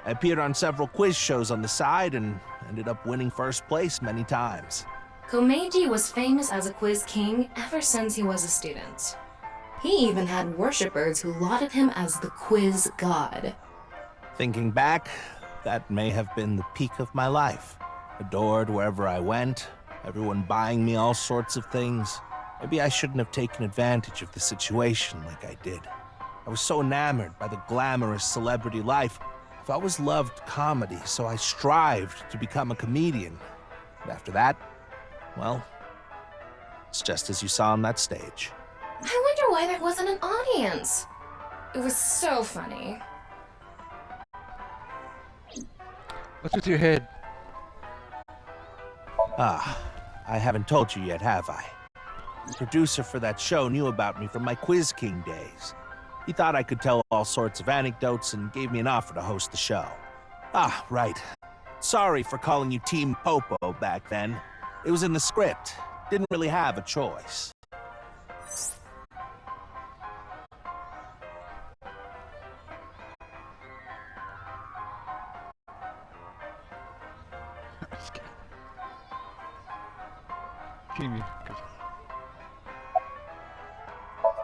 I appeared on several quiz shows on the side and ended up winning first place many times. Komeiji was famous as a quiz king ever since he was a student. He even had worshippers who lauded him as the quiz god. Thinking back, that may have been the peak of my life. Adored wherever I went, everyone buying me all sorts of things. Maybe I shouldn't have taken advantage of the situation like I did. I was so enamored by the glamorous celebrity life. I've always loved comedy, so I strived to become a comedian. And after that, well, it's just as you saw on that stage. I wonder why there wasn't an audience. It was so funny. What's with your head? Ah, I haven't told you yet, have I? The producer for that show knew about me from my Quiz King days. He thought I could tell all sorts of anecdotes and gave me an offer to host the show. Ah, right. Sorry for calling you Team Popo back then. It was in the script. Didn't really have a choice.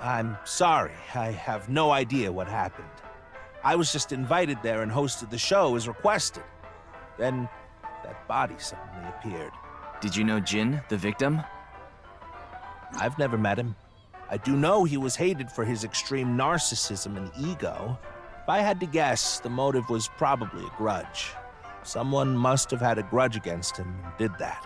I'm sorry. I have no idea what happened. I was just invited there and hosted the show as requested. Then, that body suddenly appeared. Did you know Jin, the victim? I've never met him. I do know he was hated for his extreme narcissism and ego. If I had to guess, the motive was probably a grudge. Someone must have had a grudge against him and did that.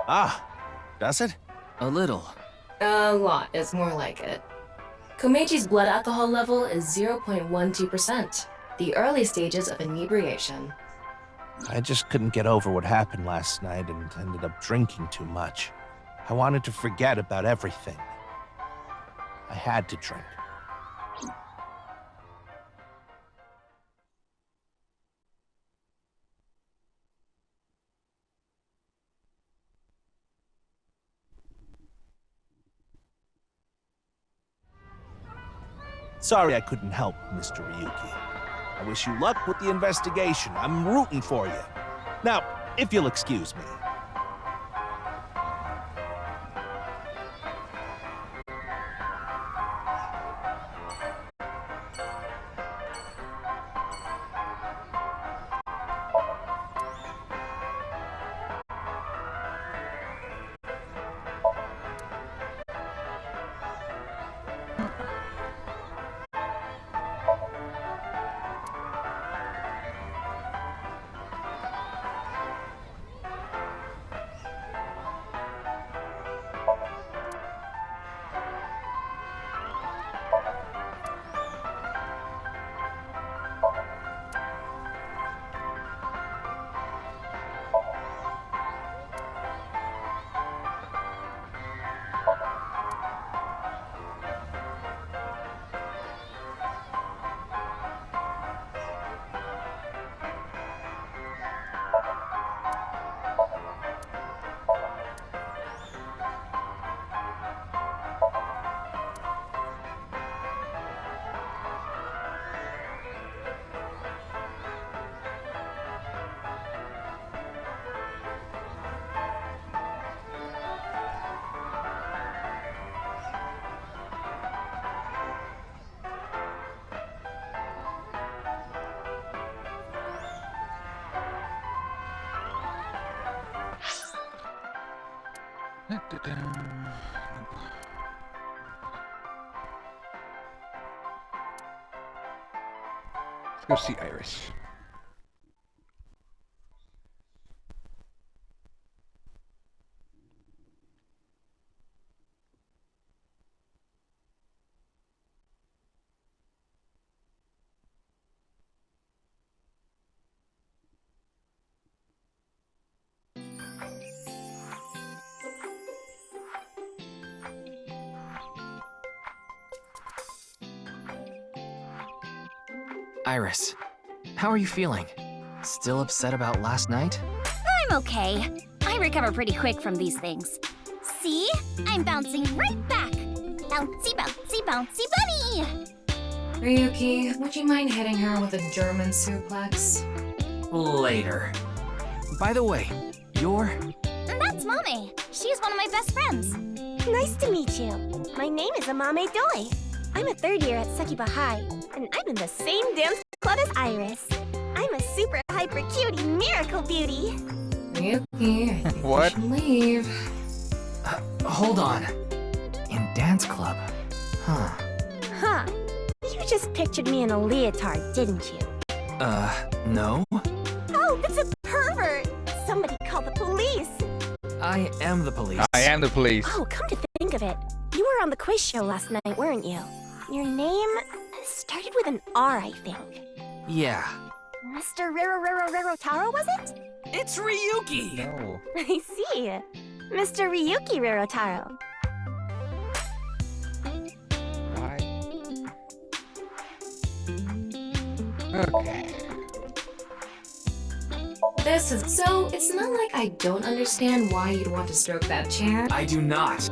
Ah, does it? A little. A lot is more like it. Komeiji's blood alcohol level is 0.12%, the early stages of inebriation. I just couldn't get over what happened last night and ended up drinking too much. I wanted to forget about everything. I had to drink. Sorry I couldn't help, Mr. Ryuki. I wish you luck with the investigation. I'm rooting for you. Now, if you'll excuse me. Let's go see Iris. Iris, how are you feeling? Still upset about last night? I'm okay. I recover pretty quick from these things. See? I'm bouncing right back. Bouncy, bouncy, bouncy bunny! Ryuki, would you mind hitting her with a German suplex? Later. By the way, you're... That's Mame. She's one of my best friends. Nice to meet you. My name is Amame Doi. I'm a third year at Sekiba High, and I'm in the same dance club as Iris. I'm a super hyper cutie miracle beauty. Ryuki, I think What? we should leave. Hold on. In dance club? Huh. Huh. You just pictured me in a leotard, didn't you? No? Oh, that's a pervert! Somebody call the police! I am the police. I am the police. Oh, come to think of it. You were on the quiz show last night, weren't you? Your name started with an R, I think. Yeah. Mr. Rero Taro, was it? It's Ryuki! No. I see. Mr. Ryuki Rerotaro. Why? Okay. This is so. It's not like I don't understand why you'd want to stroke that chair. I do not.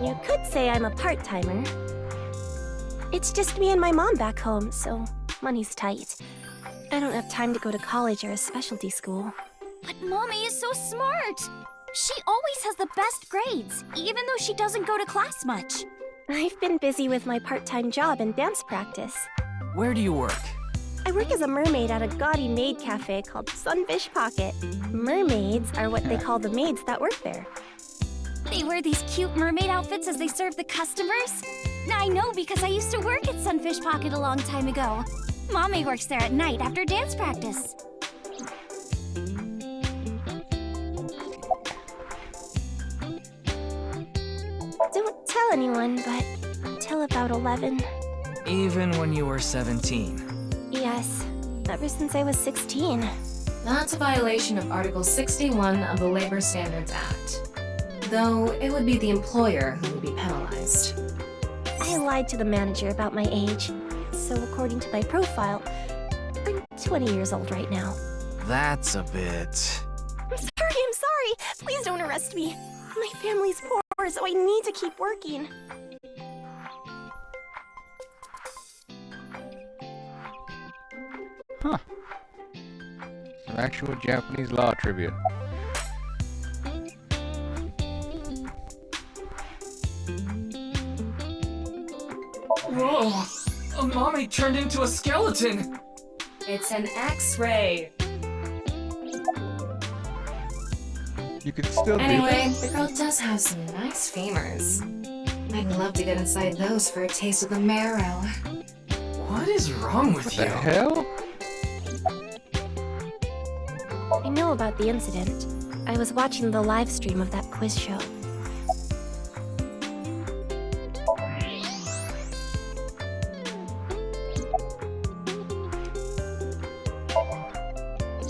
You could say I'm a part-timer. It's just me and my mom back home, so money's tight. I don't have time to go to college or a specialty school. But Mommy is so smart! She always has the best grades, even though she doesn't go to class much. I've been busy with my part-time job and dance practice. Where do you work? I work as a mermaid at a gaudy maid cafe called Sunfish Pocket. Mermaids are what they call the maids that work there. They wear these cute mermaid outfits as they serve the customers? I know because I used to work at Sunfish Pocket a long time ago. Mommy works there at night after dance practice. Don't tell anyone, but until about 11, Even when you were 17. Yes, ever since I was 16. That's a violation of Article 61 of the Labor Standards Act. Though it would be the employer who would be penalized. I lied to the manager about my age. So according to my profile, I'm 20 years old right now. That's a bit... I'm sorry. Please don't arrest me. My family's poor, so I need to keep working. Huh. Some actual Japanese law trivia. Whoa! Amame turned into a skeleton! It's an X-ray. You can still Anyway, do the girl does have some nice femurs. I'd love to get inside those for a taste of the marrow. What is wrong with you? What the hell? I know about the incident. I was watching the live stream of that quiz show.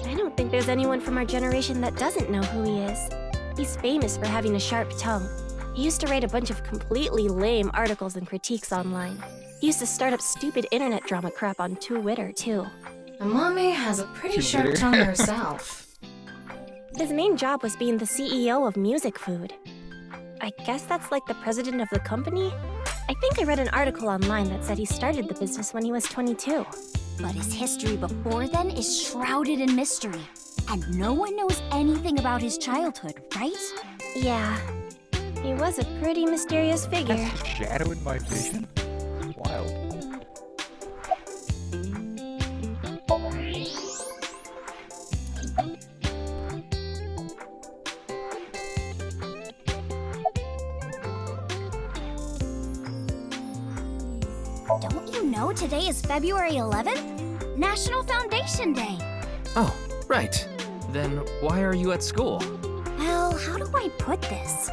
I don't think there's anyone from our generation that doesn't know who he is. He's famous for having a sharp tongue. He used to write a bunch of completely lame articles and critiques online. He used to start up stupid internet drama crap on Twitter, too. Amame has a pretty sharp tongue herself. His main job was being the CEO of Music Food. I guess that's like the president of the company? I think I read an article online that said he started the business when he was 22. But his history before then is shrouded in mystery. And no one knows anything about his childhood, right? Yeah. He was a pretty mysterious figure. That's a shadow in my vision? Wild. Don't you know today is February 11th? National Foundation Day. Oh, right. Then why are you at school? Well, how do I put this?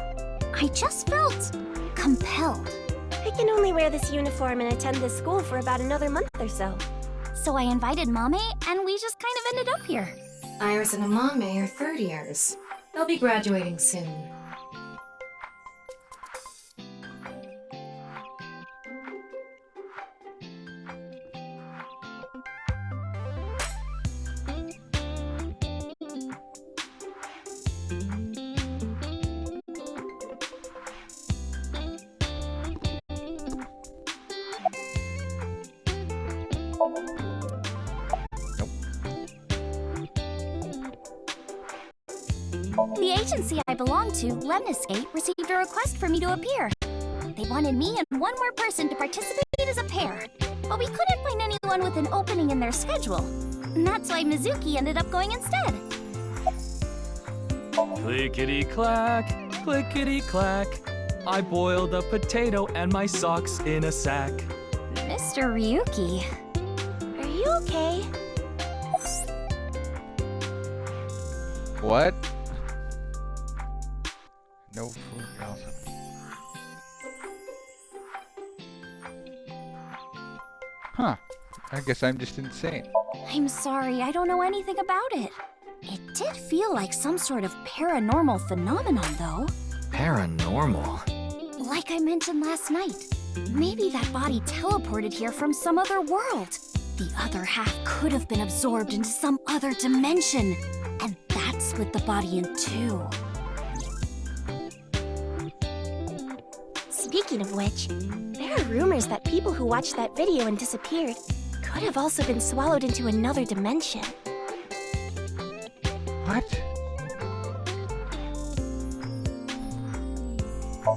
I just felt compelled. I can only wear this uniform and attend this school for about another month or so. So I invited Mame, and we just kind of ended up here. Iris and Amame are third years. They'll be graduating soon. The agency I belong to, Lemniscate, received a request for me to appear. They wanted me and one more person to participate as a pair, but we couldn't find anyone with an opening in their schedule. And that's why Mizuki ended up going instead. Clickety-clack, clickety-clack. I boiled a potato and my socks in a sack. Mr. Ryuki. Are you okay? What? No food, also. Huh. I guess I'm just insane. I'm sorry, I don't know anything about it. It did feel like some sort of paranormal phenomenon, though. Paranormal? Like I mentioned last night. Maybe that body teleported here from some other world. The other half could have been absorbed into some other dimension. And that split the body in two. Speaking of which, there are rumors that people who watched that video and disappeared could have also been swallowed into another dimension. What?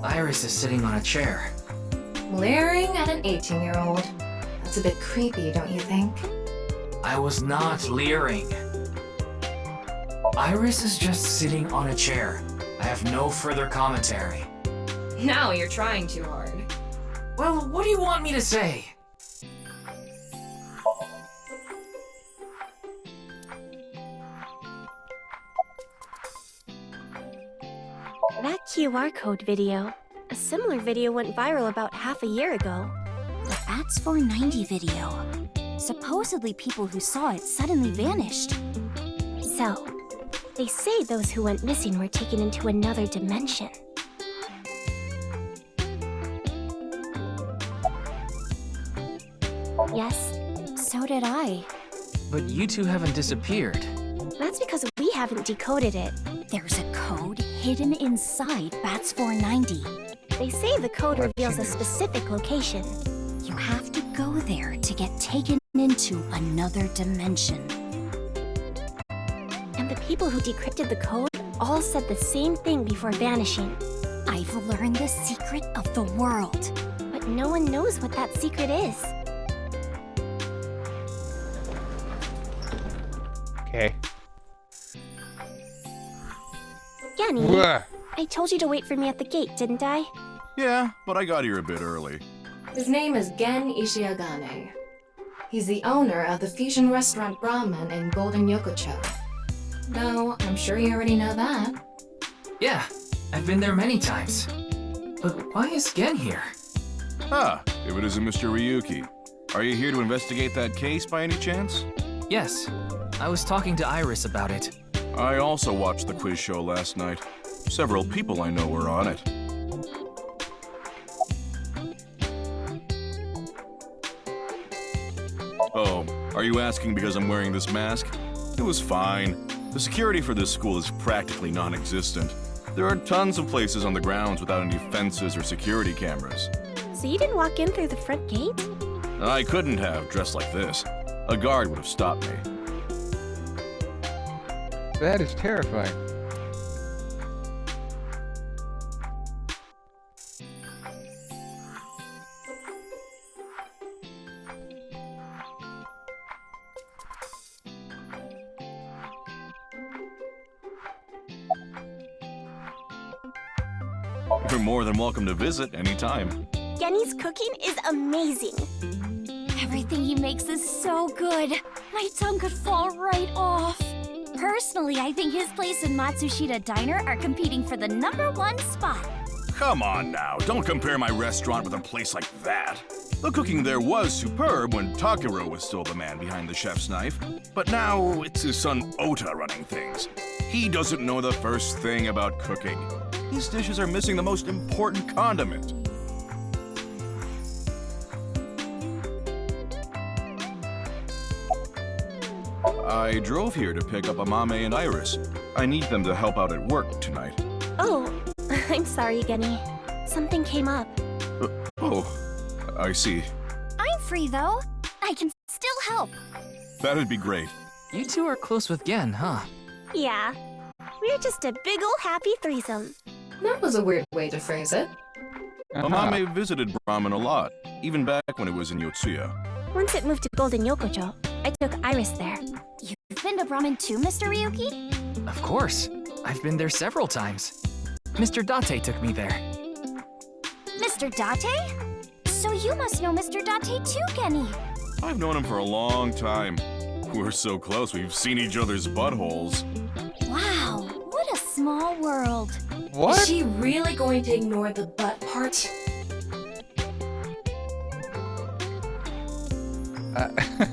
Iris is sitting on a chair. Leering at an 18-year-old. That's a bit creepy, don't you think? I was not leering. Iris is just sitting on a chair. I have no further commentary. Now you're trying too hard. Well, what do you want me to say? That QR code video. A similar video went viral about half a year ago. The Bats 490 video. Supposedly people who saw it suddenly vanished. So, they say those who went missing were taken into another dimension. Yes, so did I. But you two haven't disappeared. That's because we haven't decoded it. There's a code hidden inside Bats 490. They say the code reveals a specific location. You have to go there to get taken into another dimension. And the people who decrypted the code all said the same thing before vanishing. I've learned the secret of the world. But no one knows what that secret is. Okay. Genny, Wah. I told you to wait for me at the gate, didn't I? Yeah, but I got here a bit early. His name is Gen Ishiagane. He's the owner of the fusion restaurant Brahman in Golden Yokocho. Though, I'm sure you already know that. Yeah, I've been there many times. But why is Gen here? Ah, if it isn't Mr. Ryuki. Are you here to investigate that case by any chance? Yes, I was talking to Iris about it. I also watched the quiz show last night. Several people I know were on it. Oh, are you asking because I'm wearing this mask? It was fine. The security for this school is practically non-existent. There are tons of places on the grounds without any fences or security cameras. So you didn't walk in through the front gate? I couldn't have, dressed like this. A guard would have stopped me. That is terrifying. You're more than welcome to visit anytime. Genny's cooking is amazing. Everything he makes is so good. My tongue could fall right off. Personally, I think his place and Matsushita Diner are competing for the #1 spot. Come on now, don't compare my restaurant with a place like that. The cooking there was superb when Takiro was still the man behind the chef's knife, but now it's his son Ota running things. He doesn't know the first thing about cooking. These dishes are missing the most important condiment. I drove here to pick up Amame and Iris. I need them to help out at work tonight. Oh, I'm sorry, Genny. Something came up. Oh, I see. I'm free, though. I can still help. That'd be great. You two are close with Gen, huh? Yeah. We're just a big ol' happy threesome. That was a weird way to phrase it. Amame visited Brahman a lot, even back when it was in Yotsuya. Once it moved to Golden Yokocho, I took Iris there. You've been to Brahman too, Mr. Ryuki? Of course. I've been there several times. Mr. Date took me there. Mr. Date? So you must know Mr. Date too, Genny. I've known him for a long time. We're so close, we've seen each other's buttholes. Wow, what a small world. What? Is she really going to ignore the butt part?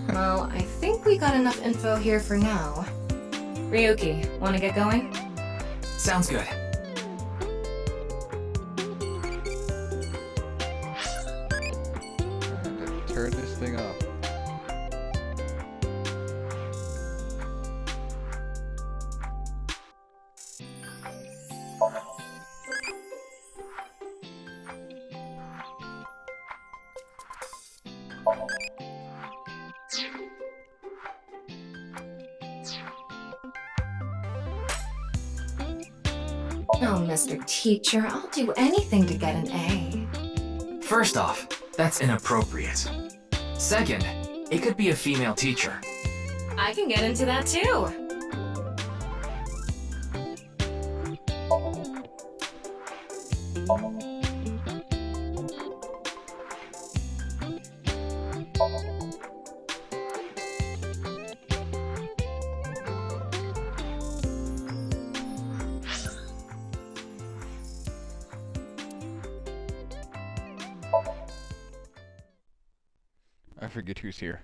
Well, I think we got enough info here for now. Ryuki, wanna get going? Sounds good. Turn this thing off. Oh, Mr. Teacher, I'll do anything to get an A. First off, that's inappropriate. Second, it could be a female teacher. I can get into that too. forget who's here.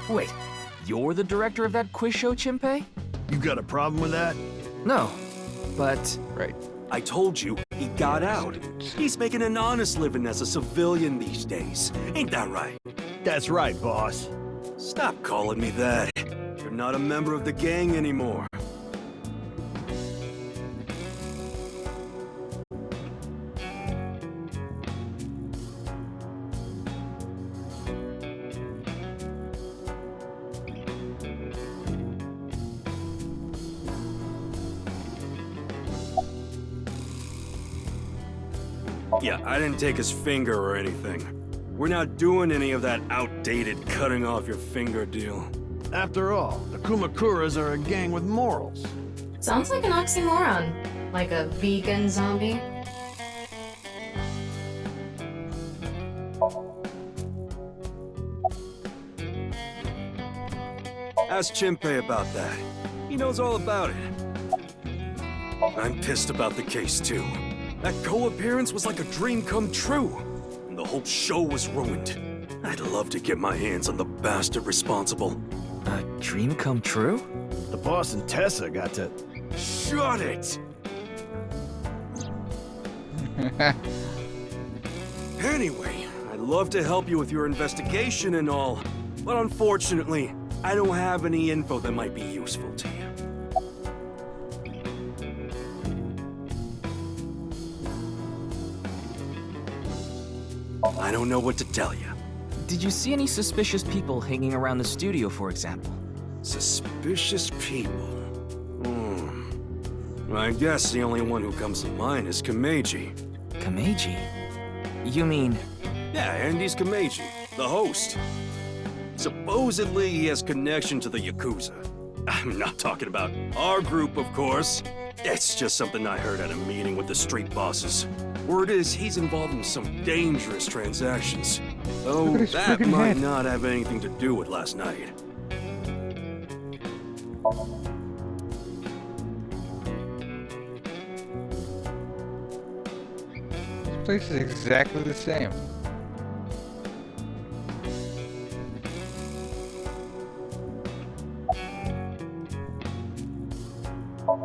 Wait, you're the director of that quiz show, Chimpei? You got a problem with that? No, but... Right. I told you, he got out. He's making an honest living as a civilian these days. Ain't that right? That's right, boss. Stop calling me that. You're not a member of the gang anymore. Yeah, I didn't take his finger or anything. We're not doing any of that outdated cutting off your finger deal. After all, the Kumakuras are a gang with morals. Sounds like an oxymoron. Like a vegan zombie. Ask Chimpei about that. He knows all about it. I'm pissed about the case, too. That co-appearance was like a dream come true. And the whole show was ruined. I'd love to get my hands on the bastard responsible. A dream come true? The boss and Tessa got to... Shut it! Anyway, I'd love to help you with your investigation and all, but unfortunately, I don't have any info that might be useful to you. I don't know what to tell you. Did you see any suspicious people hanging around the studio, for example? Suspicious people? I guess the only one who comes to mind is Kameji. Kameji? You mean... Yeah, Andy's Kameji, the host. Supposedly he has connection to the Yakuza. I'm not talking about our group, of course. It's just something I heard at a meeting with the street bosses. Word is he's involved in some dangerous transactions. Though that might not have anything to do with last night. This place is exactly the same.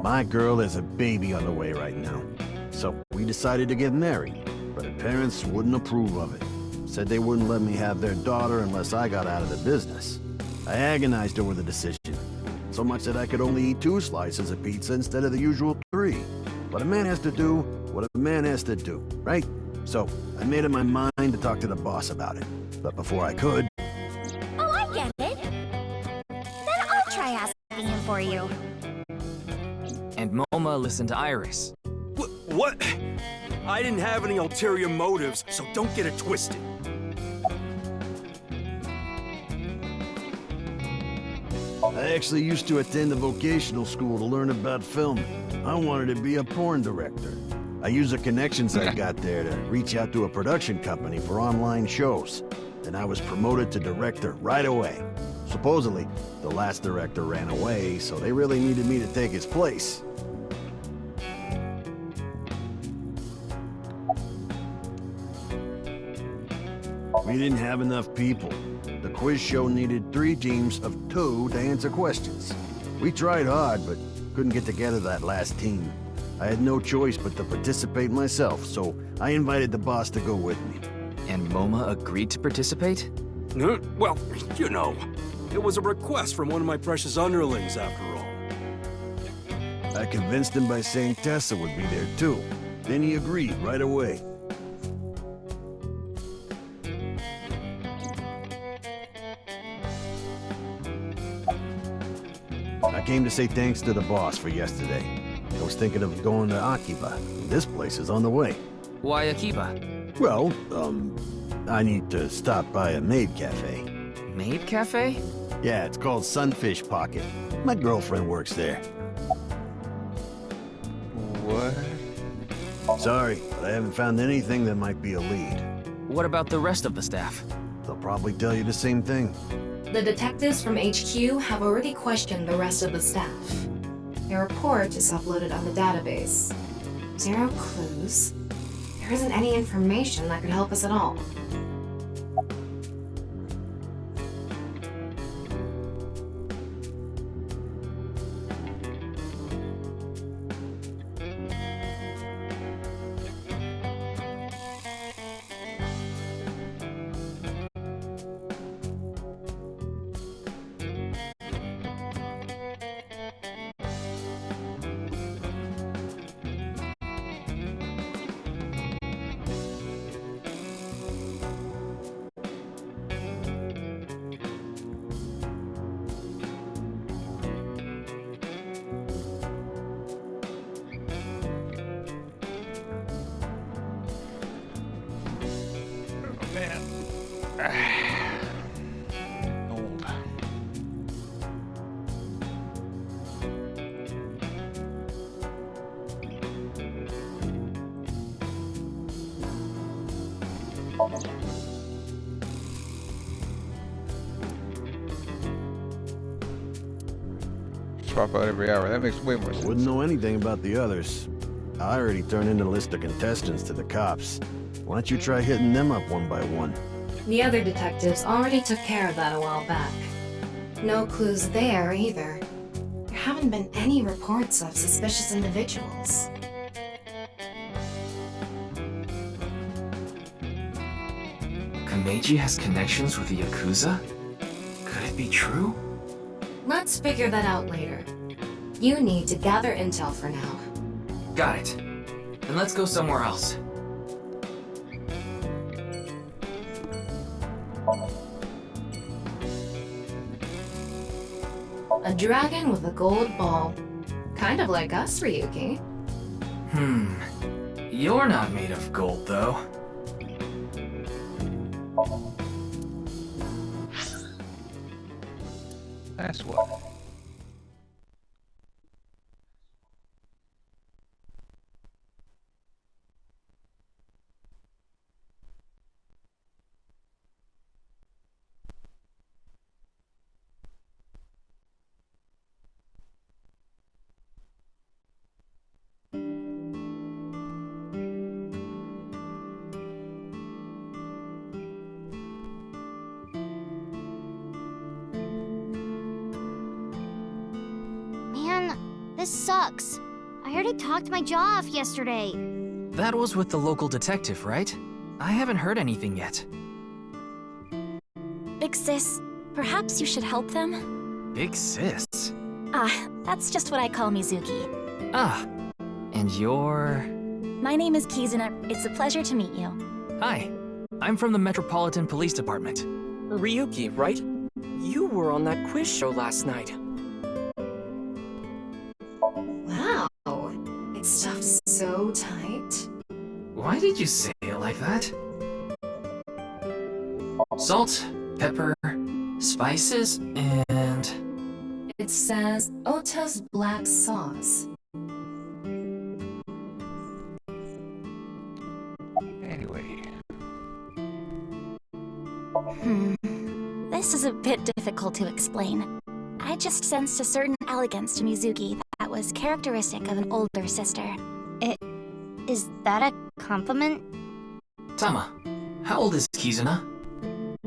My girl has a baby on the way right now. So we decided to get married, but her parents wouldn't approve of it. Said they wouldn't let me have their daughter unless I got out of the business. I agonized over the decision, so much that I could only eat 2 slices of pizza instead of the usual 3. But a man has to do what a man has to do, right? So I made up my mind to talk to the boss about it. But before I could... Oh, I get it. Then I'll try asking him for you. And Momo listened to Iris. What? I didn't have any ulterior motives, so don't get it twisted. I actually used to attend a vocational school to learn about film. I wanted to be a porn director. I used the connections I got there to reach out to a production company for online shows. Then I was promoted to director right away. Supposedly, the last director ran away, so they really needed me to take his place. We didn't have enough people. The quiz show needed 3 teams of 2 to answer questions. We tried hard, but couldn't get together that last team. I had no choice but to participate myself, so I invited the boss to go with me. And Moma agreed to participate? Well, you know, it was a request from one of my precious underlings, after all. I convinced him by saying Tessa would be there too. Then he agreed right away. I came to say thanks to the boss for yesterday. I was thinking of going to Akiba. This place is on the way. Why Akiba? Well, I need to stop by a maid cafe. Maid cafe? Yeah, it's called Sunfish Pocket. My girlfriend works there. What? Sorry, but I haven't found anything that might be a lead. What about the rest of the staff? They'll probably tell you the same thing. The detectives from HQ have already questioned the rest of the staff. Their report is uploaded on the database. 0 clues. There isn't any information that could help us at all. Old. Swap out every hour. That makes way more sense. Wouldn't know anything about the others. I already turned in the list of contestants to the cops. Why don't you try hitting them up one by one? The other detectives already took care of that a while back. No clues there either. There haven't been any reports of suspicious individuals. Kameji has connections with the Yakuza? Could it be true? Let's figure that out later. You need to gather intel for now. Got it. Then let's go somewhere else. A dragon with a gold ball. Kind of like us, Ryuki. You're not made of gold, though. That's what. This sucks. I already talked my jaw off yesterday. That was with the local detective, right? I haven't heard anything yet. Big sis, perhaps you should help them? Big sis? That's just what I call Mizuki. And you're... My name is Kizuna. It's a pleasure to meet you. Hi, I'm from the Metropolitan Police Department. Ryuki, right? You were on that quiz show last night. Wow. It's stuffed so tight. Why did you say it like that? Salt, pepper, spices, and... It says Ota's black sauce. Anyway. This is a bit difficult to explain. I just sensed a certain elegance to Mizuki that was characteristic of an older sister. Is that a compliment? Tama, how old is Kizuna?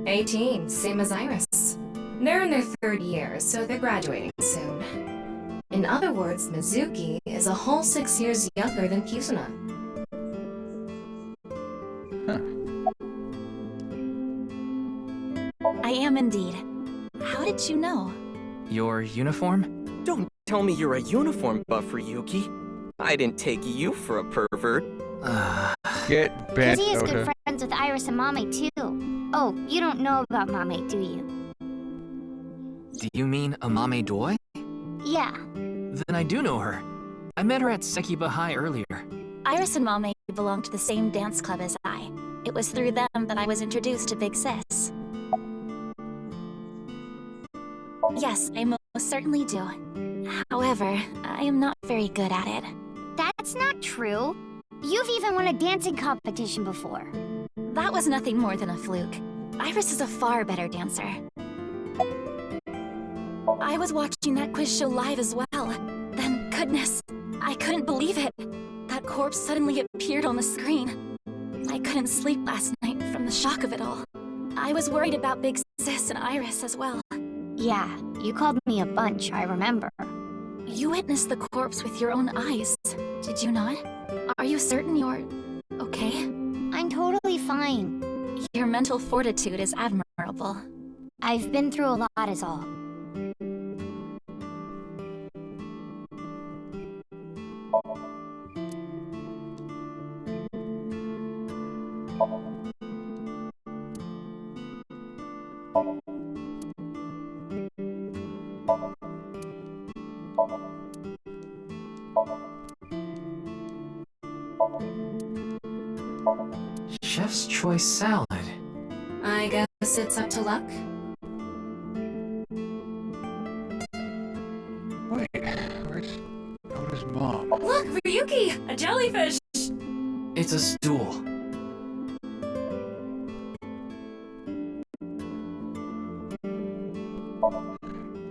18, same as Iris. They're in their 3rd year, so they're graduating soon. In other words, Mizuki is a whole 6 years younger than Kizuna. I am indeed. How did you know? Your uniform? Don't tell me you're a uniform buff, Ryuki. I didn't take you for a pervert. Get bent, He is Ota. good friends with Iris and Mame, too. Oh, you don't know about Mame, do you? Do you mean Amame Doi? Yeah. Then I do know her. I met her at Sekiba High earlier. Iris and Mame belong to the same dance club as I. It was through them that I was introduced to Big Sis. Yes, I most certainly do. However, I am not very good at it. That's not true. You've even won a dancing competition before. That was nothing more than a fluke. Iris is a far better dancer. I was watching that quiz show live as well. Then, goodness, I couldn't believe it. That corpse suddenly appeared on the screen. I couldn't sleep last night from the shock of it all. I was worried about Big Sis and Iris as well. Yeah, you called me a bunch, I remember. You witnessed the corpse with your own eyes, did you not? Are you certain you're okay? I'm totally fine. Your mental fortitude is admirable. I've been through a lot is all. Chef's choice salad. I guess it's up to luck. Wait, where's Ota's mom? Look, Ryuki! A jellyfish! It's a stool.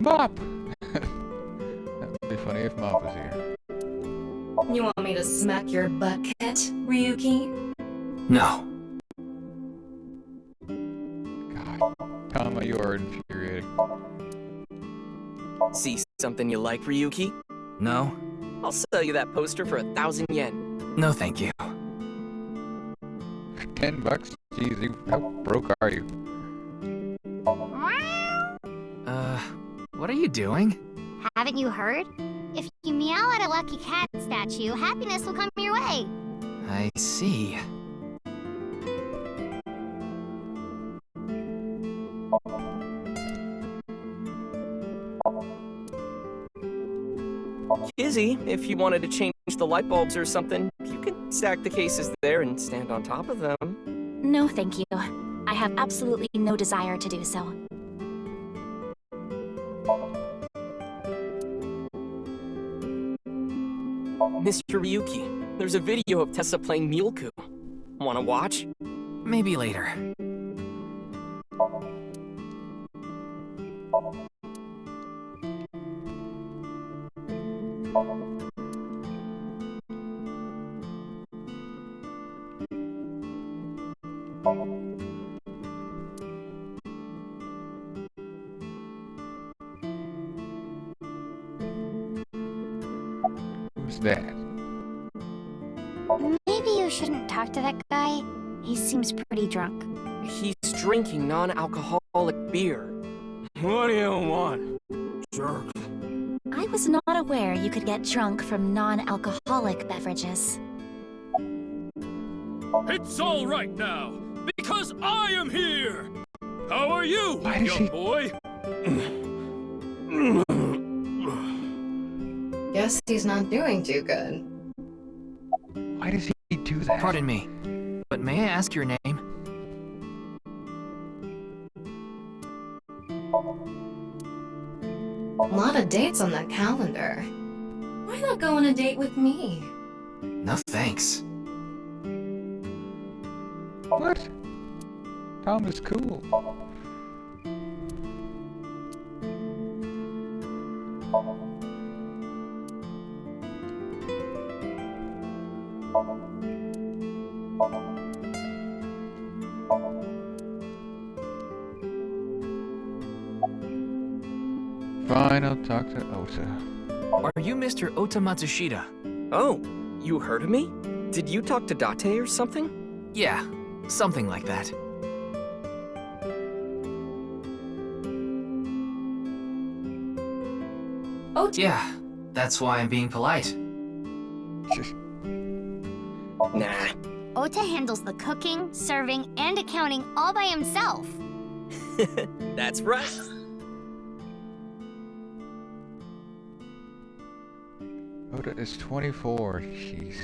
Mop! That would be funny if Mop was here. You want me to smack your bucket, Ryuki? No. God, Tama, you are infuriating. See something you like, Ryuki? No? I'll sell you that poster for 1,000 yen. No, thank you. $10? Jeez, how broke are you? What are you doing? Haven't you heard? If you meow at a lucky cat statue, happiness will come your way. I see. Kizzy, if you wanted to change the light bulbs or something, you could stack the cases there and stand on top of them. No, thank you. I have absolutely no desire to do so. Mr. Ryuki, there's a video of Tessa playing Mulku. Wanna watch? Maybe later. Who's that? Maybe you shouldn't talk to that guy. He seems pretty drunk. He's drinking non-alcoholic beer. What do you want, jerk? I was not aware you could get drunk from non-alcoholic beverages. It's all right now, because I am here! How are you, young boy? Guess he's not doing too good. Why does he do that? Pardon me, but may I ask your name? A lot of dates on that calendar. Why not go on a date with me? No thanks. What? Tom is cool. Fine, I'll talk to Ota. Are you Mr. Ota Matsushita? Oh, you heard of me? Did you talk to Date or something? Yeah, something like that. Oh, yeah, that's why I'm being polite. Nah. Ota handles the cooking, serving, and accounting all by himself. That's right. Ota is 24, jeez.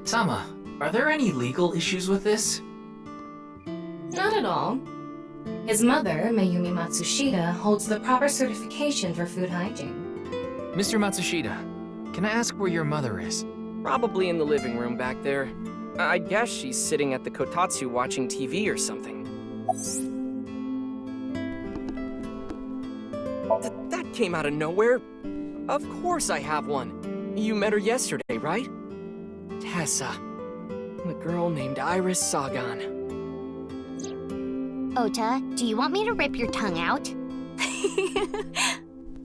Tama, are there any legal issues with this? Not at all. His mother, Mayumi Matsushita, holds the proper certification for food hygiene. Mr. Matsushita, can I ask where your mother is? Probably in the living room back there. I guess she's sitting at the kotatsu watching TV or something. That came out of nowhere. Of course I have one. You met her yesterday, right? Tessa. The girl named Iris Sagan. Ota, do you want me to rip your tongue out?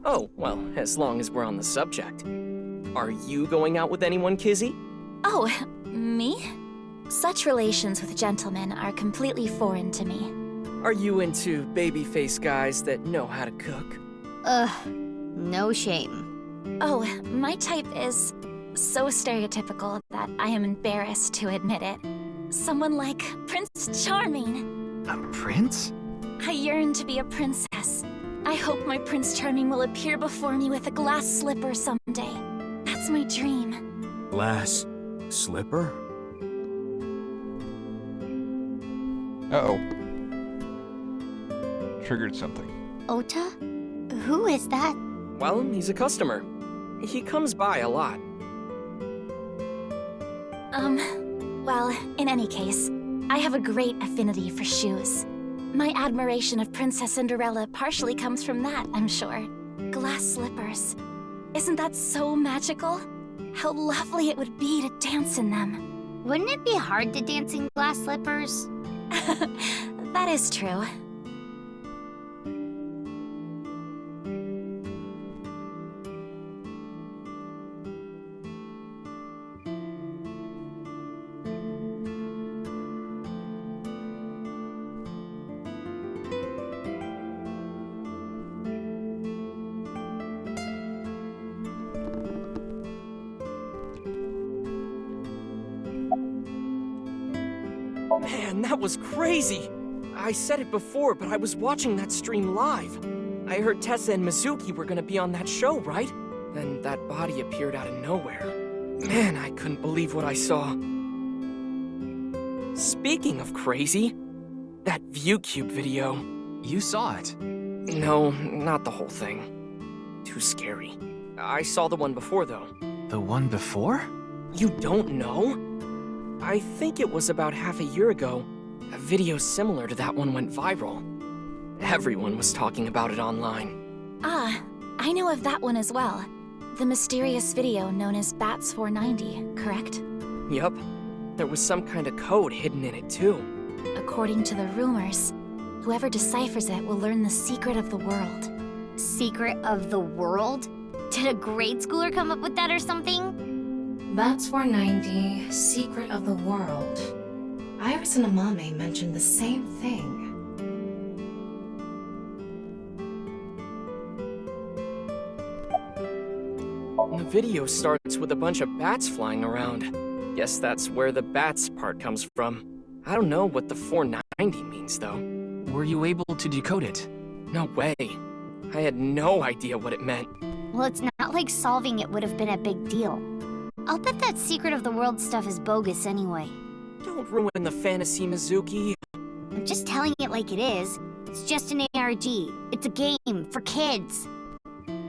Oh, well, as long as we're on the subject. Are you going out with anyone, Kizzy? Oh, me? Such relations with gentlemen are completely foreign to me. Are you into baby-faced guys that know how to cook? No shame. Oh, my type is so stereotypical that I am embarrassed to admit it. Someone like Prince Charming. A prince? I yearn to be a princess. I hope my Prince Charming will appear before me with a glass slipper someday. That's my dream. Glass slipper? Uh-oh. Triggered something. Ota? Who is that? Well, he's a customer. He comes by a lot. Well, in any case, I have a great affinity for shoes. My admiration of Princess Cinderella partially comes from that, I'm sure. Glass slippers. Isn't that so magical? How lovely it would be to dance in them. Wouldn't it be hard to dance in glass slippers? That is true. Man, that was crazy! I said it before, but I was watching that stream live. I heard Tessa and Mizuki were gonna be on that show, right? Then that body appeared out of nowhere. Man, I couldn't believe what I saw. Speaking of crazy, that ViewCube video. You saw it? No, not the whole thing. Too scary. I saw the one before, though. The one before? You don't know? I think it was about half a year ago. A video similar to that one went viral. Everyone was talking about it online. Ah, I know of that one as well. The mysterious video known as Bats 490, correct? Yup. There was some kind of code hidden in it, too. According to the rumors, whoever deciphers it will learn the secret of the world. Secret of the world? Did a grade schooler come up with that or something? Bats 490, Secret of the World. Iris and Amame mentioned the same thing. The video starts with a bunch of bats flying around. Guess that's where the bats part comes from. I don't know what the 490 means, though. Were you able to decode it? No way. I had no idea what it meant. Well, it's not like solving it would have been a big deal. I'll bet that Secret of the World stuff is bogus anyway. Don't ruin the fantasy, Mizuki. I'm just telling it like it is. It's just an ARG. It's a game for kids.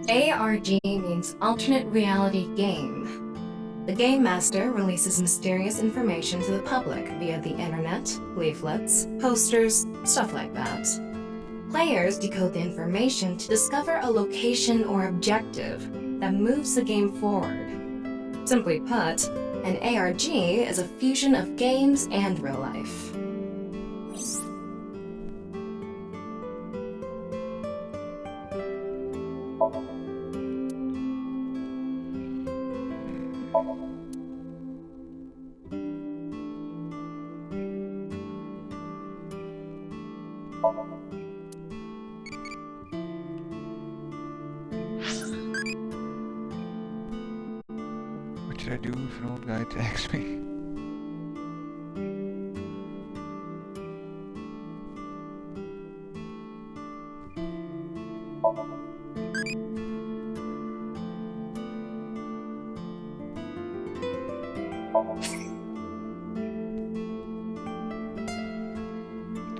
ARG means Alternate Reality Game. The Game Master releases mysterious information to the public via the internet, leaflets, posters, stuff like that. Players decode the information to discover a location or objective that moves the game forward. Simply put, an ARG is a fusion of games and real life. What should I do if an old guy attacks me?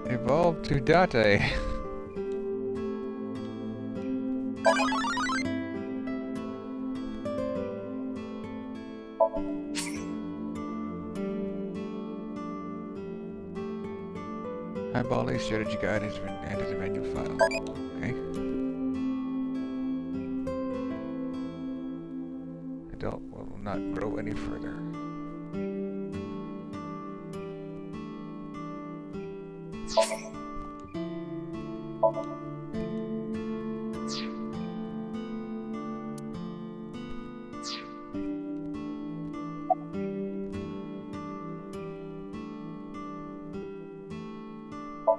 Evolve to Date. Hi, Bali. Play strategy guide has been added to menu file. Okay. Adult will not grow any further.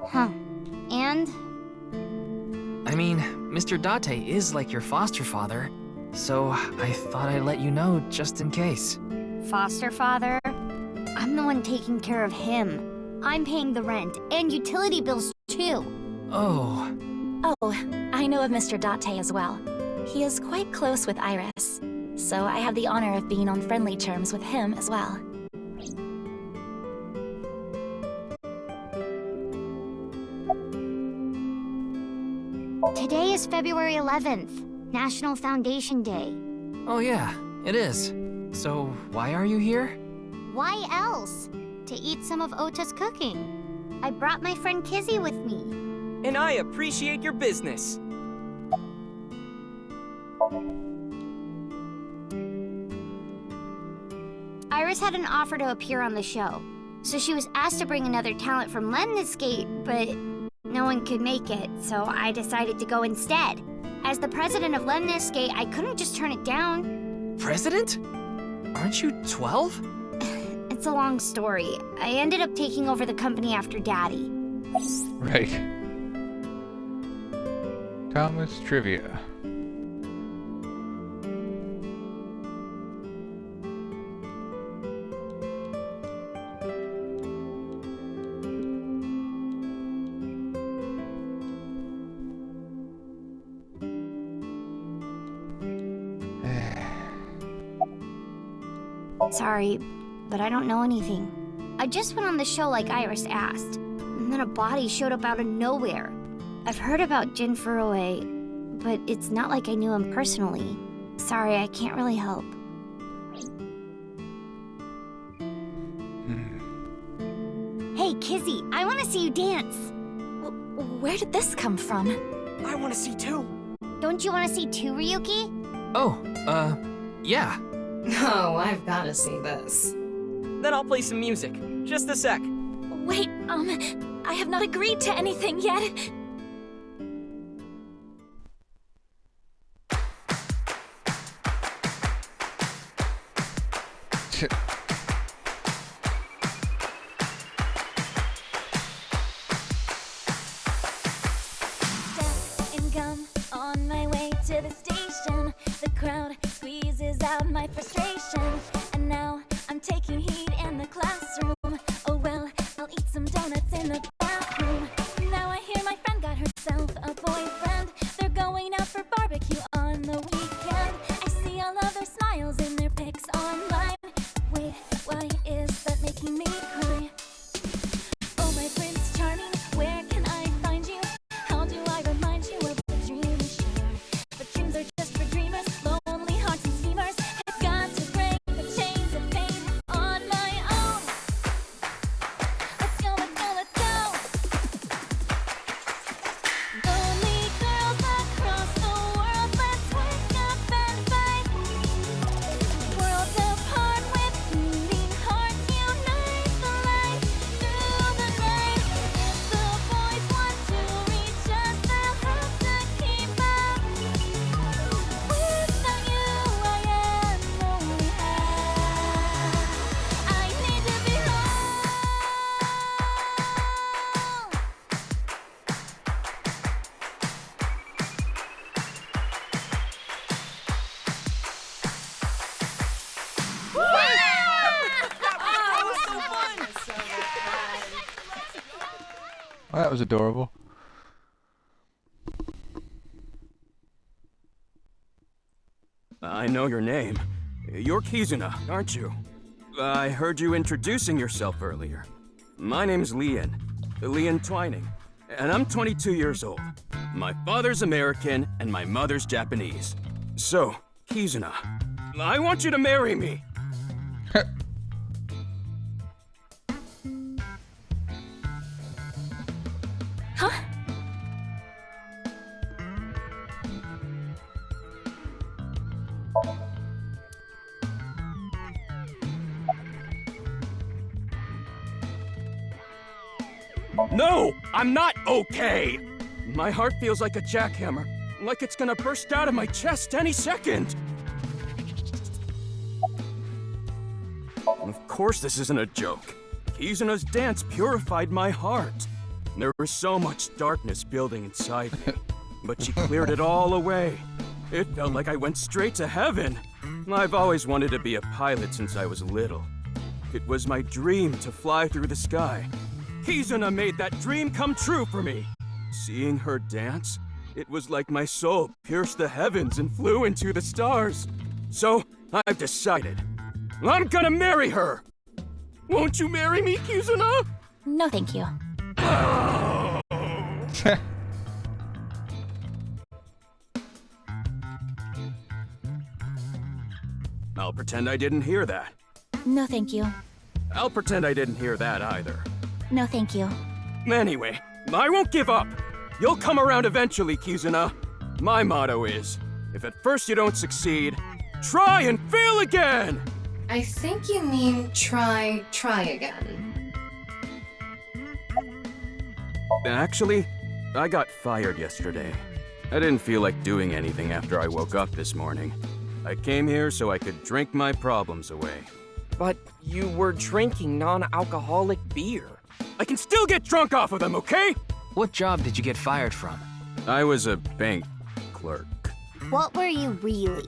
Huh. And? I mean, Mr. Date is like your foster father, so I thought I'd let you know just in case. Foster father? I'm the one taking care of him. I'm paying the rent and utility bills too. Oh. Oh, I know of Mr. Date as well. He is quite close with Iris, so I have the honor of being on friendly terms with him as well. Today is February 11th, National Foundation Day. Oh yeah, it is. So why are you here? Why else? To eat some of Ota's cooking. I brought my friend Kizzy with me. And I appreciate your business. Iris had an offer to appear on the show, so she was asked to bring another talent from Lemniscate, but no one could make it, so I decided to go instead. As the president of Lemniscate, I couldn't just turn it down. President? Aren't you 12? It's a long story. I ended up taking over the company after Daddy. Right. Thomas Trivia. Sorry, but I don't know anything. I just went on the show like Iris asked, and then a body showed up out of nowhere. I've heard about Jin Furue, but it's not like I knew him personally. Sorry, I can't really help. Hey, Kizzy, I want to see you dance. Where did this come from? I want to see too. Don't you want to see too, Ryuki? Oh, yeah. Oh, I've gotta see this. Then I'll play some music. Just a sec. Wait, I have not agreed to anything yet. And gum on my way to the station. The crowd squeezes out my frustration. And now I'm taking heat in the classroom. Oh well, I'll eat some donuts in the bathroom. Now I hear my friend got herself a boyfriend. They're going out for barbecue on the weekend. I see all of their smiles in their pics online. Wait, why is that making me cry? Oh my Prince Charming, where can I find you? How do I remind you of the dream we share? But dreams are just for dreamers, lonely hearts and schemers. I've got to break the chains of pain on my own. Let's go, let's go, let's go. Lonely girls across the world, let's wake up and fight. Worlds apart with beating hearts, unite the light through the night. If the boys want to reach us, they'll have to keep up. Without you, I am lonely. I need to be home. Oh, that was adorable. I know your name. You're Kizuna, aren't you? I heard you introducing yourself earlier. My name's Lian Twining, and I'm 22 years old. My father's American and my mother's Japanese. So, Kizuna, I want you to marry me. No, I'm not okay! My heart feels like a jackhammer, like it's gonna burst out of my chest any second! Of course this isn't a joke. Kizuna's dance purified my heart. There was so much darkness building inside me, but she cleared it all away. It felt like I went straight to heaven. I've always wanted to be a pilot since I was little. It was my dream to fly through the sky. Kizuna made that dream come true for me. Seeing her dance, it was like my soul pierced the heavens and flew into the stars. So, I've decided. I'm gonna marry her! Won't you marry me, Kizuna? No, thank you. I'll pretend I didn't hear that. No, thank you. I'll pretend I didn't hear that either. No, thank you. Anyway, I won't give up. You'll come around eventually, Kizuna. My motto is, if at first you don't succeed, try and fail again! I think you mean try again. Actually, I got fired yesterday. I didn't feel like doing anything after I woke up this morning. I came here so I could drink my problems away. But you were drinking non-alcoholic beer. I can still get drunk off of them, okay? What job did you get fired from? I was a bank clerk. What were you really?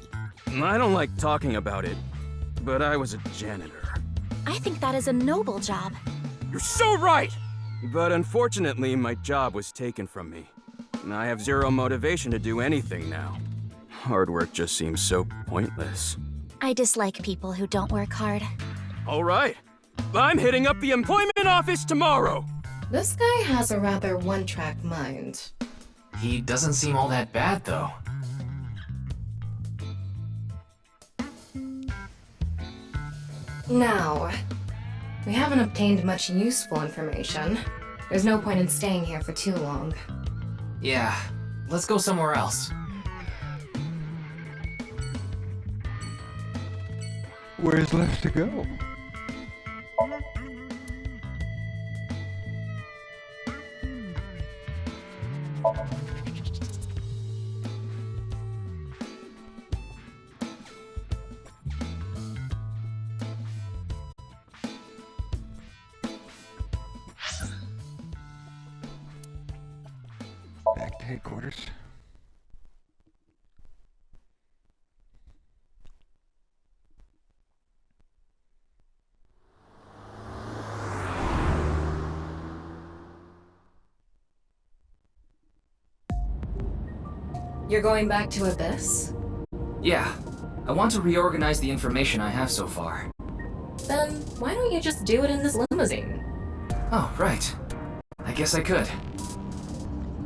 I don't like talking about it, but I was a janitor. I think that is a noble job. You're so right! But unfortunately, my job was taken from me. And I have zero motivation to do anything now. Hard work just seems so pointless. I dislike people who don't work hard. All right. I'm hitting up the employment office tomorrow! This guy has a rather one-track mind. He doesn't seem all that bad, though. Now, we haven't obtained much useful information. There's no point in staying here for too long. Yeah, let's go somewhere else. Where's left to go? Back to headquarters. You're going back to Abyss? Yeah, I want to reorganize the information I have so far. Then why don't you just do it in this limousine? Oh, right. I guess I could.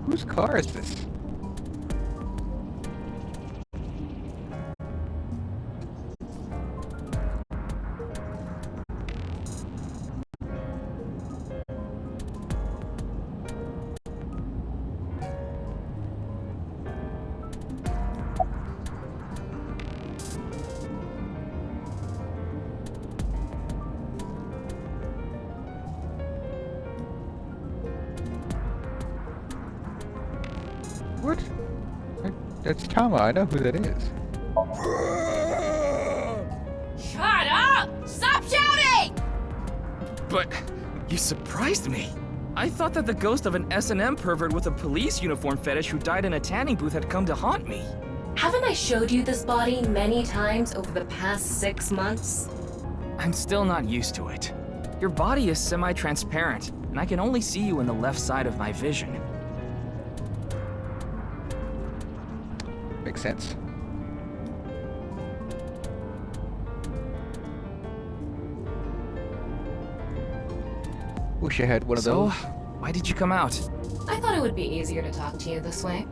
Whose car is this? What? That's Tama. I know who that is. Shut up! Stop shouting! But you surprised me. I thought that the ghost of an S&M pervert with a police uniform fetish who died in a tanning booth had come to haunt me. Haven't I showed you this body many times over the past 6 months? I'm still not used to it. Your body is semi-transparent, and I can only see you in the left side of my vision. Makes sense. Wish I had one of those. Why did you come out? I thought it would be easier to talk to you this way.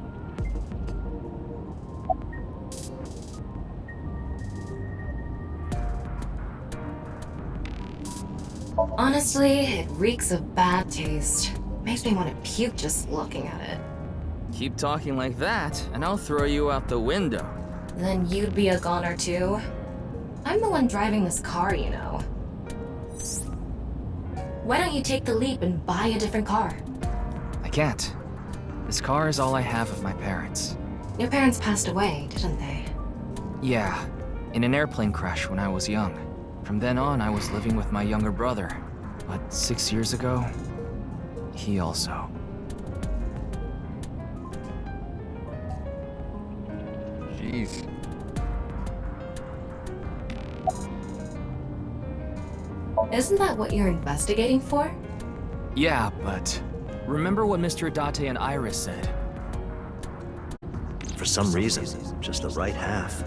Honestly, it reeks of bad taste. Makes me want to puke just looking at it. Keep talking like that, and I'll throw you out the window. Then you'd be a goner too? I'm the one driving this car, you know. Why don't you take the leap and buy a different car? I can't. This car is all I have of my parents. Your parents passed away, didn't they? Yeah, in an airplane crash when I was young. From then on, I was living with my younger brother. But 6 years ago, he also. Jeez. Isn't that what you're investigating for? Yeah, but remember what Mr. Date and Iris said? For some reason, just the right half.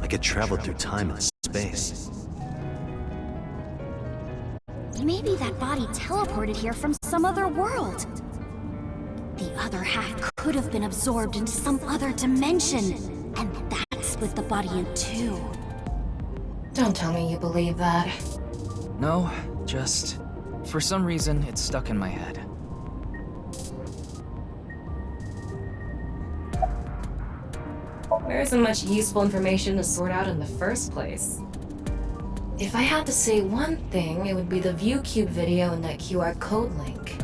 Like it traveled through time and space. Maybe that body teleported here from some other world. The other half could have been absorbed into some other dimension, and that split the body in two. Don't tell me you believe that. No, just... for some reason, it's stuck in my head. There isn't much useful information to sort out in the first place. If I had to say one thing, it would be the ViewCube video and that QR code link.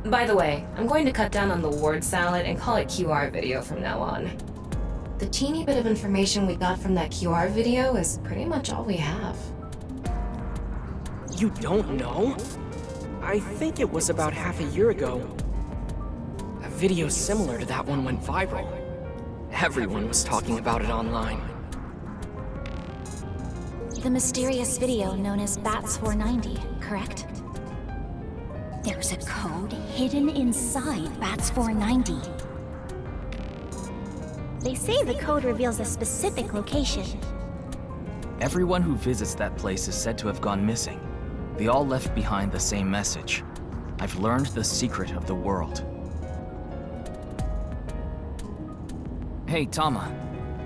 By the way, I'm going to cut down on the word salad and call it QR video from now on. The teeny bit of information we got from that QR video is pretty much all we have. You don't know? I think it was about half a year ago. A video similar to that one went viral. Everyone was talking about it online. The mysterious video known as BATS 490, correct? There's a code hidden inside BATS 490. They say the code reveals a specific location. Everyone who visits that place is said to have gone missing. They all left behind the same message. I've learned the secret of the world. Hey, Tama.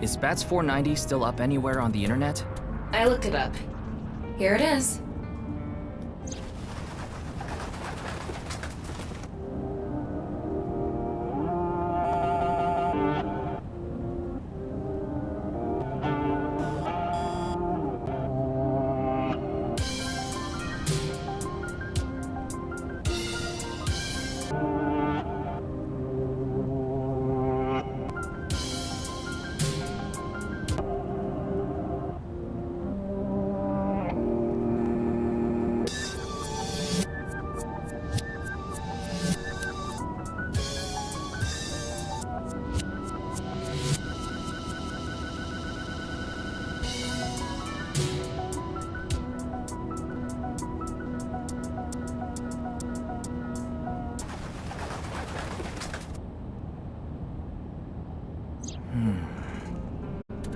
Is BATS 490 still up anywhere on the internet? I looked it up. Here it is.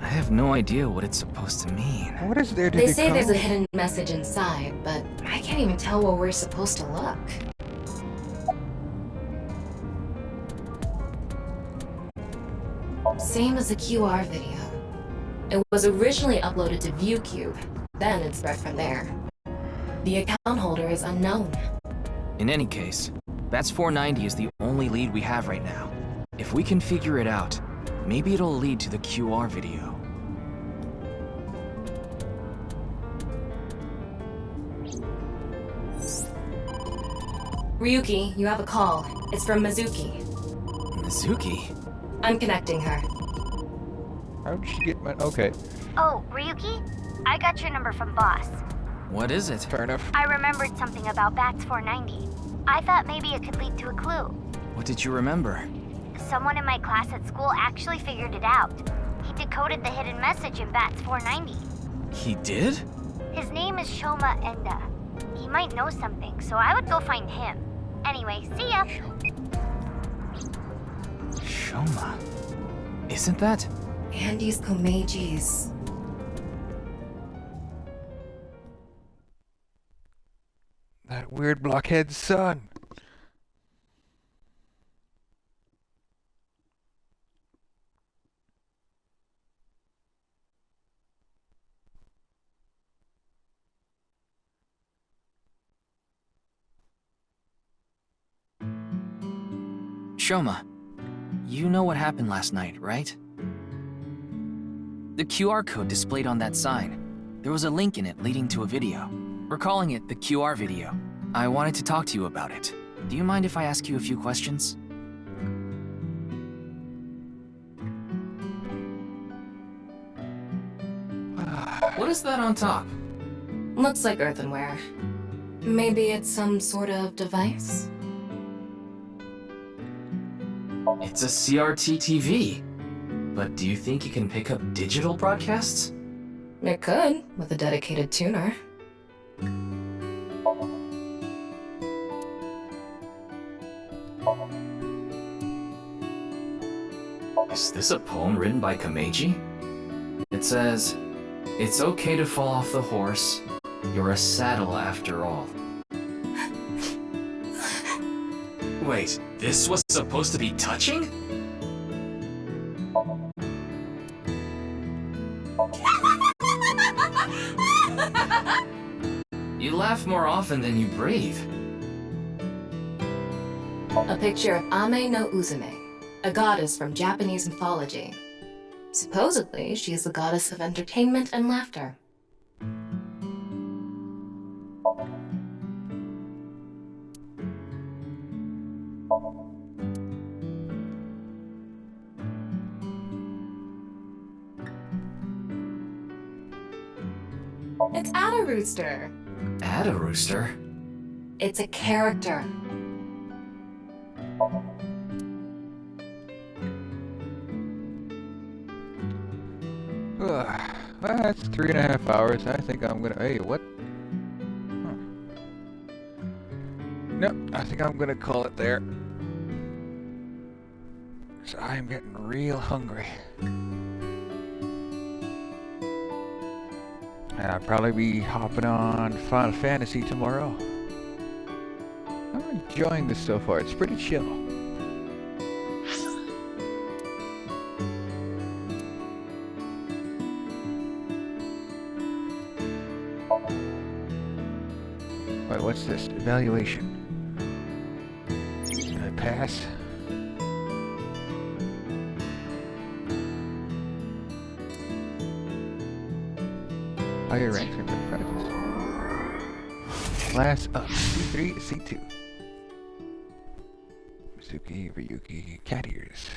I have no idea what it's supposed to mean. What is there to They say there's a decode? hidden message inside, but I can't even tell where we're supposed to look. Same as the QR video. It was originally uploaded to ViewCube, then it spread from there. The account holder is unknown. In any case, BATS 490 is the only lead we have right now. If we can figure it out, maybe it'll lead to the QR video. Ryuki, you have a call. It's from Mizuki. Mizuki? I'm connecting her. How did she get my... Okay. Oh, Ryuki? I got your number from Boss. What is it? Fair enough. I remembered something about BATS 490. I thought maybe it could lead to a clue. What did you remember? Someone in my class at school actually figured it out. He decoded the hidden message in BATS 490. He did? His name is Shoma Enda. He might know something, so I would go find him. Anyway, see ya! Shoma. Isn't that? Andy's Komeji's. That weird blockhead's son. Shoma, you know what happened last night, right? The QR code displayed on that sign. There was a link in it leading to a video. We're calling it the QR video. I wanted to talk to you about it. Do you mind if I ask you a few questions? What is that on top? Looks like earthenware. Maybe it's some sort of device? It's a CRT TV. But do you think it can pick up digital broadcasts? It could, with a dedicated tuner. Is this a poem written by Kameji? It says, "It's okay to fall off the horse. You're a saddle after all." Wait, this was supposed to be touching? You laugh more often than you breathe. A picture of Ame no Uzume, a goddess from Japanese mythology. Supposedly, she is the goddess of entertainment and laughter. It's Ada Rooster. Ada Rooster? It's a character. That's 3.5 hours. I think I'm gonna. Hey, what? Huh. No, I think I'm gonna call it there. So I am getting real hungry. And I'll probably be hopping on Final Fantasy tomorrow. I'm enjoying this so far. It's pretty chill. Wait, what's this? Evaluation. Did I pass? Higher ranks and better prizes. Class up. C3, C2. Mizuki, Ryuki, cat ears.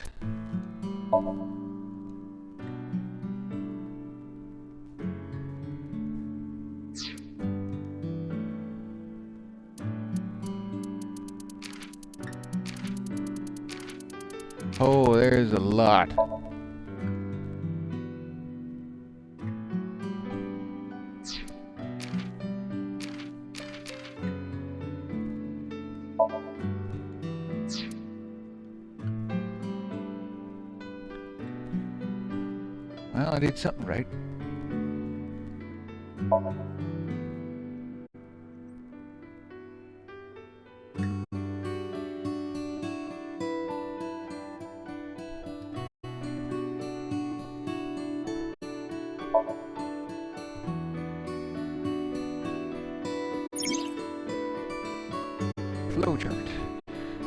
Oh, there's a lot. Well, I did something right. Flowchart.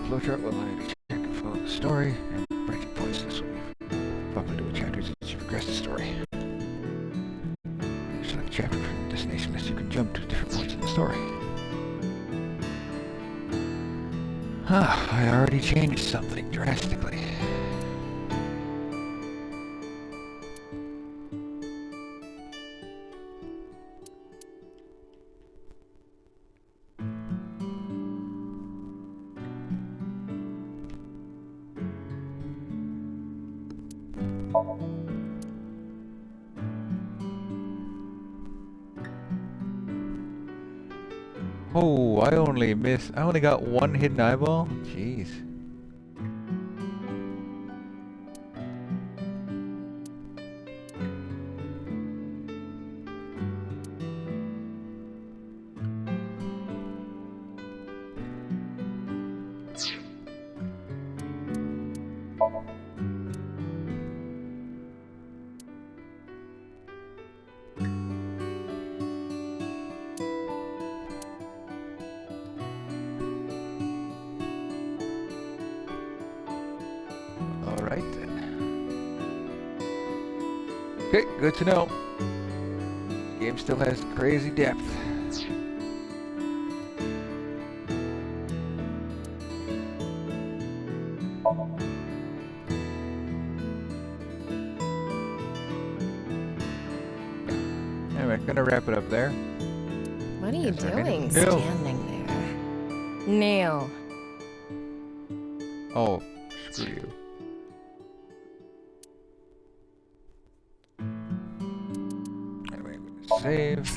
Flowchart will allow you to check and follow the story and breaking points this way. Follow to chapters as you progress the story. When you select a chapter from the destination list, you can jump to different points in the story. I already changed something drastically. Oh, I only got one hidden eyeball? Jeez. Alright then. Okay, good to know. Game still has crazy depth. Anyway, gonna wrap it up there. What are you doing No. standing there? Neil. Oh, screw you. Anyway, save.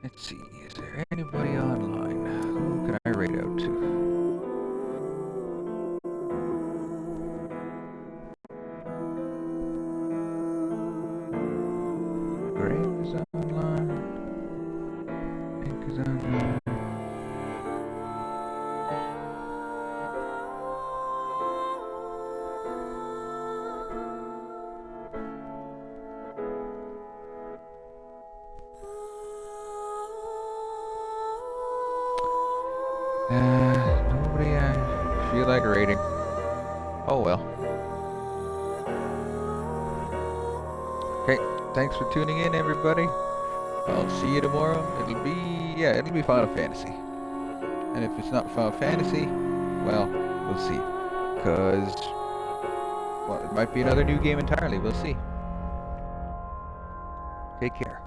Let's see, is there anybody online? Who can I rate out to? Grave is online. Pink is online. Nobody I feel like rating. Oh well. Okay, thanks for tuning in, everybody. I'll see you tomorrow. It'll be Final Fantasy. And if it's not Final Fantasy, well, we'll see. Cause, well, it might be another new game entirely. We'll see. Take care.